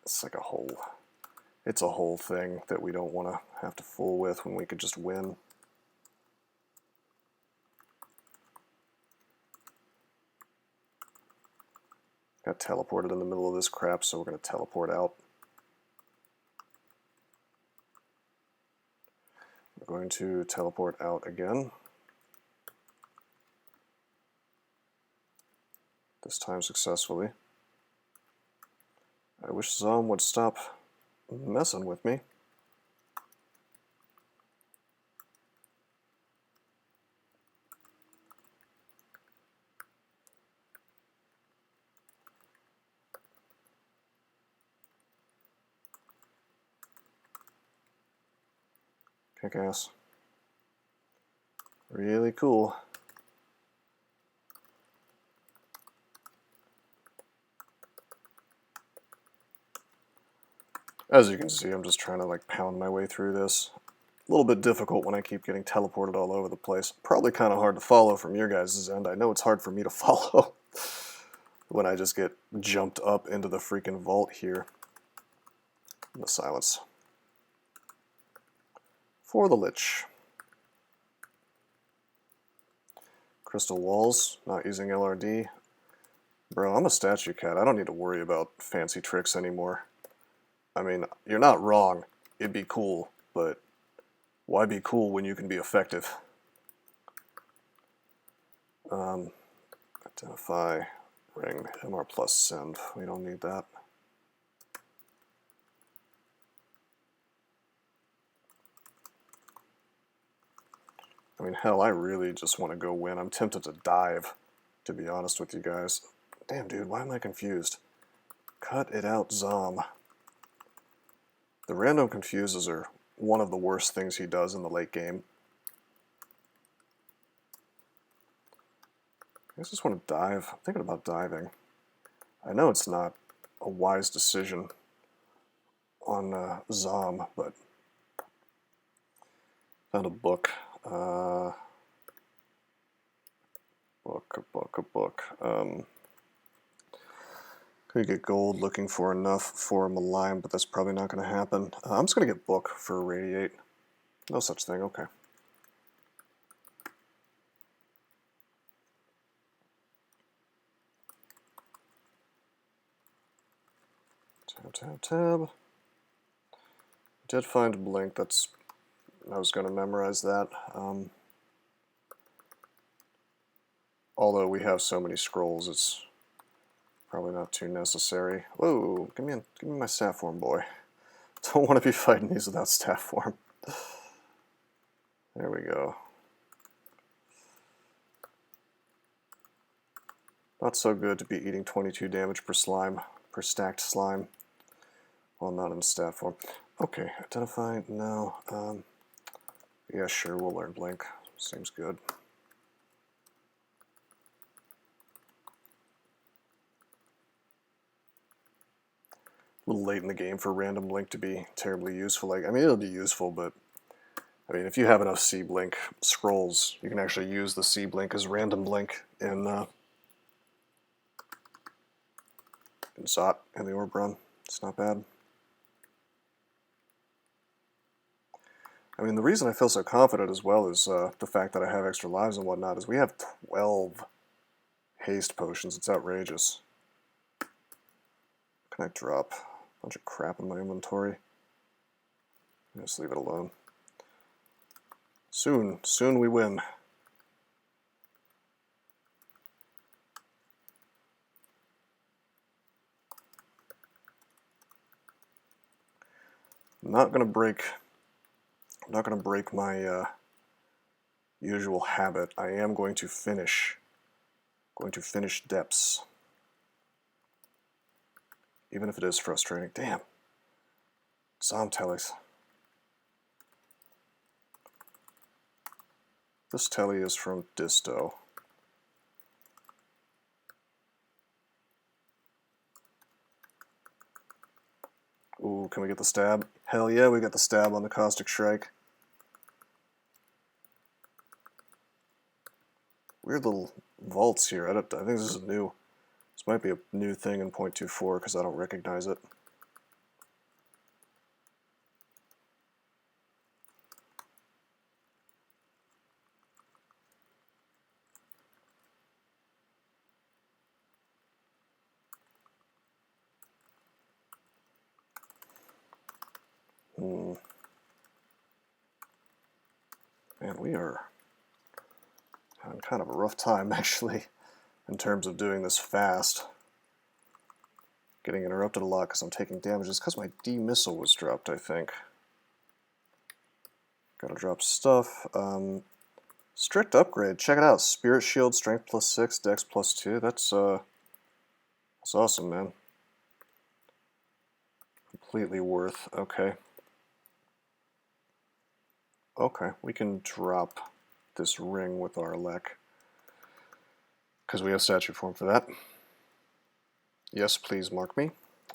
it's like it's a whole thing that we don't want to have to fool with when we could just win. Got teleported in the middle of this crap, so we're going to teleport out. We're going to teleport out again. This time successfully. I wish Zom would stop messing with me. Kick-ass. Really cool. As you can see, I'm just trying to like pound my way through this. A little bit difficult when I keep getting teleported all over the place. Probably kind of hard to follow from your guys' end. I know it's hard for me to follow when I just get jumped up into the freaking vault here. In the silence. For the Lich. Crystal walls, not using LRD. Bro, I'm a statue cat. I don't need to worry about fancy tricks anymore. I mean, you're not wrong. It'd be cool, but why be cool when you can be effective? Identify, ring, MR plus send. We don't need that. I mean, hell, I really just want to go win. I'm tempted to dive, to be honest with you guys. Damn, dude, why am I confused? Cut it out, Zom. The random confuses are one of the worst things he does in the late game. I just want to dive. I'm thinking about diving. I know it's not a wise decision on Zom, but found a book. Book. Could get gold looking for enough for Malign, but that's probably not going to happen. I'm just going to get book for Radiate. No such thing, okay. Tab. Did find Blink, I was going to memorize that. Although we have so many scrolls, it's probably not too necessary. Whoa, give me my staff form, boy. Don't want to be fighting these without staff form. There we go. Not so good to be eating 22 damage per stacked slime, while not in staff form. Okay, identify, no. Yeah, sure, we'll learn Blink. Seems good. A little late in the game for random Blink to be terribly useful. Like, I mean, it'll be useful, but I mean, if you have enough C Blink scrolls, you can actually use the C Blink as random Blink in Zot and the Orb Run. It's not bad. I mean, the reason I feel so confident as well is the fact that I have extra lives and whatnot, is we have 12 haste potions. It's outrageous. Can I drop a bunch of crap in my inventory? Just leave it alone. Soon we win. I'm not gonna break my usual habit. I am going to finish depths, even if it is frustrating. Damn. Zom tellies. This telly is from Disto. Ooh, can we get the stab? Hell yeah, we got the stab on the Caustic Shrike. Weird little vaults here. I think this is new. This might be a new thing in 0.24 because I don't recognize it. Man, we are having kind of a rough time, actually, in terms of doing this fast. Getting interrupted a lot because I'm taking damage. It's because my D missile was dropped, I think. Gotta drop stuff. Strict upgrade. Check it out. Spirit Shield, Strength +6, Dex +2. That's awesome, man. Completely worth. Okay. Okay, we can drop this ring with our Lek. Because we have statue form for that. Yes, please mark me.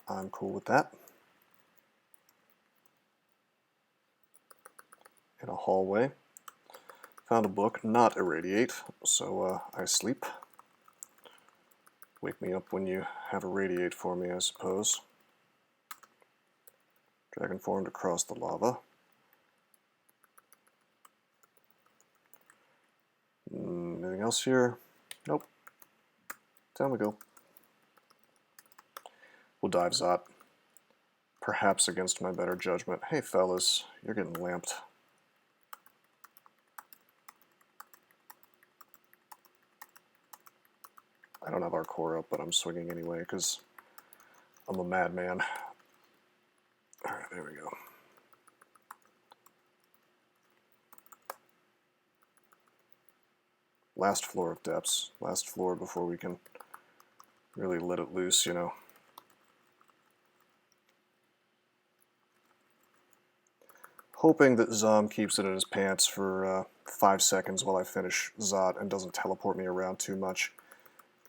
I'm cool with that. In a hallway. Found a book, not irradiate, so I sleep. Wake me up when you have irradiate for me, I suppose. Dragon formed across the lava. Anything else here? Nope. Down we go. We'll dive Zot. Perhaps against my better judgment. Hey fellas, you're getting lamped. I don't have our core up, but I'm swinging anyway because I'm a madman. Alright, there we go. Last floor of depths. Last floor before we can really let it loose, you know. Hoping that Zom keeps it in his pants for 5 seconds while I finish Zot and doesn't teleport me around too much.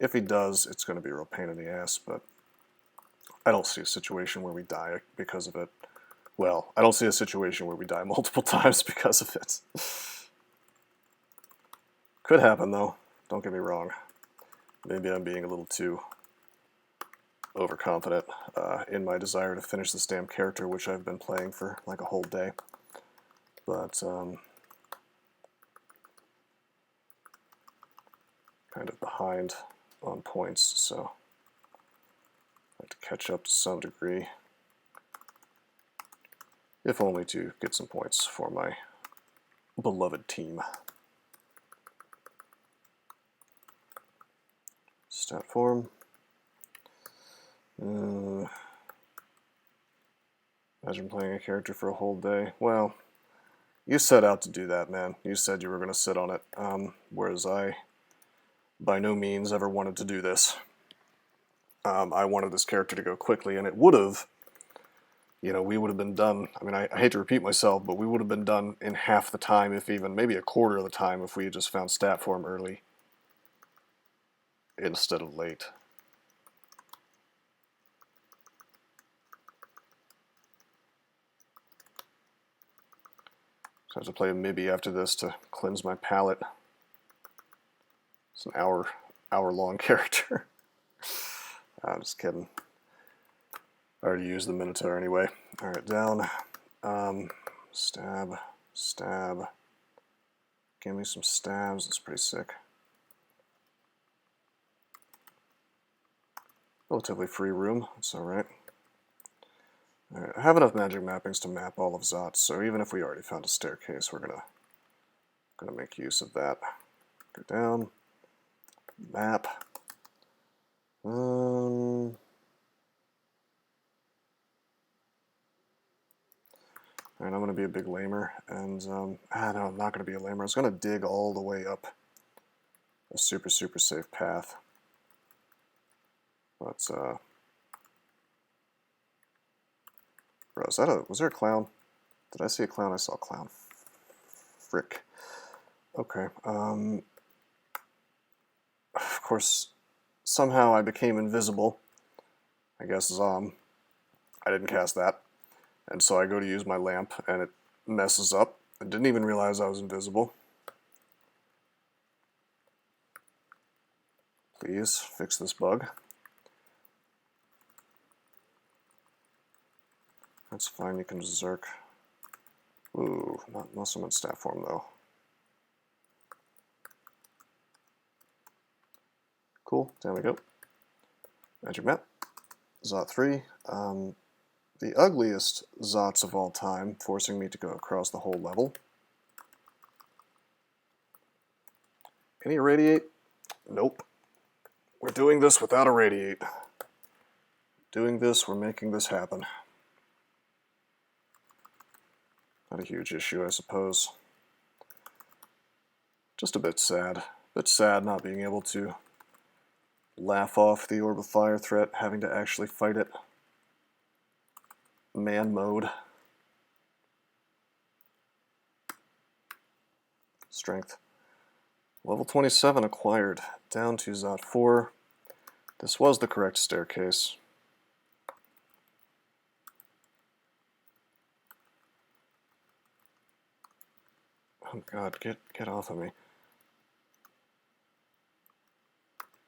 If he does, it's going to be a real pain in the ass, but I don't see a situation where we die because of it. Well, I don't see a situation where we die multiple times because of it. Could happen, though. Don't get me wrong. Maybe I'm being a little too overconfident in my desire to finish this damn character, which I've been playing for like a whole day. But, kind of behind on points, so I have to catch up to some degree. If only to get some points for my beloved team. Stat form. Imagine playing a character for a whole day. Well, you set out to do that, man. You said you were going to sit on it, whereas I by no means ever wanted to do this. I wanted this character to go quickly, and it would have, you know, we would have been done. I mean, I hate to repeat myself, but we would have been done in half the time, if even, maybe a quarter of the time, if we had just found stat form early instead of late. So I have to play a Mibby after this to cleanse my palate. It's an hour-long character. I'm just kidding. I already used the Minotaur anyway. Alright, down. Stab. Stab. Give me some stabs. That's pretty sick. Relatively free room. That's alright. Alright, I have enough magic mappings to map all of Zot, so even if we already found a staircase, we're gonna make use of that. Go down. Map. And I'm going to be a big lamer, and no, I'm not going to be a lamer. I was going to dig all the way up a super safe path. But, bro, was there a clown? Did I see a clown? I saw a clown. Frick. Okay, of course, somehow I became invisible. I guess, I didn't cast that. And so I go to use my lamp, and it messes up. I didn't even realize I was invisible. Please, fix this bug. That's fine, you can Zerk. Ooh, not muscle in stat form, though. Cool, there we go. Magic map. Zot 3. the ugliest Zots of all time, forcing me to go across the whole level. Any irradiate? Nope. We're doing this without a radiate. Doing this, we're making this happen. Not a huge issue, I suppose. Just a bit sad. A bit sad not being able to laugh off the Orb of Fire threat, having to actually fight it. Man mode. Strength. Level 27 acquired. Down to Zot 4. This was the correct staircase. Oh god, get off of me.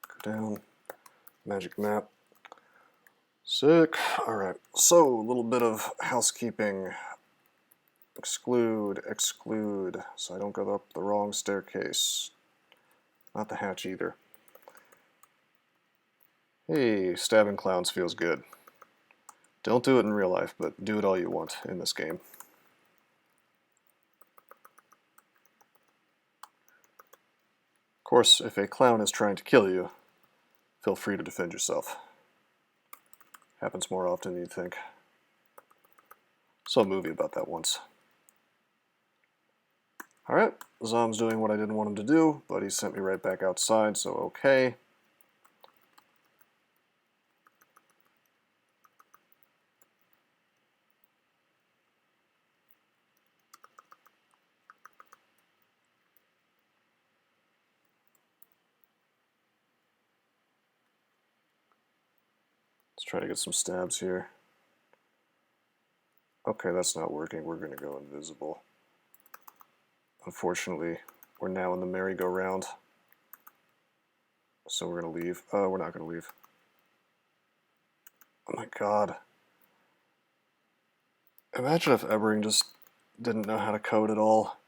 Go down. Magic map. Sick. Alright, so a little bit of housekeeping. Exclude, exclude, so I don't go up the wrong staircase. Not the hatch either. Hey, stabbing clowns feels good. Don't do it in real life, but do it all you want in this game. Of course, if a clown is trying to kill you, feel free to defend yourself. Happens more often than you'd think. Saw a movie about that once. Alright, Zom's doing what I didn't want him to do, but he sent me right back outside, so okay. Let's try to get some stabs here. Okay, that's not working. We're going to go invisible. Unfortunately, we're now in the merry-go-round. So we're going to leave. We're not going to leave. Oh my god. Imagine if Ebering just didn't know how to code at all,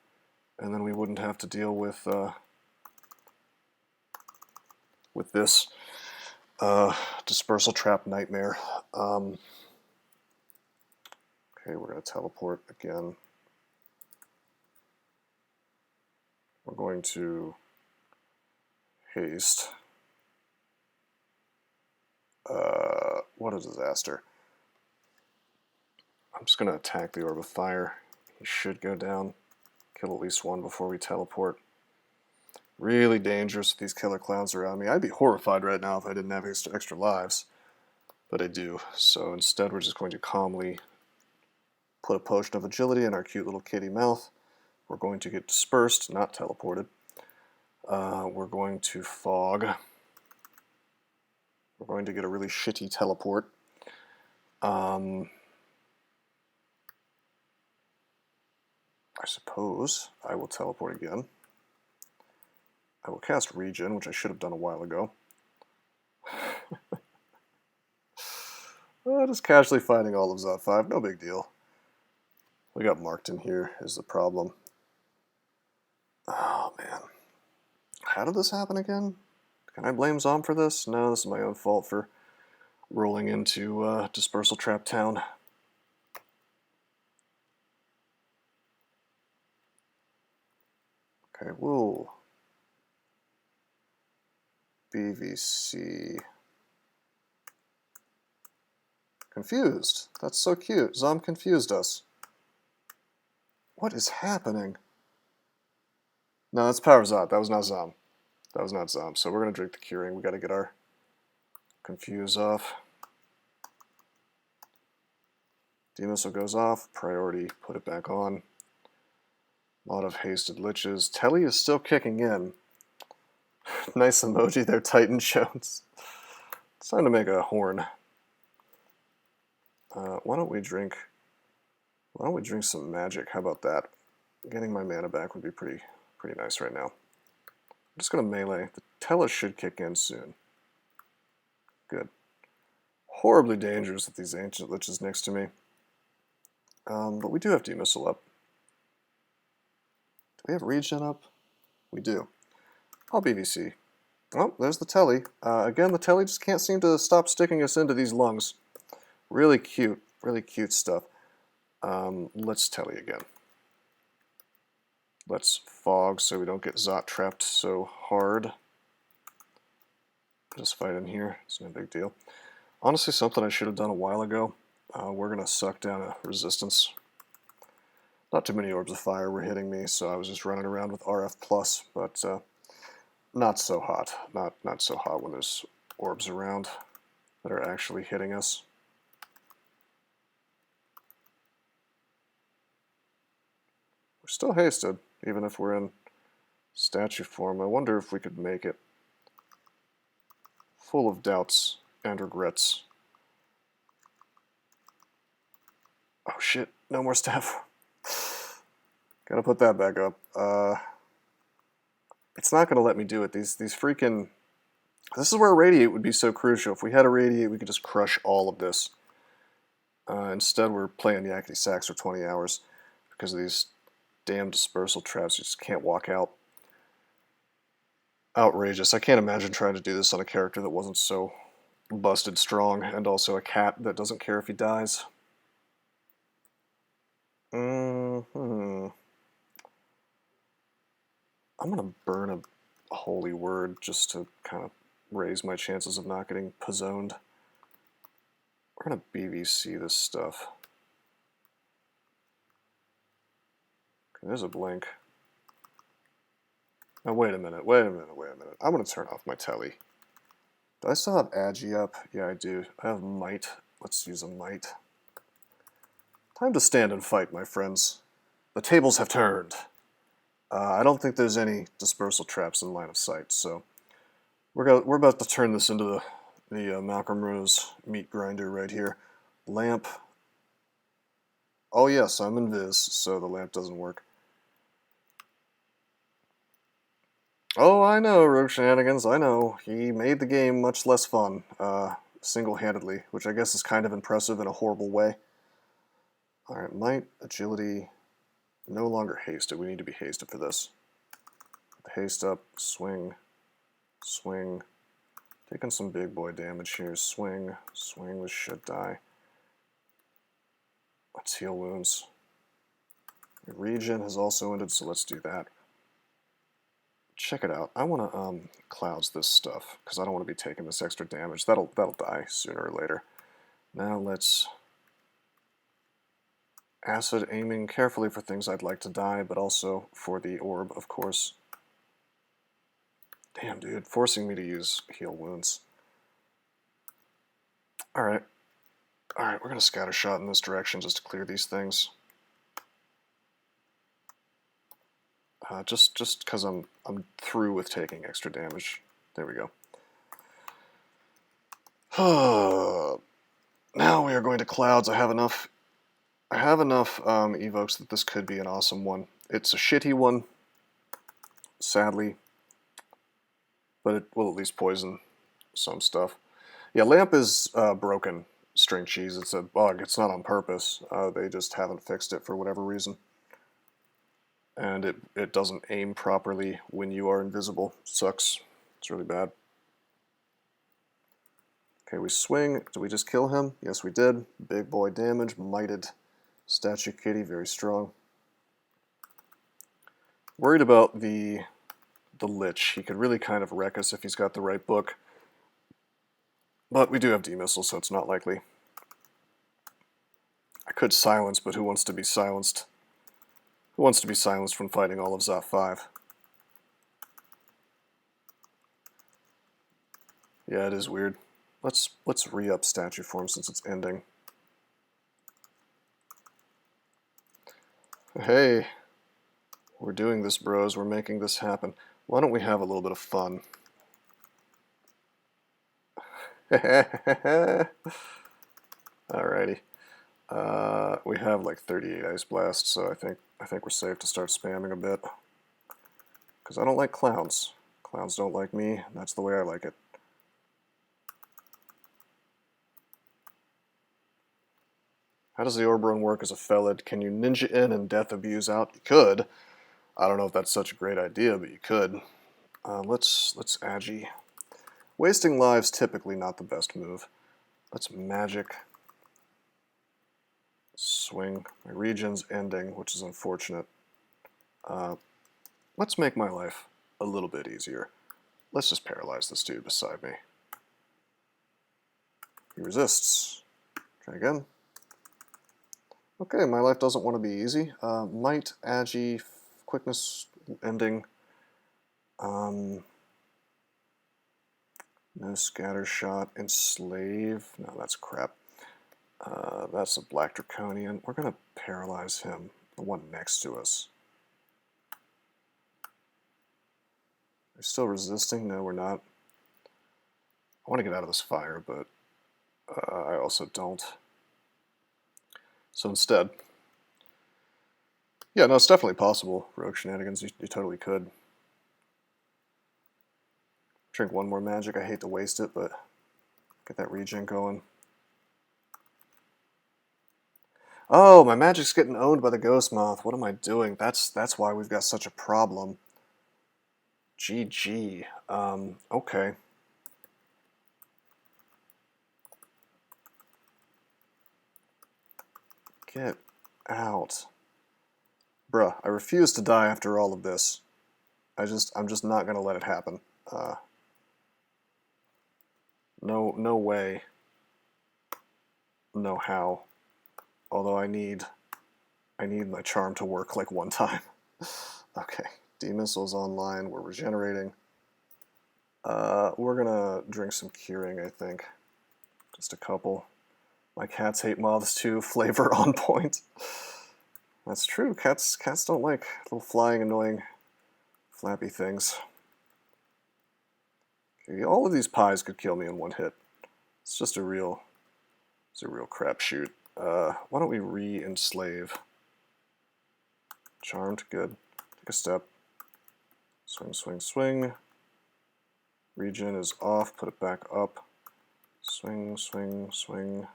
and then we wouldn't have to deal with this dispersal trap nightmare. Okay, we're going to teleport again. We're going to haste. What a disaster. I'm just going to attack the Orb of Fire. He should go down. Kill at least one before we teleport. Really dangerous with these killer clowns around me. I'd be horrified right now if I didn't have extra lives. But I do. So instead we're just going to calmly put a potion of agility in our cute little kitty mouth. We're going to get dispersed, not teleported. We're going to fog. We're going to get a really shitty teleport. I suppose I will teleport again. I will cast Regen, which I should have done a while ago. Just casually fighting all of Zot 5, no big deal. We got marked in here is the problem. Oh man. How did this happen again? Can I blame Zom for this? No, this is my own fault for rolling into Dispersal Trap Town. Okay, whoa. BVC. Confused. That's so cute. Zom confused us. What is happening? No, that's Power Zot. That was not Zom. That was not Zom. So we're going to drink the Curing. We got to get our Confuse off. Demissile goes off. Priority, put it back on. A lot of hasted liches. Telly is still kicking in. Nice emoji there, Titan Jones. It's time to make a horn. Why don't we drink some magic? How about that? Getting my mana back would be pretty nice right now. I'm just going to melee. The Tella should kick in soon. Good. Horribly dangerous with these ancient liches next to me. But we do have Demissile up. Do we have Regen up? We do. I'll BVC. Oh, there's the Telly. Again, the Telly just can't seem to stop sticking us into these lungs. Really cute. Really cute stuff. Let's telly again. Let's fog so we don't get Zot trapped so hard. Just fight in here. It's no big deal. Honestly, something I should have done a while ago. We're going to suck down a resistance. Not too many orbs of fire were hitting me, so I was just running around with RF+, but not so hot. Not so hot when there's orbs around that are actually hitting us. We're still hasted, even if we're in statue form. I wonder if we could make it full of doubts and regrets. Oh shit, no more staff. Gotta put that back up. It's not gonna let me do it. These freaking... This is where a radiate would be so crucial. If we had a radiate, we could just crush all of this. Instead, we're playing yakety sax for 20 hours because of these damn dispersal traps. You just can't walk out. Outrageous. I can't imagine trying to do this on a character that wasn't so busted strong, and also a cat that doesn't care if he dies. I'm gonna burn a holy word just to kind of raise my chances of not getting pizzoned. We're gonna BVC this stuff. Okay, there's a blink. Now wait a minute. I'm gonna turn off my telly. Do I still have Agi up? Yeah, I do. I have Might. Let's use a Might. Time to stand and fight, my friends. The tables have turned. I don't think there's any dispersal traps in line of sight, so we're about to turn this into the Malcolm Rose meat grinder right here. Lamp. Oh yes, I'm invis, so the lamp doesn't work. Oh, I know, Rogue Shenanigans, I know. He made the game much less fun, single-handedly, which I guess is kind of impressive in a horrible way. Alright, Might, Agility, no longer hasted. We need to be hasted for this. Haste up, swing, swing. Taking some big boy damage here. Swing, swing, we should die. Let's heal wounds. Regen has also ended, so let's do that. Check it out. I want to clouds this stuff because I don't want to be taking this extra damage. That'll die sooner or later. Now let's acid, aiming carefully for things I'd like to die, but also for the orb, of course. Damn, dude, forcing me to use heal wounds. All right, we're gonna scatter shot in this direction just to clear these things. Just because I'm through with taking extra damage. There we go. Now we are going to clouds. I have enough evokes that this could be an awesome one. It's a shitty one, sadly, but it will at least poison some stuff. Yeah, Lamp is broken string cheese. It's a bug. It's not on purpose. They just haven't fixed it for whatever reason. And it doesn't aim properly when you are invisible. Sucks. It's really bad. Okay, we swing. Did we just kill him? Yes, we did. Big boy damage. Mighted statue kitty. Very strong. Worried about the Lich. He could really kind of wreck us if he's got the right book. But we do have D-missiles, so it's not likely. I could silence, but who wants to be silenced? Who wants to be silenced from fighting all of Zot 5? Yeah, it is weird. Let's re-up statue form since it's ending. Hey, we're doing this, bros. We're making this happen. Why don't we have a little bit of fun? Alrighty. We have like 38 Ice Blasts, so I think we're safe to start spamming a bit. Because I don't like clowns. Clowns don't like me, and that's the way I like it. How does the Orb Run work as a Felid? Can you ninja in and death abuse out? You could. I don't know if that's such a great idea, but you could. Let's Agi. Wasting lives typically not the best move. Let's magic. Swing. My region's ending, which is unfortunate. Let's make my life a little bit easier. Let's just paralyze this dude beside me. He resists. Try again. Okay, my life doesn't want to be easy. Might, Agi, quickness, ending. No scatter shot, enslave. No, that's crap. That's a black draconian. We're gonna paralyze him, the one next to us. Are we still resisting? No, we're not. I want to get out of this fire, but I also don't. So instead, yeah, no, it's definitely possible. Rogue shenanigans, you totally could. Drink one more magic. I hate to waste it, but get that regen going. Oh, my magic's getting owned by the Ghost Moth. What am I doing? That's why we've got such a problem. GG. Okay. Get out. Bruh, I refuse to die after all of this. I'm just not gonna let it happen. No way. No how. Although I need my charm to work like one time. Okay, D-Missile's online, we're regenerating. We're gonna drink some curing, I think. Just a couple. My cats hate moths too, flavor on point. That's true, cats don't like little flying, annoying, flappy things. Okay, all of these pies could kill me in one hit. It's just a real crapshoot. Why don't we re-enslave? Charmed, good. Take a step. Swing, swing, swing. Regen is off, put it back up. Swing, swing, swing.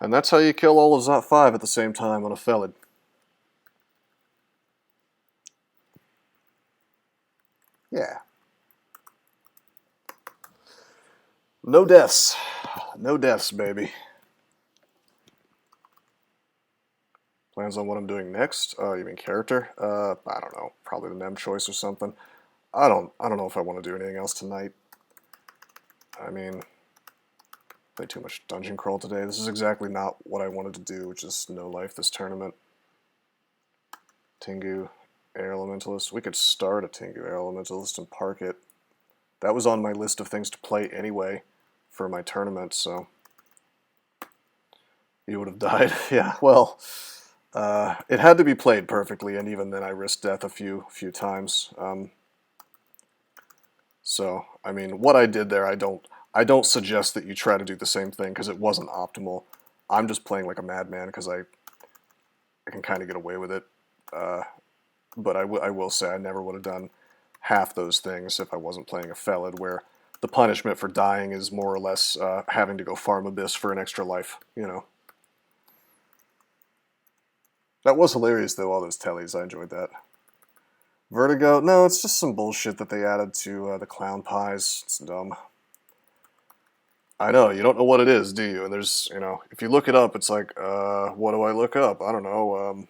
And that's how you kill all of Zot 5 at the same time on a Felid. Yeah. No deaths. No deaths, baby. Plans on what I'm doing next? Oh, you mean character? I don't know. Probably the NEM choice or something. I don't know if I want to do anything else tonight. I mean, played too much dungeon crawl today. This is exactly not what I wanted to do, which is no life this tournament. Tengu, Air Elementalist. We could start a Tengu Air Elementalist and park it. That was on my list of things to play anyway for my tournament, so you would have died. Yeah, well, it had to be played perfectly, and even then I risked death a few times. So, I mean, what I did there, I don't suggest that you try to do the same thing because it wasn't optimal. I'm just playing like a madman because I can kind of get away with it. But I will say I never would have done half those things if I wasn't playing a Felid, where the punishment for dying is more or less having to go farm Abyss for an extra life, you know. That was hilarious, though, all those tellies. I enjoyed that. Vertigo? No, it's just some bullshit that they added to the clown pies. It's dumb. I know, you don't know what it is, do you? And there's, you know, if you look it up, it's like, what do I look up? I don't know,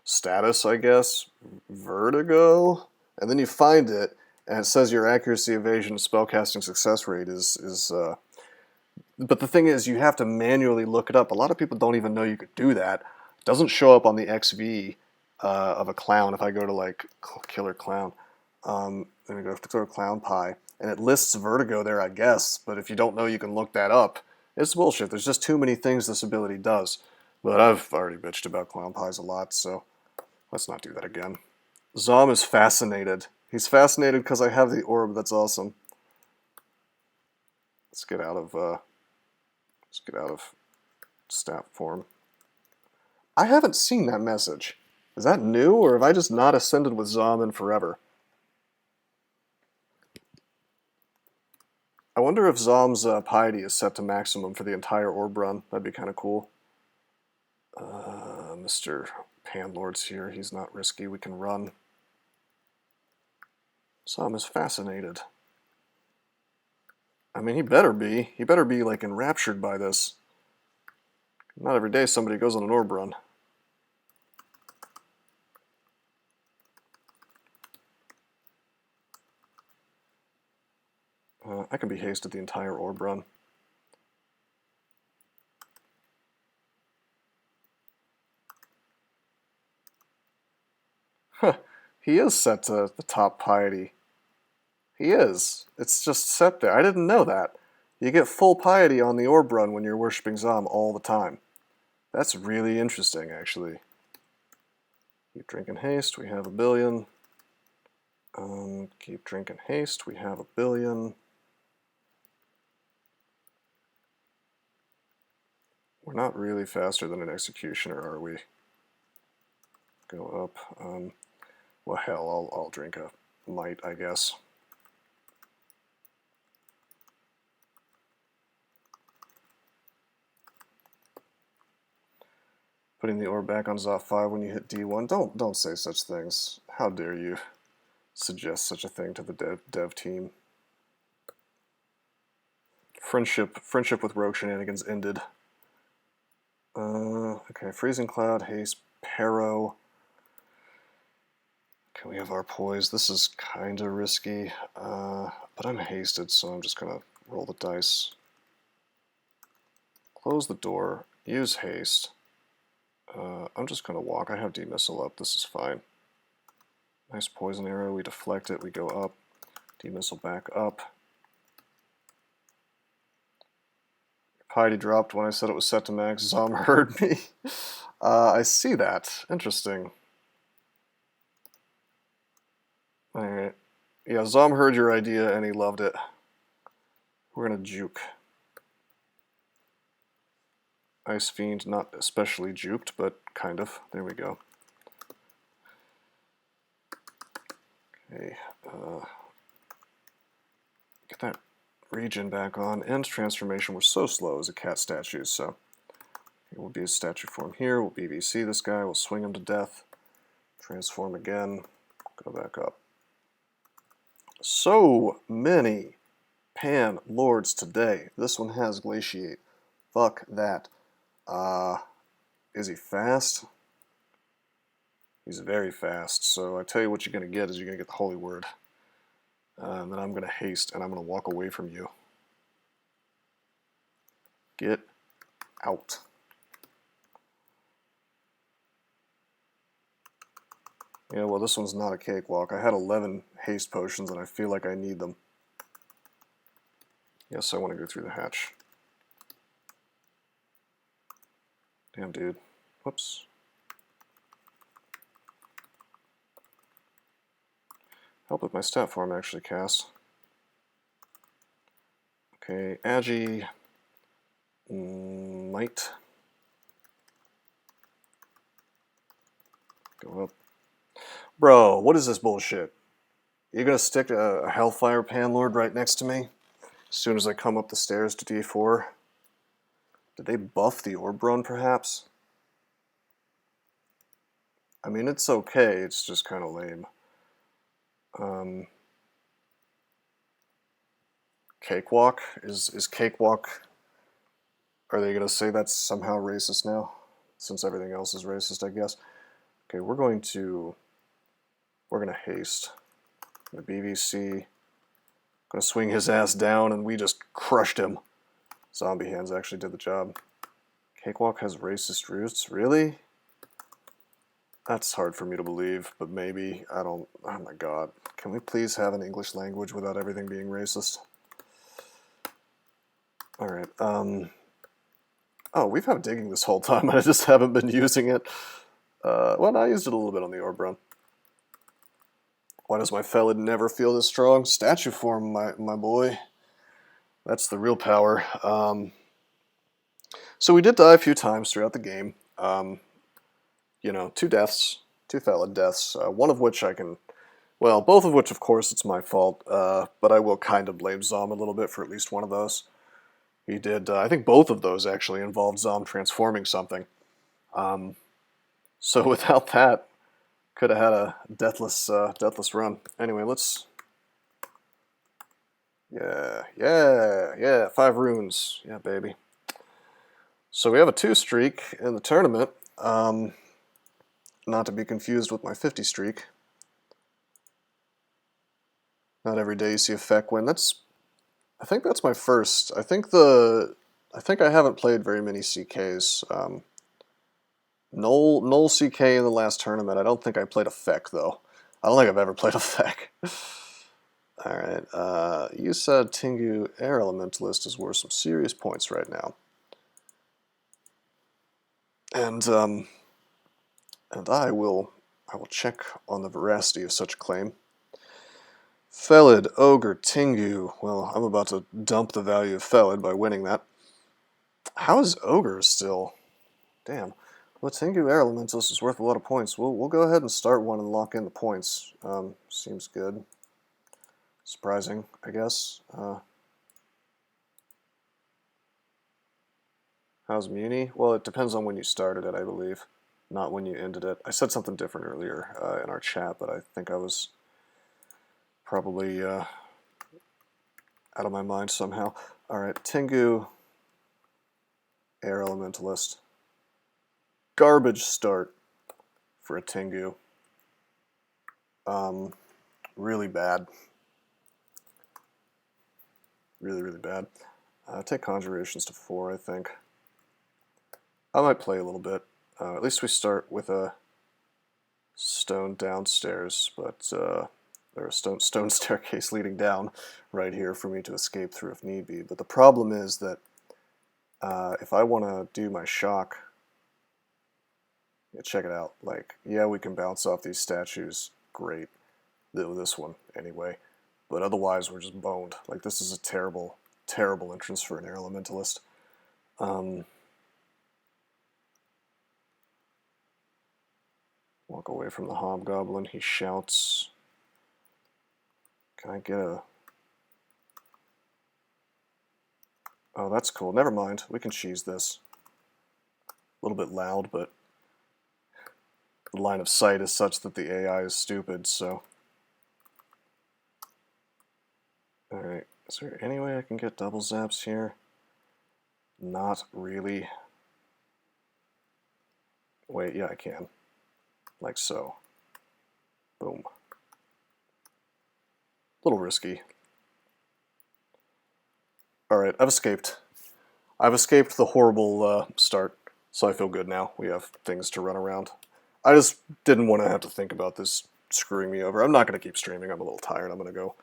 status, I guess? Vertigo? And then you find it, and it says your accuracy, evasion, and spellcasting success rate is but the thing is, you have to manually look it up. A lot of people don't even know you could do that. It doesn't show up on the XV of a clown if I go to, like, Killer Clown. Then we go to Clown Pie. And it lists Vertigo there, I guess. But if you don't know you can look that up, it's bullshit. There's just too many things this ability does. But I've already bitched about Clown Pies a lot, so let's not do that again. Zom is fascinated. He's fascinated because I have the orb. That's awesome. Let's get out of stat form. I haven't seen that message. Is that new, or have I just not ascended with Zom in forever? I wonder if Zom's piety is set to maximum for the entire orb run. That'd be kind of cool. Mr. Panlord's here. He's not risky. We can run. Zom is fascinated. I mean, he better be. He better be, like, enraptured by this. Not every day somebody goes on an orb run. I can be hasted the entire orb run. Huh. He is set to the top piety. He is. It's just set there. I didn't know that. You get full piety on the orb run when you're worshipping Zom all the time. That's really interesting, actually. Keep drinking haste. We have a billion. Keep drinking haste. We have a billion. We're not really faster than an executioner, are we? Go up. Well, hell, I'll drink a might, I guess. Putting the orb back on Zot 5 when you hit D1. Don't say such things. How dare you suggest such a thing to the dev team. Friendship with Rogue Shenanigans ended. Okay, Freezing Cloud, Haste, Pero. Okay, we have our poise. This is kind of risky, but I'm hasted, so I'm just going to roll the dice. Close the door, use haste. I'm just going to walk. I have demissile up. This is fine. Nice poison arrow. We deflect it. We go up. Demissile back up. Piety dropped when I said it was set to max. Zom heard me. I see that. Interesting. Alright. Yeah, Zom heard your idea and he loved it. We're going to juke. Ice Fiend, not especially juked, but kind of. There we go. Okay. Get that regen back on. End transformation was so slow as a cat statue, so it will be a statue form here. We'll BVC this guy. We'll swing him to death. Transform again. Go back up. So many Pan Lords today. This one has Glaciate. Fuck that. Is he fast? He's very fast. So I tell you what you're going to get is you're going to get the Holy Word. And then I'm going to haste and I'm going to walk away from you. Get out. Yeah, well, this one's not a cakewalk. I had 11 haste potions and I feel like I need them. Yes, I want to go through the hatch. Damn, dude. Whoops. Help if my stat form actually casts. Okay, Agi. Might. Go up. Bro, what is this bullshit? You're gonna stick a Hellfire Panlord right next to me as soon as I come up the stairs to D4? Did they buff the Orb Run, perhaps? I mean, it's okay, it's just kind of lame. Cakewalk? Is Cakewalk... Are they gonna say that's somehow racist now? Since everything else is racist, I guess. Okay, we're gonna haste. The BVC. Gonna swing his ass down, and we just crushed him. Zombie Hands actually did the job. Cakewalk has racist roots? Really? That's hard for me to believe, but maybe. I don't... Oh my god. Can we please have an English language without everything being racist? Alright, Oh, we've had digging this whole time, I just haven't been using it. Well, I used it a little bit on the Orb Run. Why does my Felid never feel this strong? Statue form, my boy. That's the real power. So we did die a few times throughout the game. You know, 2 deaths, 2 Felid deaths, one of which I can... Well, both of which, of course, it's my fault, but I will kind of blame Zom a little bit for at least one of those. He did, I think both of those actually involved Zom transforming something. So without that, could have had a deathless run. Anyway, let's... Yeah, 5 runes. Yeah, baby. So we have a 2 streak in the tournament, not to be confused with my 50 streak. Not every day you see a FEC win. I think that's my first. I think I haven't played very many CKs. Null CK in the last tournament. I don't think I played a FEC though. I don't think I've ever played a FEC. Alright, you said Tengu Air Elementalist is worth some serious points right now. And I will check on the veracity of such a claim. Felid, Ogre, Tengu. Well, I'm about to dump the value of Felid by winning that. How is Ogre still? Damn. Well, Tengu Air Elementalist is worth a lot of points. We'll go ahead and start one and lock in the points. Seems good. Surprising, I guess. How's Muni? Well, it depends on when you started it, I believe, not when you ended it. I said something different earlier in our chat, but I think I was probably out of my mind somehow. Alright, Tengu Air Elementalist. Garbage start for a Tengu. Really bad. Really, really bad. Take Conjurations to 4, I think. I might play a little bit. At least we start with a stone downstairs, but there's a stone staircase leading down right here for me to escape through if need be. But the problem is that if I want to do my shock, yeah, check it out. Like, yeah, we can bounce off these statues. Great. This one, anyway. But otherwise, we're just boned. Like, this is a terrible, terrible entrance for an Air Elementalist. Walk away from the Hobgoblin. He shouts. Can I get a... Oh, that's cool. Never mind. We can cheese this. A little bit loud, but the line of sight is such that the AI is stupid, so... Alright, is there any way I can get double zaps here? Not really. Wait, yeah, I can. Like so. Boom. A little risky. Alright, I've escaped. I've escaped the horrible start, so I feel good now. We have things to run around. I just didn't want to have to think about this screwing me over. I'm not going to keep streaming. I'm a little tired. I'm going to go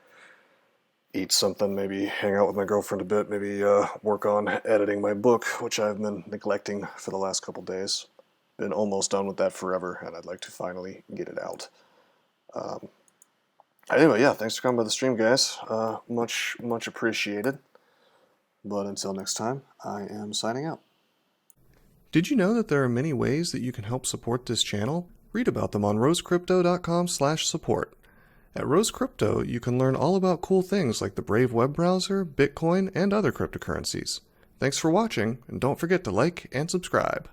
eat something, maybe hang out with my girlfriend a bit, maybe work on editing my book, which I've been neglecting for the last couple days. Been almost done with that forever, and I'd like to finally get it out. Anyway, yeah, thanks for coming by the stream, guys. Much appreciated. But until next time, I am signing out. Did you know that there are many ways that you can help support this channel? Read about them on rosecrypto.com/support. At Rose Crypto, you can learn all about cool things like the Brave web browser, Bitcoin, and other cryptocurrencies. Thanks for watching, and don't forget to like and subscribe.